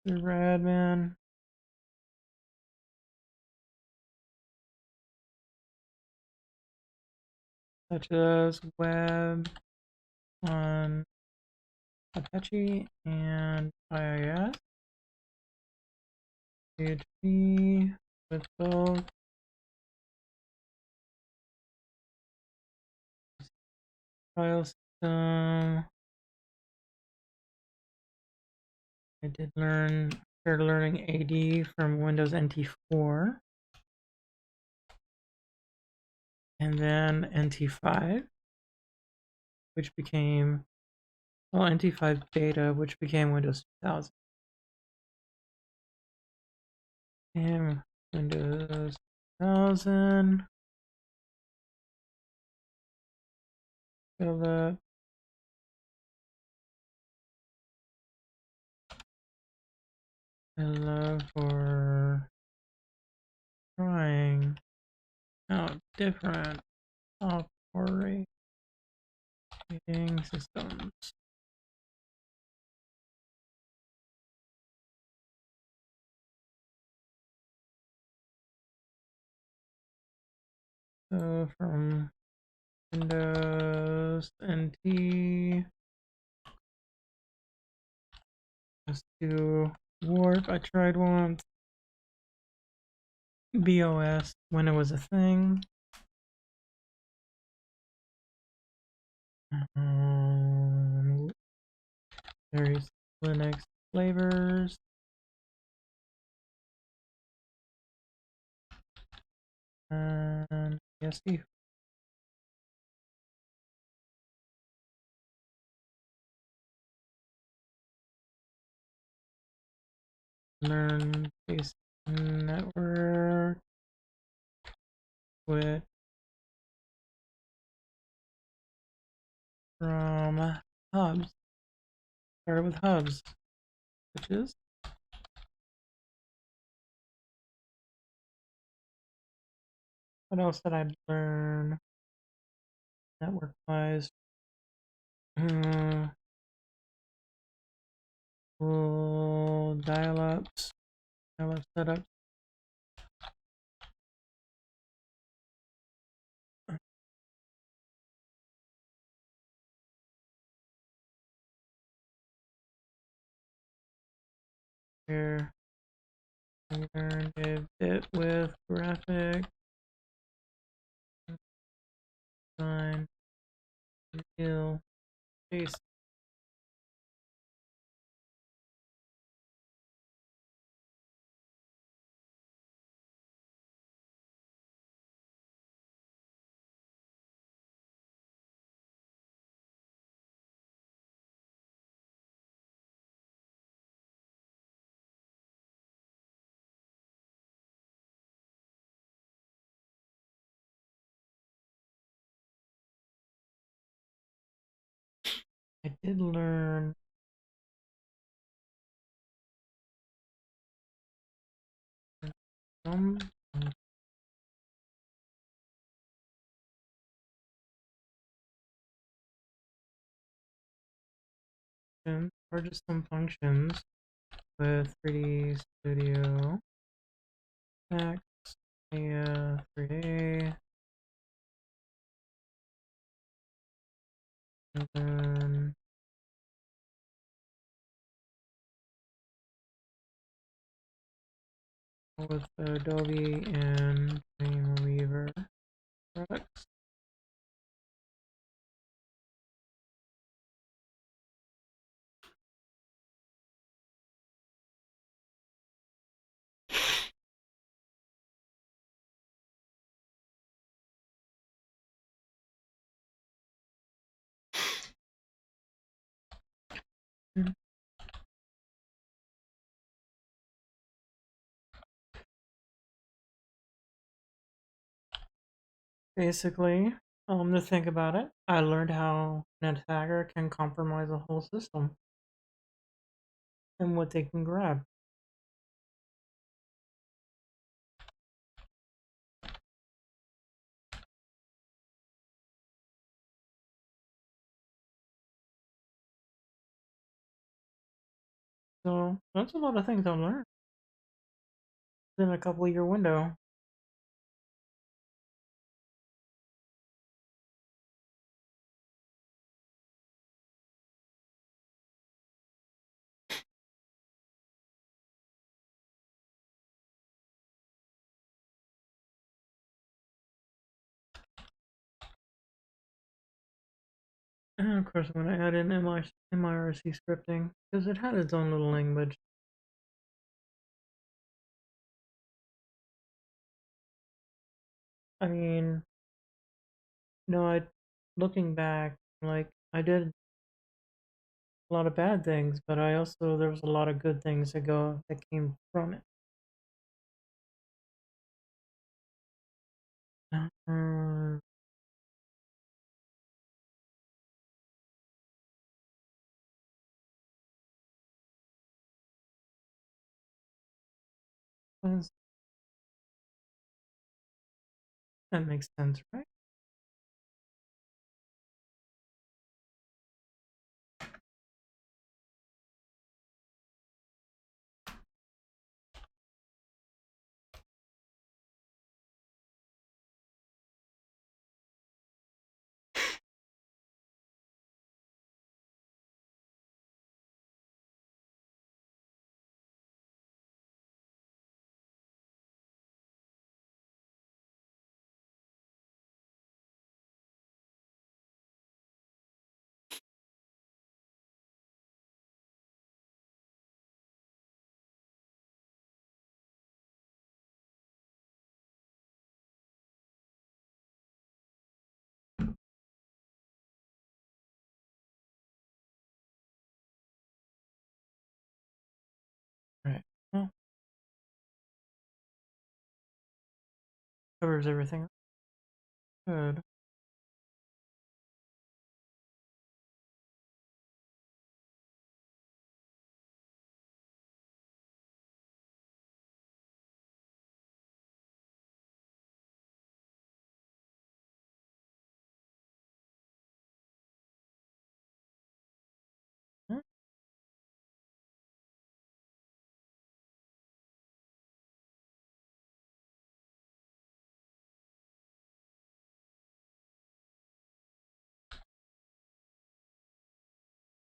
Server admin, such as web on Apache and IIS, PHP with both, file system. I did started learning AD from Windows NT4, and then NT5, which became, well, NT5 beta, which became Windows 2000. And Windows 2000. Philip. Hello for trying out different operating systems. So from Windows NT just to Warp, I tried once. BOS when it was a thing. Various Linux flavors. And yes, learn basic network with from hubs. Started with hubs, which is what else did I learn network wise? Dial-ups, dial-up setups. Here, I learned a bit with graphic design, reveal, paste. I did learn some functions, or just some functions with 3D Studio X, 3A, and then with Adobe and Dreamweaver products. Basically, to think about it, I learned how an attacker can compromise a whole system and what they can grab. So that's a lot of things I've learned in a couple year window. And of course, I'm going to add in MIRC scripting because it had its own little language. I mean, no, looking back, like I did a lot of bad things, but I also there was a lot of good things that came from it. Uh, that makes sense, right? Right. Well, covers everything. Good.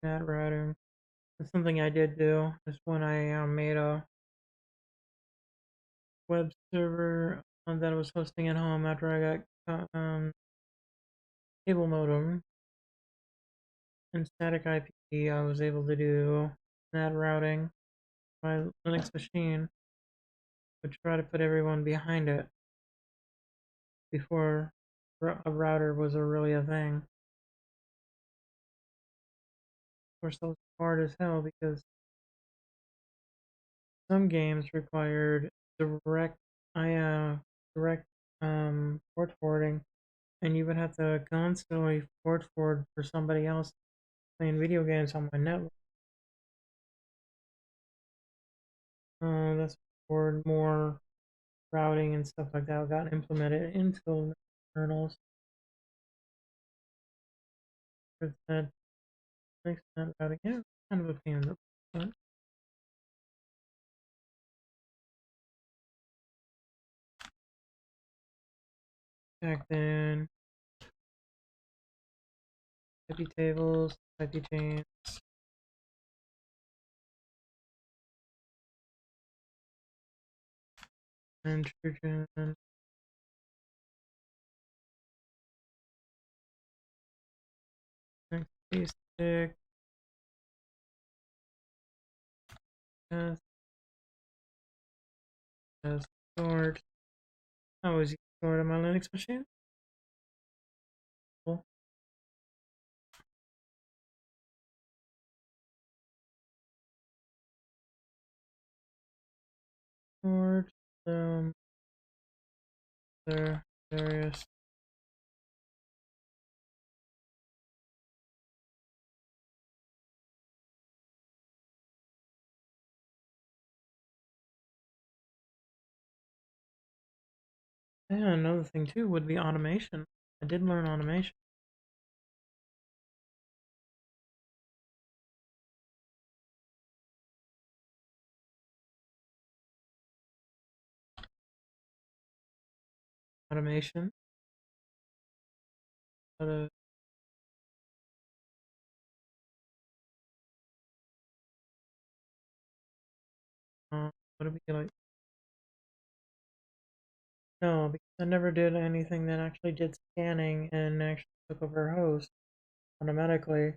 net routing. That's something I did do. Is when I made a web server that I was hosting at home after I got cable modem and static IP. I was able to do net routing. My Linux machine would try to put everyone behind it before a router was really a thing. Of course, that was hard as hell because some games required direct, direct port forwarding, and you would have to constantly port forward for somebody else playing video games on my network. That's for more routing and stuff like that got implemented into the kernels. For that next net routing, yeah, kind of a pain in the butt. Back then, IP tables, IP chains, intrusion, XP stick, test, test, stored. I always use stored on my Linux machine. Cool. Stored, there, various. Yeah, another thing too would be automation. I did learn automation. Automation. How to, what do we like? No, because I never did anything that actually did scanning and actually took over a host automatically.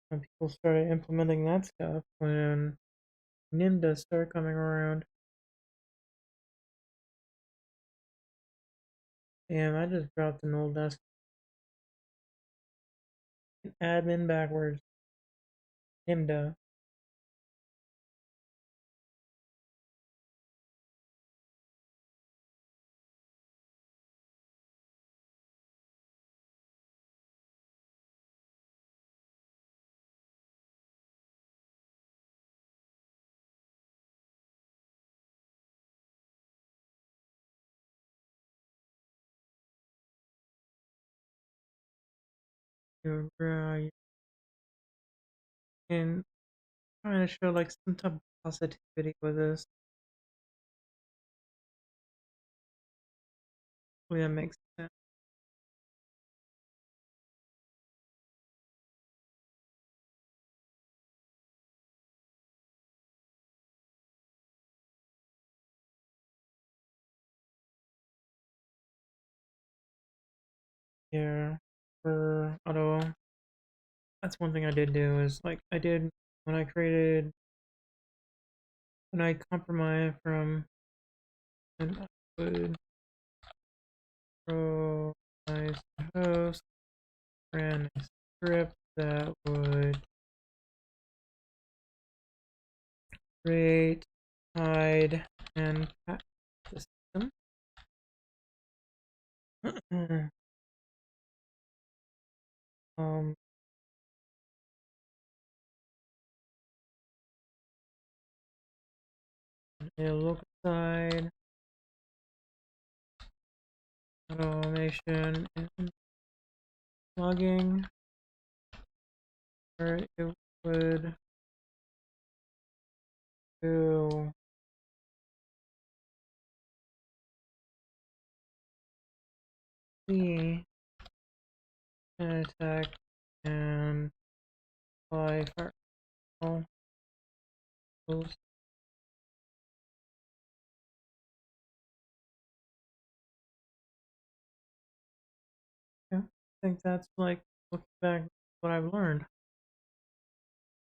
When people started implementing that stuff, when NIMDA started coming around, and I just dropped an old desk admin backwards. NIMDA. And trying to show like some type of positivity with this. Hopefully that makes sense. Here for auto. That's one thing I did do is like I did when I created when I compromised from and I would promise host ran a script that would create, hide, and patch the system. um, a local side automation and logging where it would do the attack and apply for all those. Yeah, I think that's like looking back what I've learned.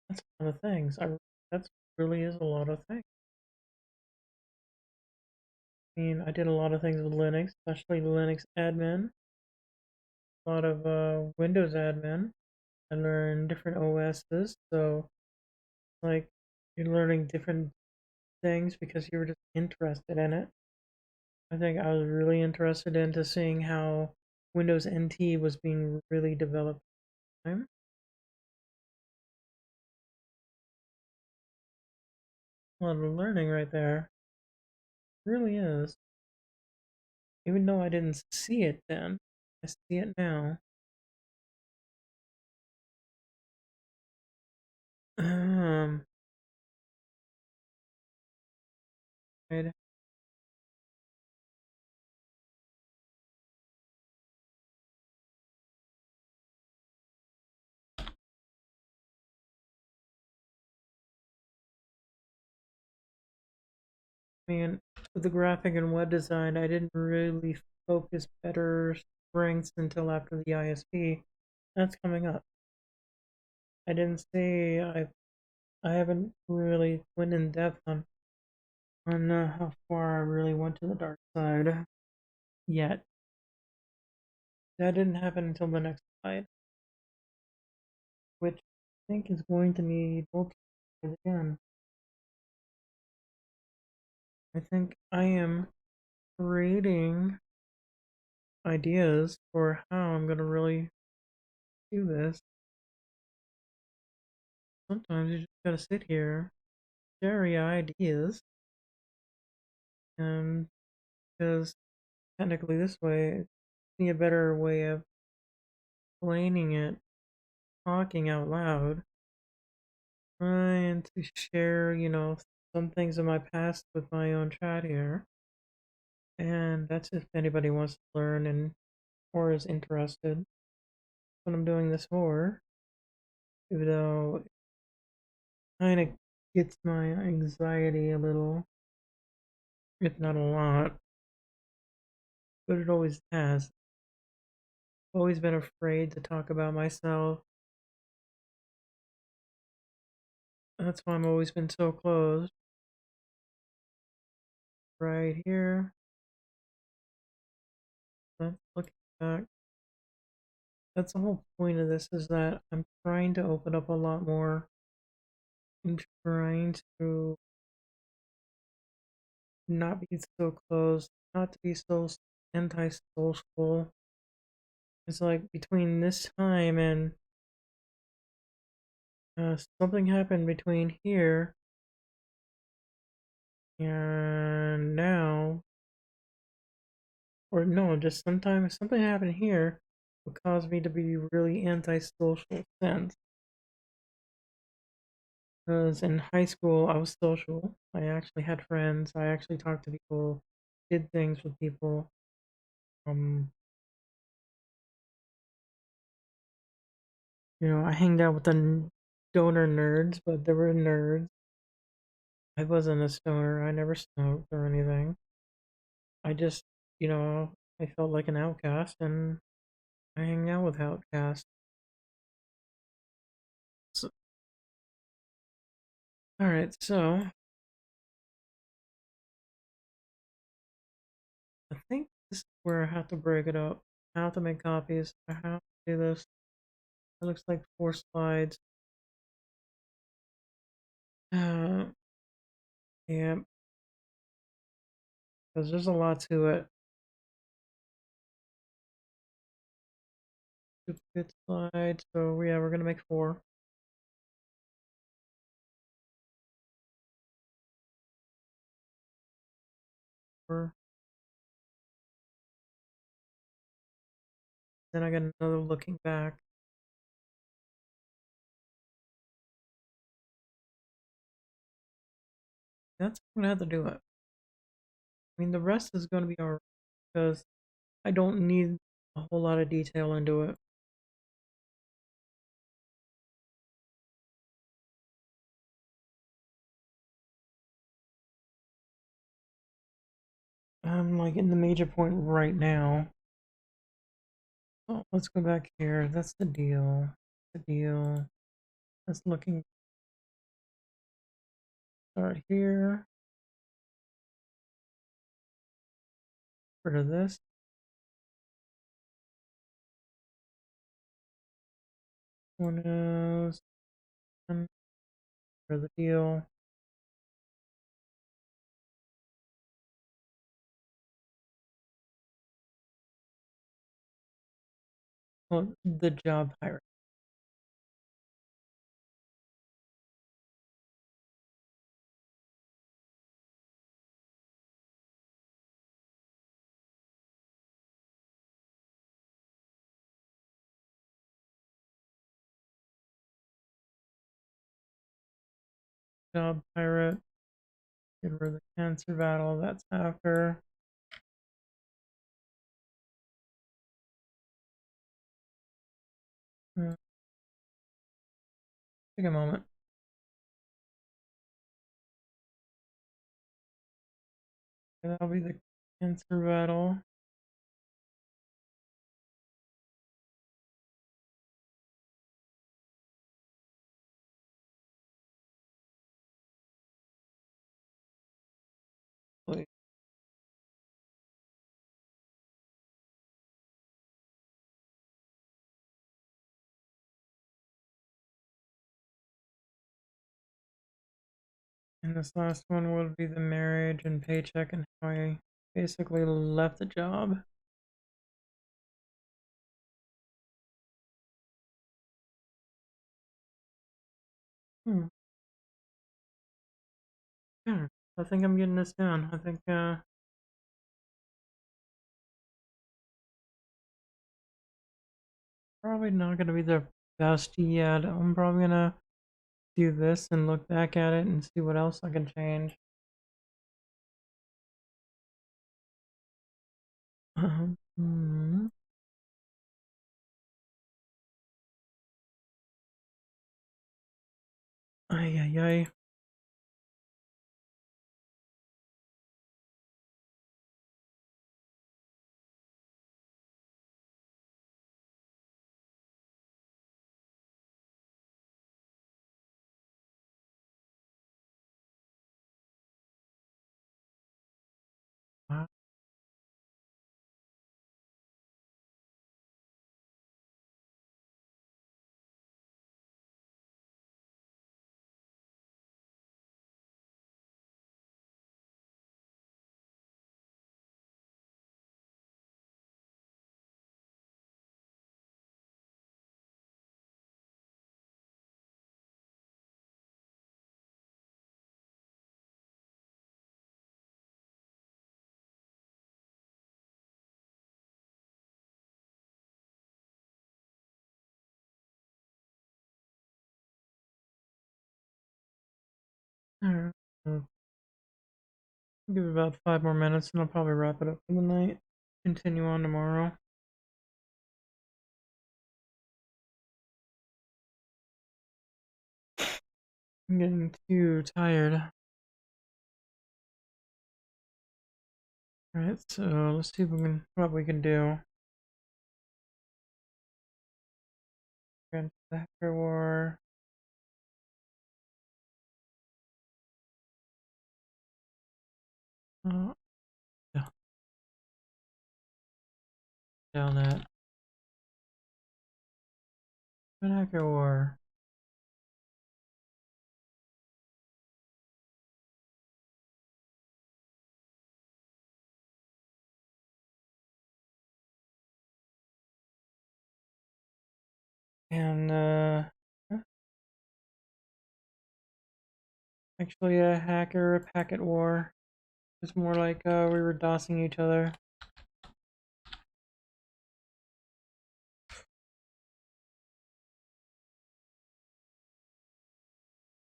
That's a lot of things. That's really is a lot of things. I mean, I did a lot of things with Linux, especially Linux admin, a lot of Windows admin. I learned different OSs, so like you're learning different things because you were just interested in it. I think I was really interested into seeing how Windows NT was being really developed. A lot of learning right there. It really is. Even though I didn't see it then, I see it now. Um, right. I mean, with the graphic and web design, I didn't really focus better strengths until after the ISP. That's coming up. I didn't say I haven't really went in depth on how far I really went to the dark side yet. That didn't happen until the next slide, which I think is going to be multiple again. I think I am creating ideas for how I'm gonna really do this. Sometimes you just gotta sit here, share your ideas, and because technically this way, it's be a better way of explaining it, talking out loud, trying to share, some things in my past with my own chat here. And that's if anybody wants to learn and or is interested. That's what I'm doing this for. Even though it kind of gets my anxiety a little, if not a lot, but it always has. I've always been afraid to talk about myself. That's why I've always been so closed. Right here. That's looking back. That's the whole point of this is that I'm trying to open up a lot more. I'm trying to not be so closed, not to be so antisocial. It's like between this time and something happened between here and now, or no, just sometimes something happened here would cause me to be really antisocial sense. Because in high school, I was social. I actually had friends. I actually talked to people, did things with people. Um, I hanged out with the stoner nerds, but they were nerds. I wasn't a stoner. I never smoked or anything. I just, I felt like an outcast and I hang out with outcasts. So, alright, so I think this is where I have to break it up. How to make copies. I have to do this. It looks like 4 slides. Uh, yeah, because there's a lot to it. Duplicate slides. So yeah, we're gonna make 4. Then I got another looking back. That's gonna have to do it. I mean, the rest is gonna be alright because I don't need a whole lot of detail into it. I'm like in the major point right now. Oh, let's go back here. That's the deal. The deal. That's looking. Start here. Rid of this. One is for the deal. Well, the job pirate. Job pirate. Get rid of the cancer battle. That's after. Take a moment. That'll be the cancer battle. Wait. And this last one will be the marriage and paycheck and how I basically left the job. Hmm. Yeah, I think I'm getting this down. I think probably not gonna be the best yet. I'm probably gonna do this and look back at it and see what else I can change. Hmm. Ay, ay, ay. Alright. Give it about 5 more minutes and I'll probably wrap it up for the night. Continue on tomorrow. I'm getting too tired. Alright, so let's see what we can do. Grand Hacker War. Yeah, down that. Grand Hacker War. And actually a hacker, a packet war. It's more like we were DOSing each other.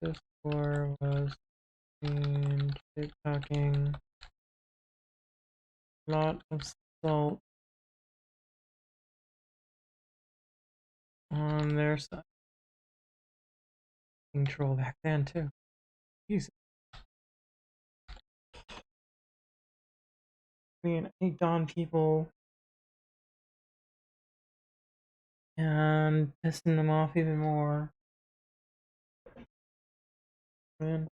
This war was in TikToking. Lot of salt on their side. Control back then too. Jesus. mean, egged on people and pissing them off even more. And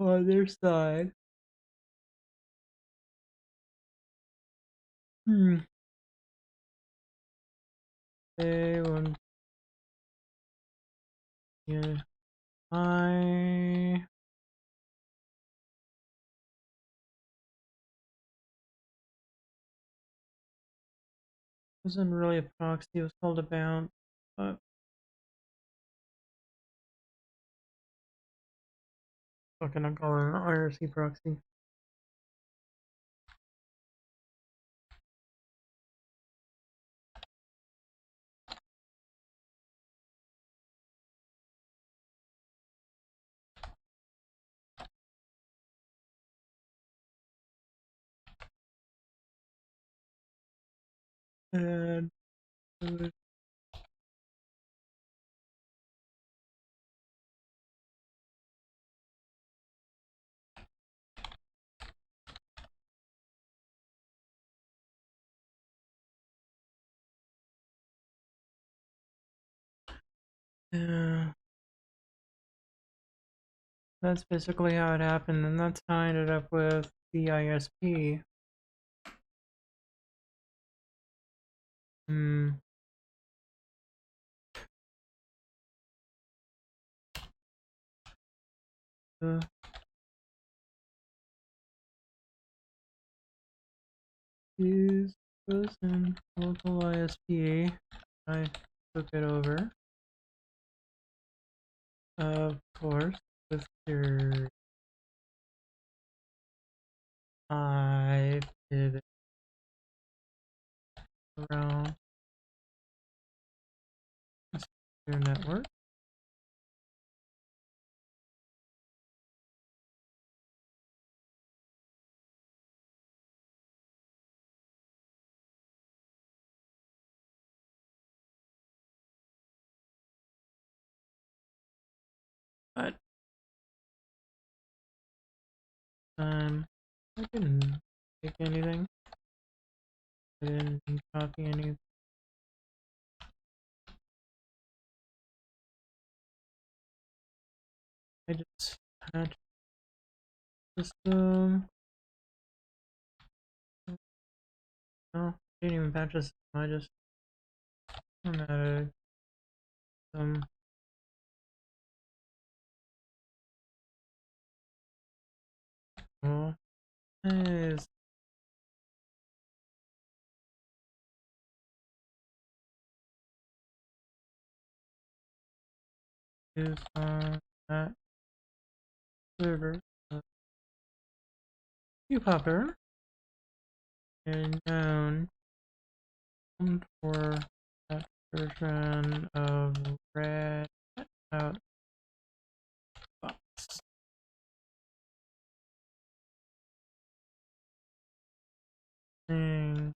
on their side, they won't. Yeah, I wasn't really a proxy. It was called a bounce, but fucking I'm calling it an IRC proxy. And yeah, that's basically how it happened, and that's how I ended up with the ISP. Hmm. Uh, Use was in local ISP. I took it over, of course, with your I pivot around your network. But I didn't take anything. I didn't copy any. I just patched the system. No, I didn't even patch the system. I just formatted some. Oh, is on that server. QPopper and known for that version of red out box thing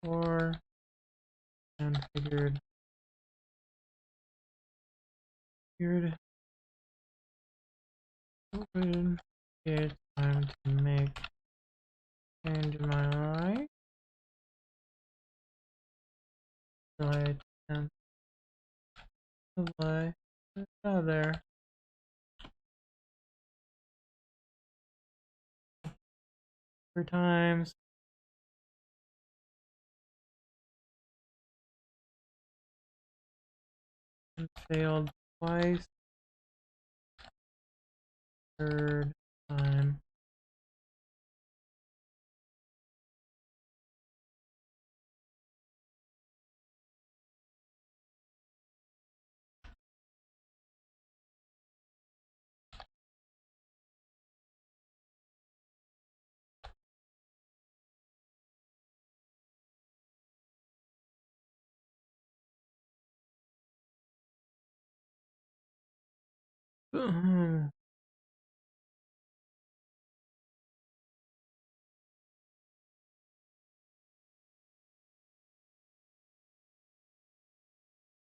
or and figured open it's time to make change in my life. Delay and delay out there for times and failed twice. Third time.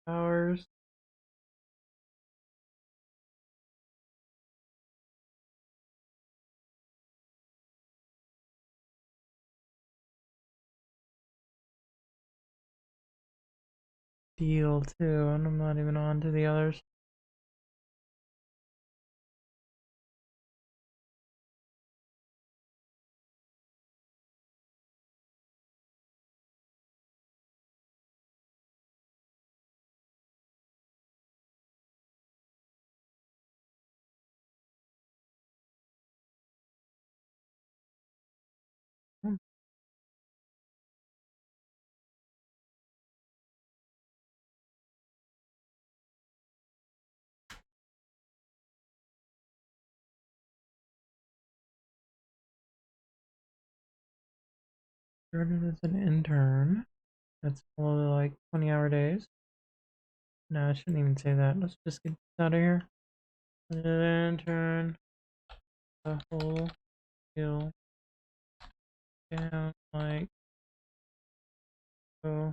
Hours. deal too, and I'm not even on to the others. Started as an intern. That's all like 20-hour days. No, I shouldn't even say that. Let's just get this out of here. An intern. The whole deal down like so.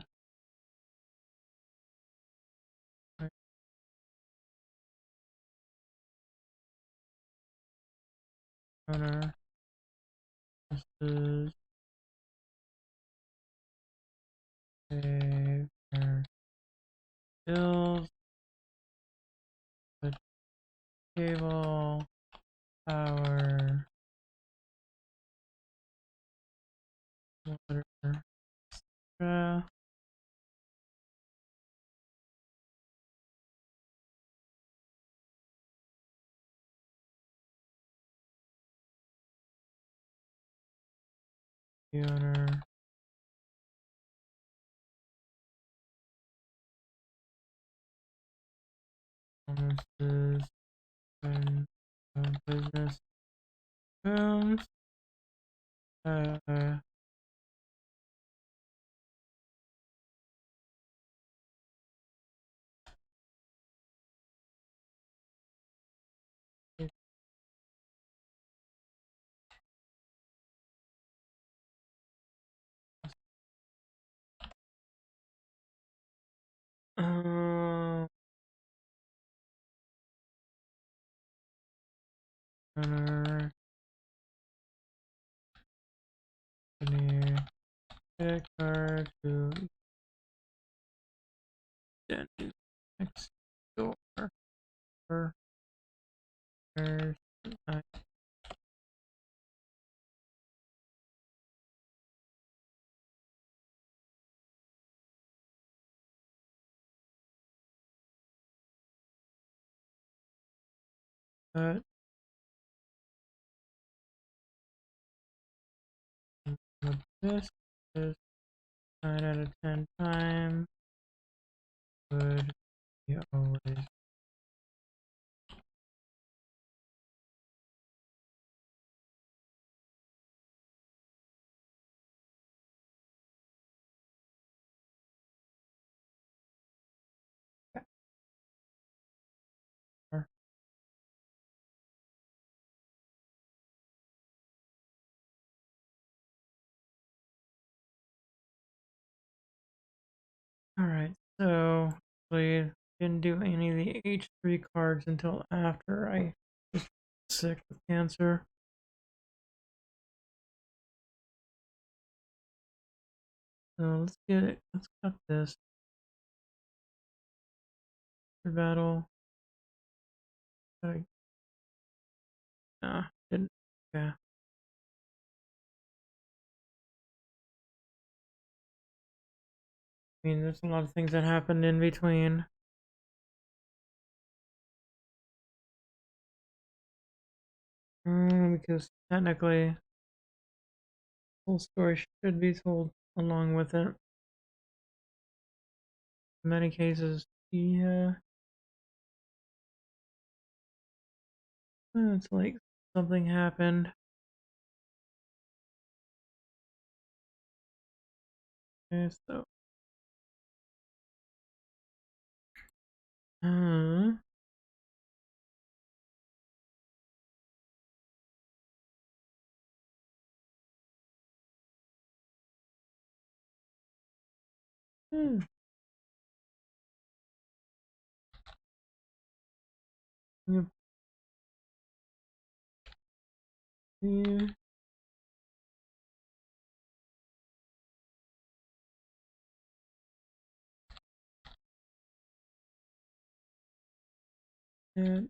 Owner. This is a bills with cable power water extra the owner promises when business booms uh, owner company credit card to next door for but this is 9 out of 10 times would be always better. Alright, so we didn't do any of the H3 cards until after I was sick with cancer. So let's get it. Let's cut this. For battle. Nah, didn't. Yeah. I mean, there's a lot of things that happened in between. Because technically, the whole story should be told along with it. In many cases, yeah. It's like something happened. Okay, so. Uh, hmm. Yep. Yeah. and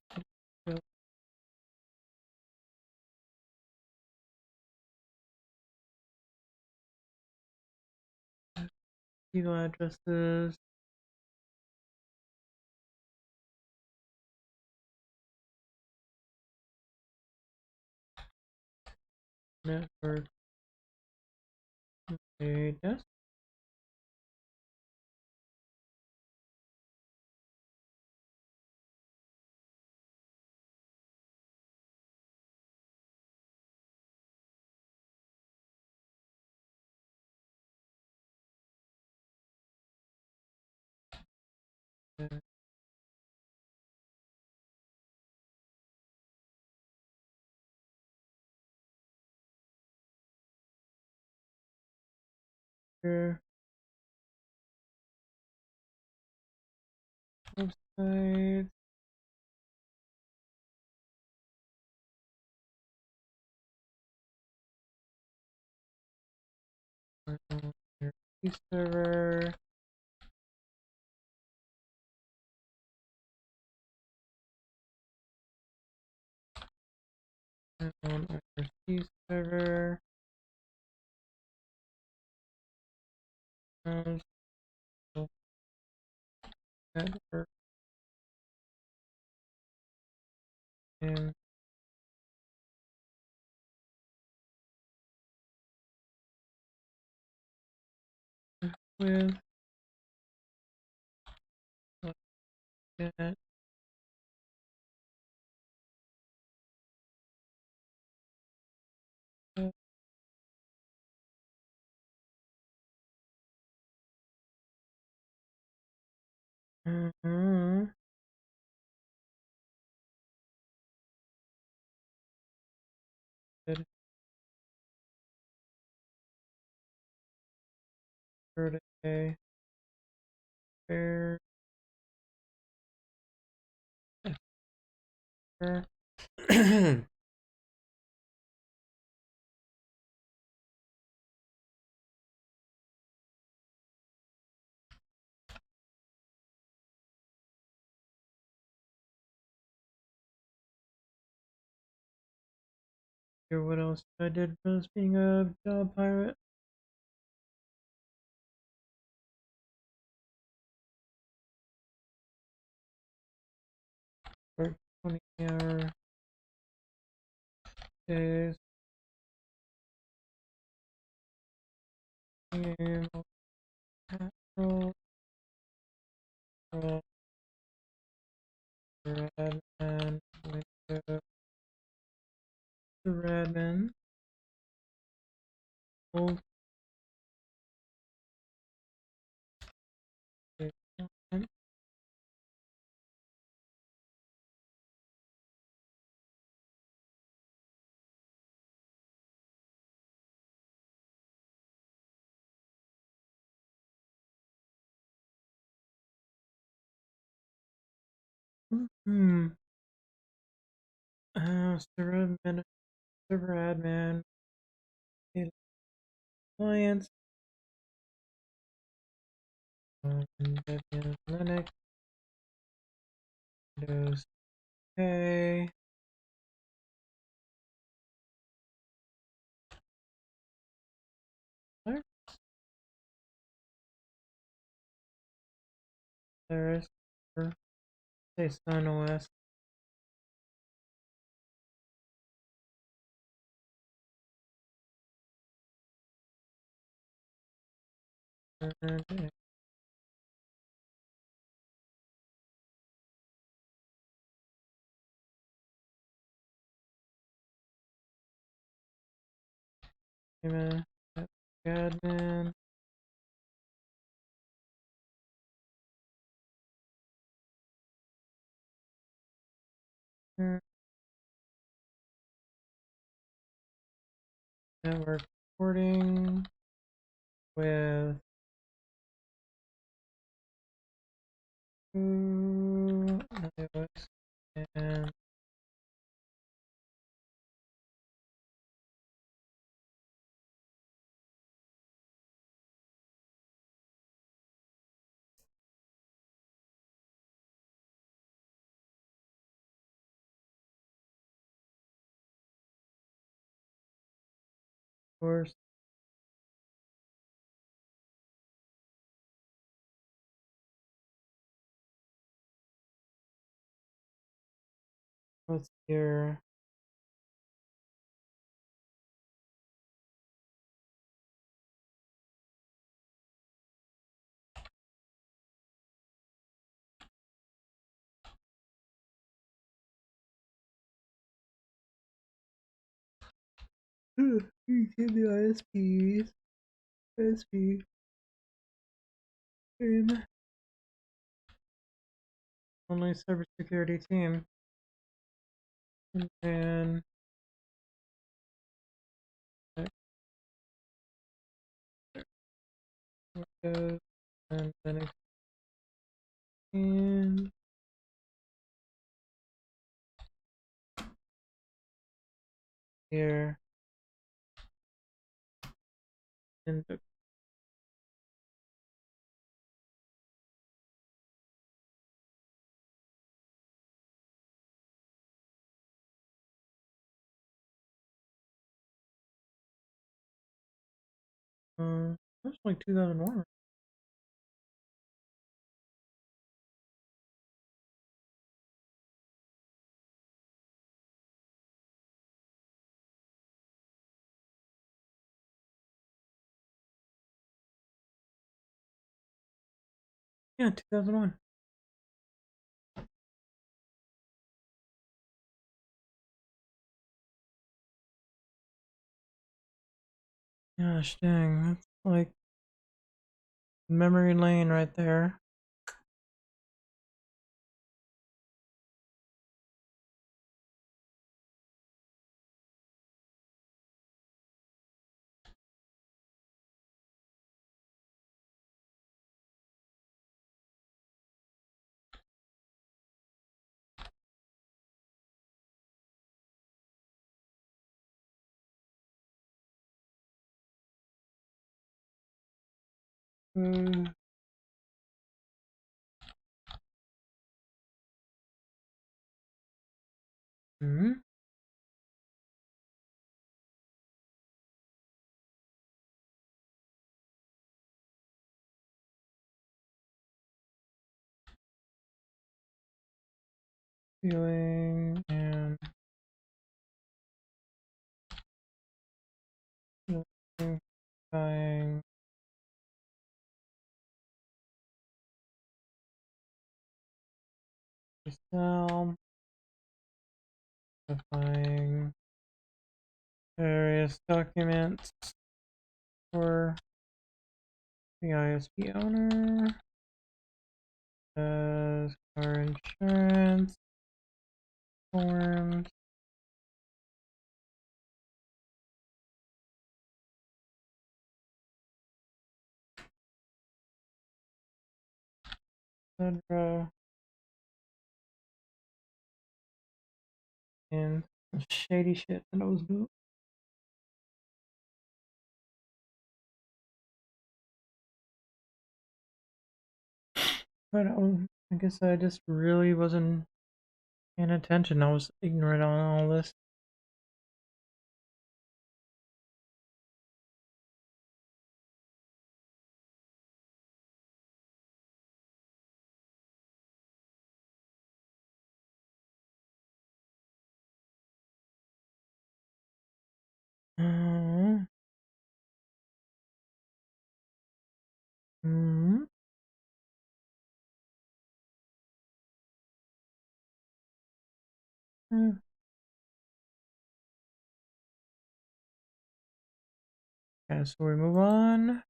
email addresses. Network data. Website. Server. On IRC server. Network and with that birthday fair. Here, what else I did was being a job pirate. Work 20-hour days. And roll Radman window Radman old hmm. Server admin clients Debian Linux Windows OK. There's say Sun OS. Admin. Network porting with iOS and course. What's here? You get the ISPs. ISP. Team. Only cybersecurity team. And Windows and Linux and here and that's like 2001. Yeah, 2001. Gosh dang, that's like memory lane right there. Mm. Hmm. Feeling and feeling, buying, sell, buying various documents for the ISP owner, car insurance, forms, etc. And shady shit that I was doing. But I guess I just really wasn't paying attention. I was ignorant on all this. Uh, mm, mm. Okay, so we move on.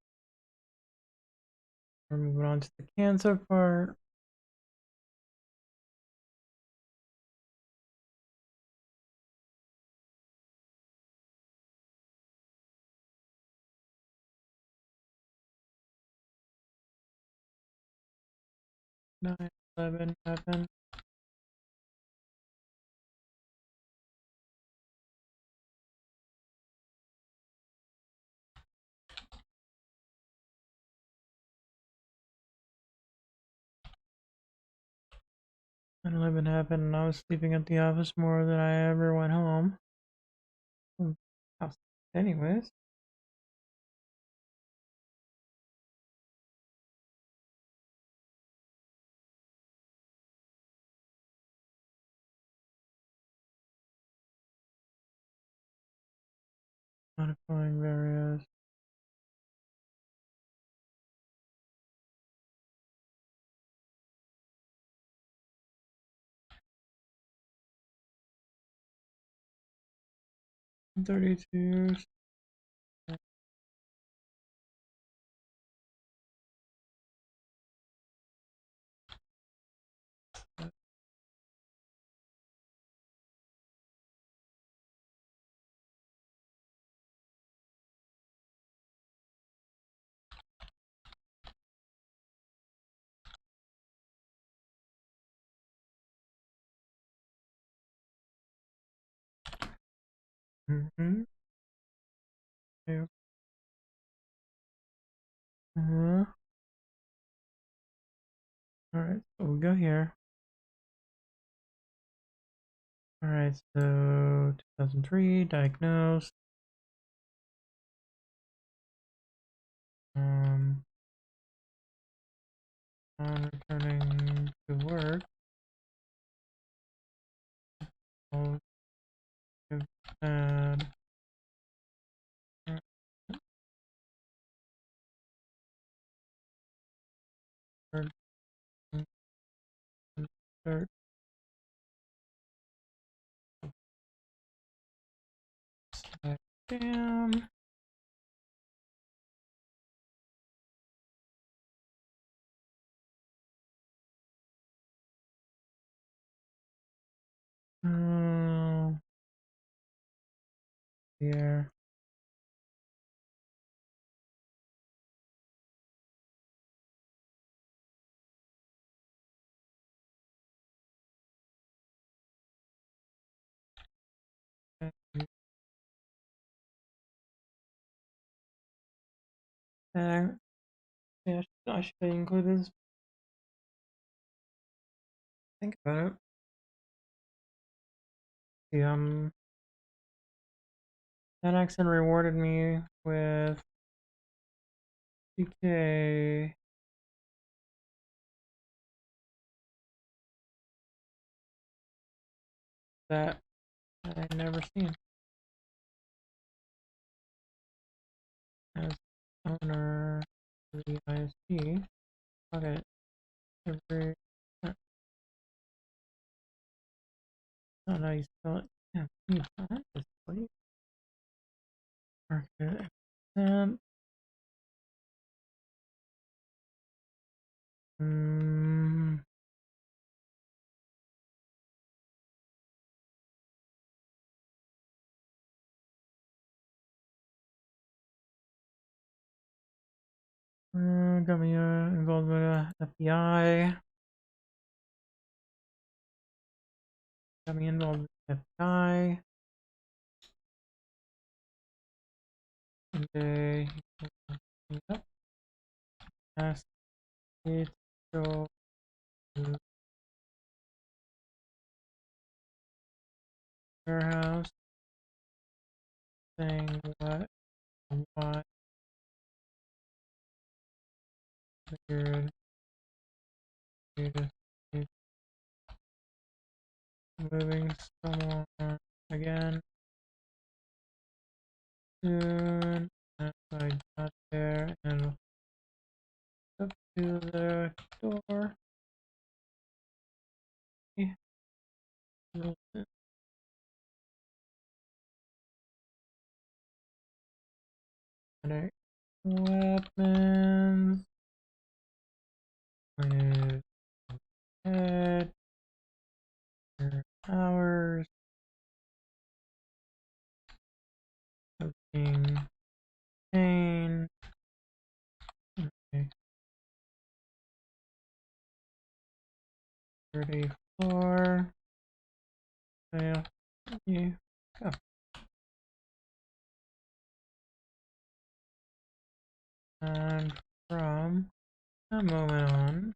We're moving on to the cancer part. Nine, 11, 11. 9/11 happened, and I was sleeping at the office more than I ever went home. Hmm, house. Anyways, modifying various. $32. Mm-hmm. Yep. Alright, so we'll go here. Alright, so 2003, diagnosed. On returning to work, I'll give bad start back down. Here. Yeah, I should include this. Think about it. The that accent rewarded me with PK that I'd never seen as owner of the ISP. Okay, every not how you spell it. Yeah, can you find this, please? Market accent. Mm, got me involved with FBI. Got me involved with FBI. And they asked it to the warehouse saying why figured it's moving someone again soon as I got there and up to the door. Weapons with head hours of being pain. Okay. 34. Yeah, you go. And from that moment on,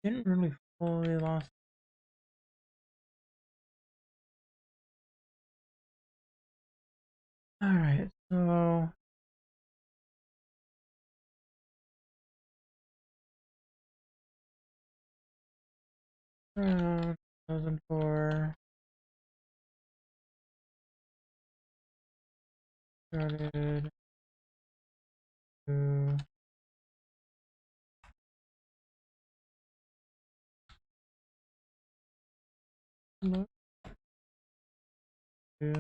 didn't really fully lost. Alright, so 2004 started to look to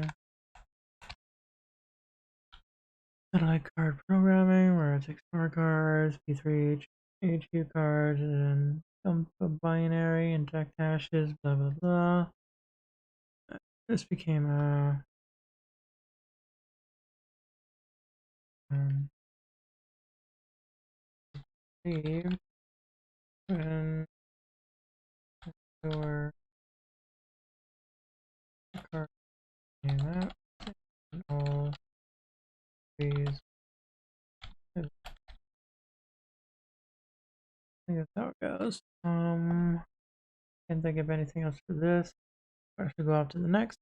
satellite card programming, where it's XOR cards, P3 HU cards, and dump a binary, inject hashes, blah blah blah. This became a saved when your card came out, and all these. I think that's how it goes. Can't think of anything else for this. I should go off to the next.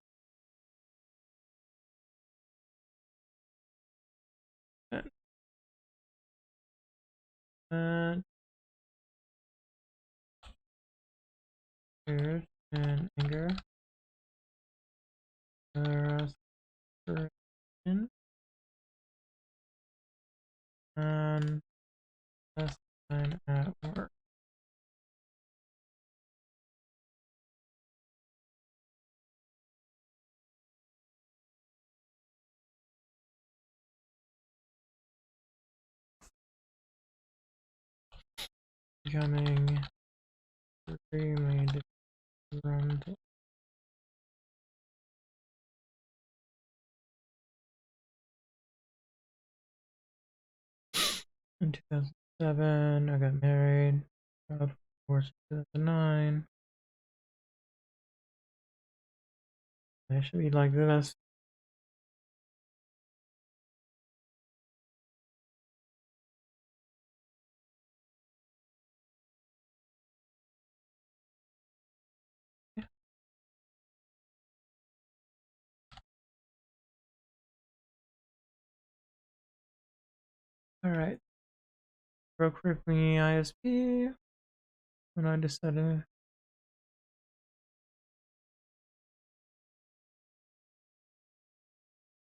And here's an anger. Restoration. And last time at work. Becoming extremely different in 2007. I got married. Of course, 2009. It should be like this. Alright. Broke for me ISP when I decided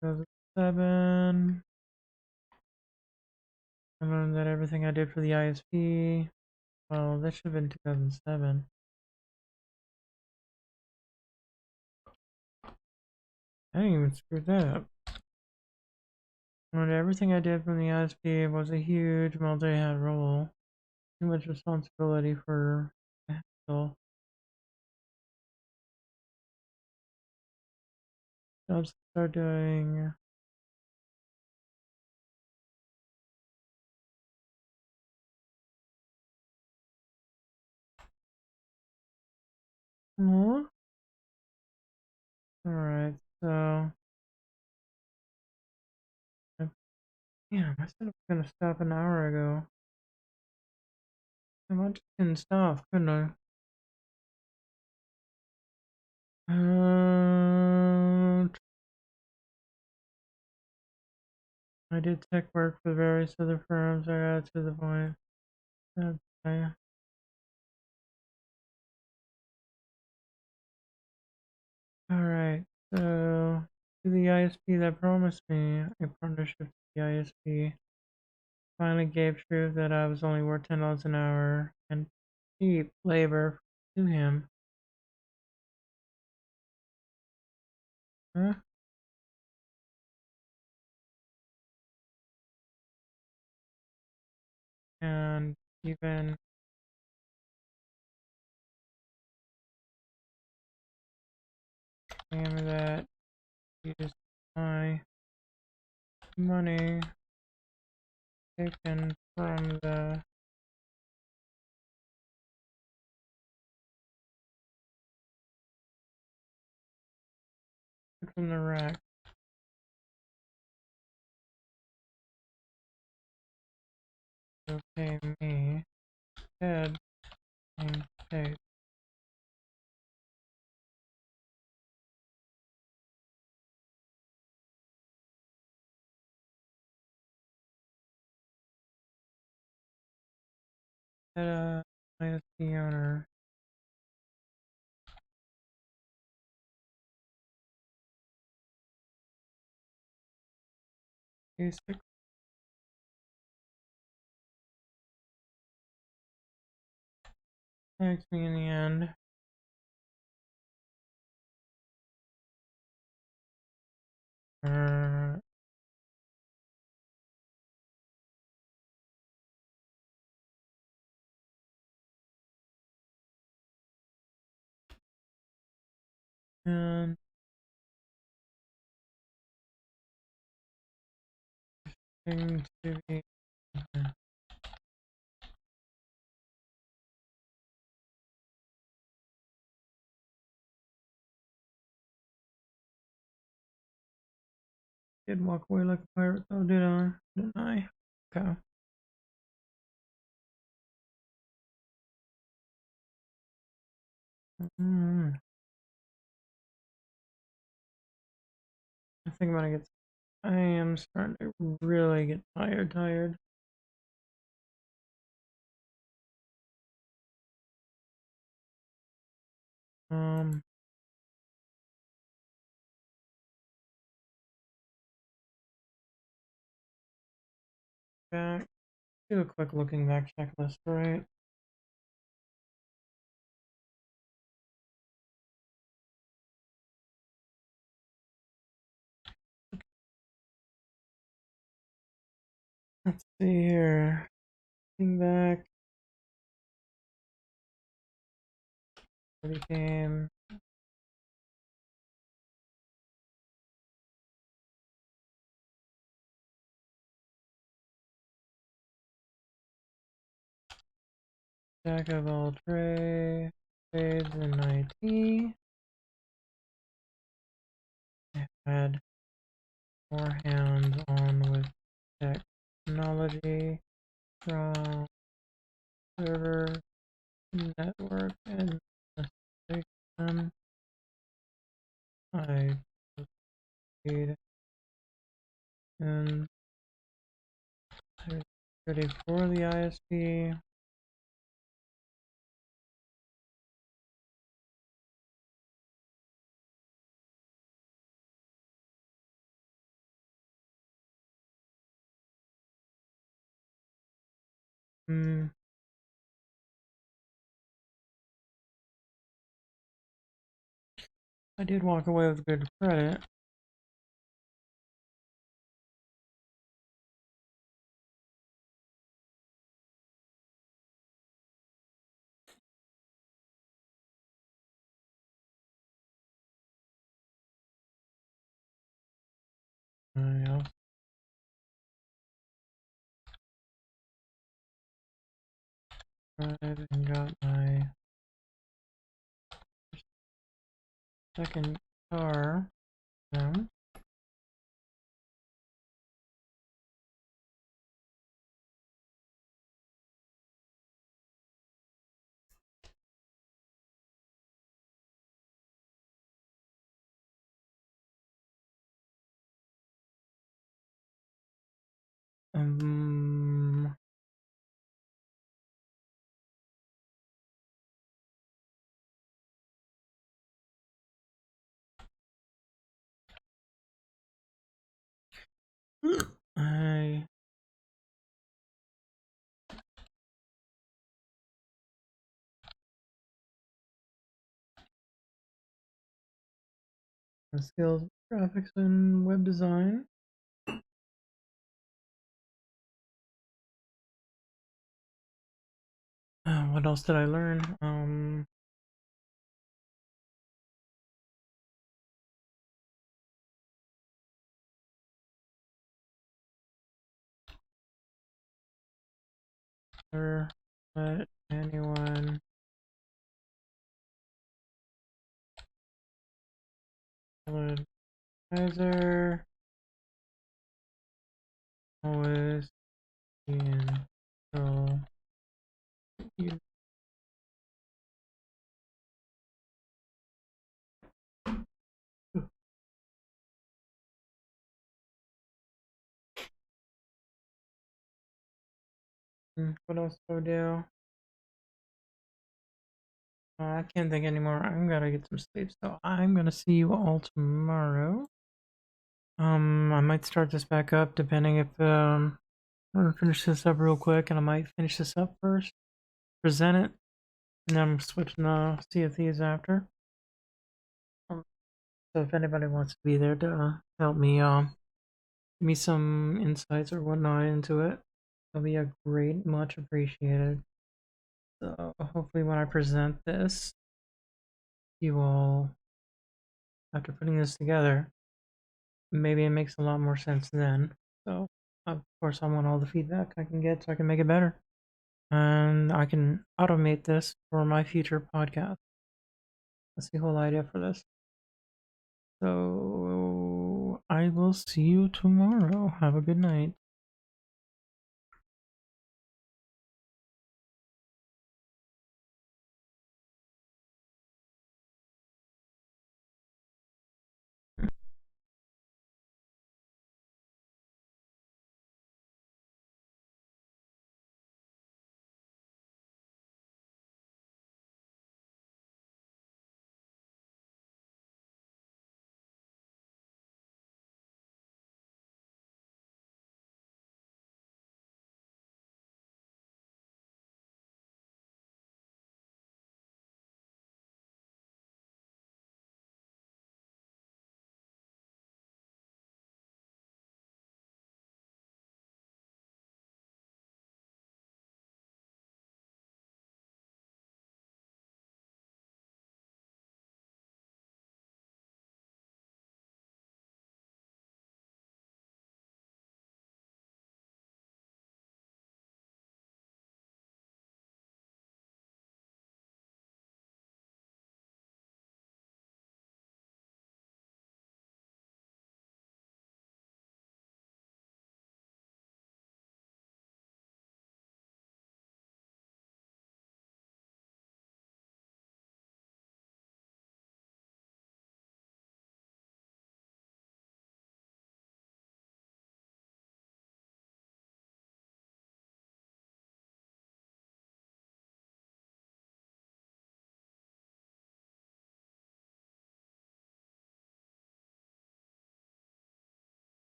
2007. I learned that everything I did for the ISP, well, that should have been 2007. I didn't even screw that up. When everything I did from the ISP was a huge multi-hat role. Too much responsibility for so jobs start doing more. Alright, so yeah, I said I was gonna stop an hour ago. I just didn't stop, couldn't I? I did tech work for various other firms. I got to the point. Okay. Alright, so to the ISP that promised me a partnership with the ISP finally gave truth that I was only worth $10 an hour and cheap labor to him. Huh? And even claim that used my money taken from the rack to pay me instead and pay that ISP owner basic. Thanks me in the end. And thing to be did walk away like a pirate though, did I? Didn't I? Okay. I think I'm gonna get. I am starting to really get tired. Um. Back. Do a quick looking back checklist, right? Let's see here. Looking back. Became jack of all trades in IT. I had more hands-on with technology from server, network, administration. I paid in security for the ISP. I did walk away with good credit. I also tried and got my second car. Um, I skills, graphics, and web design. What else did I learn? Never let anyone advisor always be in control. What else do I do? I can't think anymore. I'm gonna get some sleep, so I'm gonna see you all tomorrow. I might start this back up depending if I'm gonna finish this up real quick, and I might finish this up first, present it, and then I'm switching to Sea of Thieves after. Um, so if anybody wants to be there to help me give me some insights or whatnot into it, that'll be a great, much appreciated. So hopefully when I present this, you all, after putting this together, maybe it makes a lot more sense then. So of course I want all the feedback I can get so I can make it better. And I can automate this for my future podcast. That's the whole idea for this. So I will see you tomorrow. Have a good night.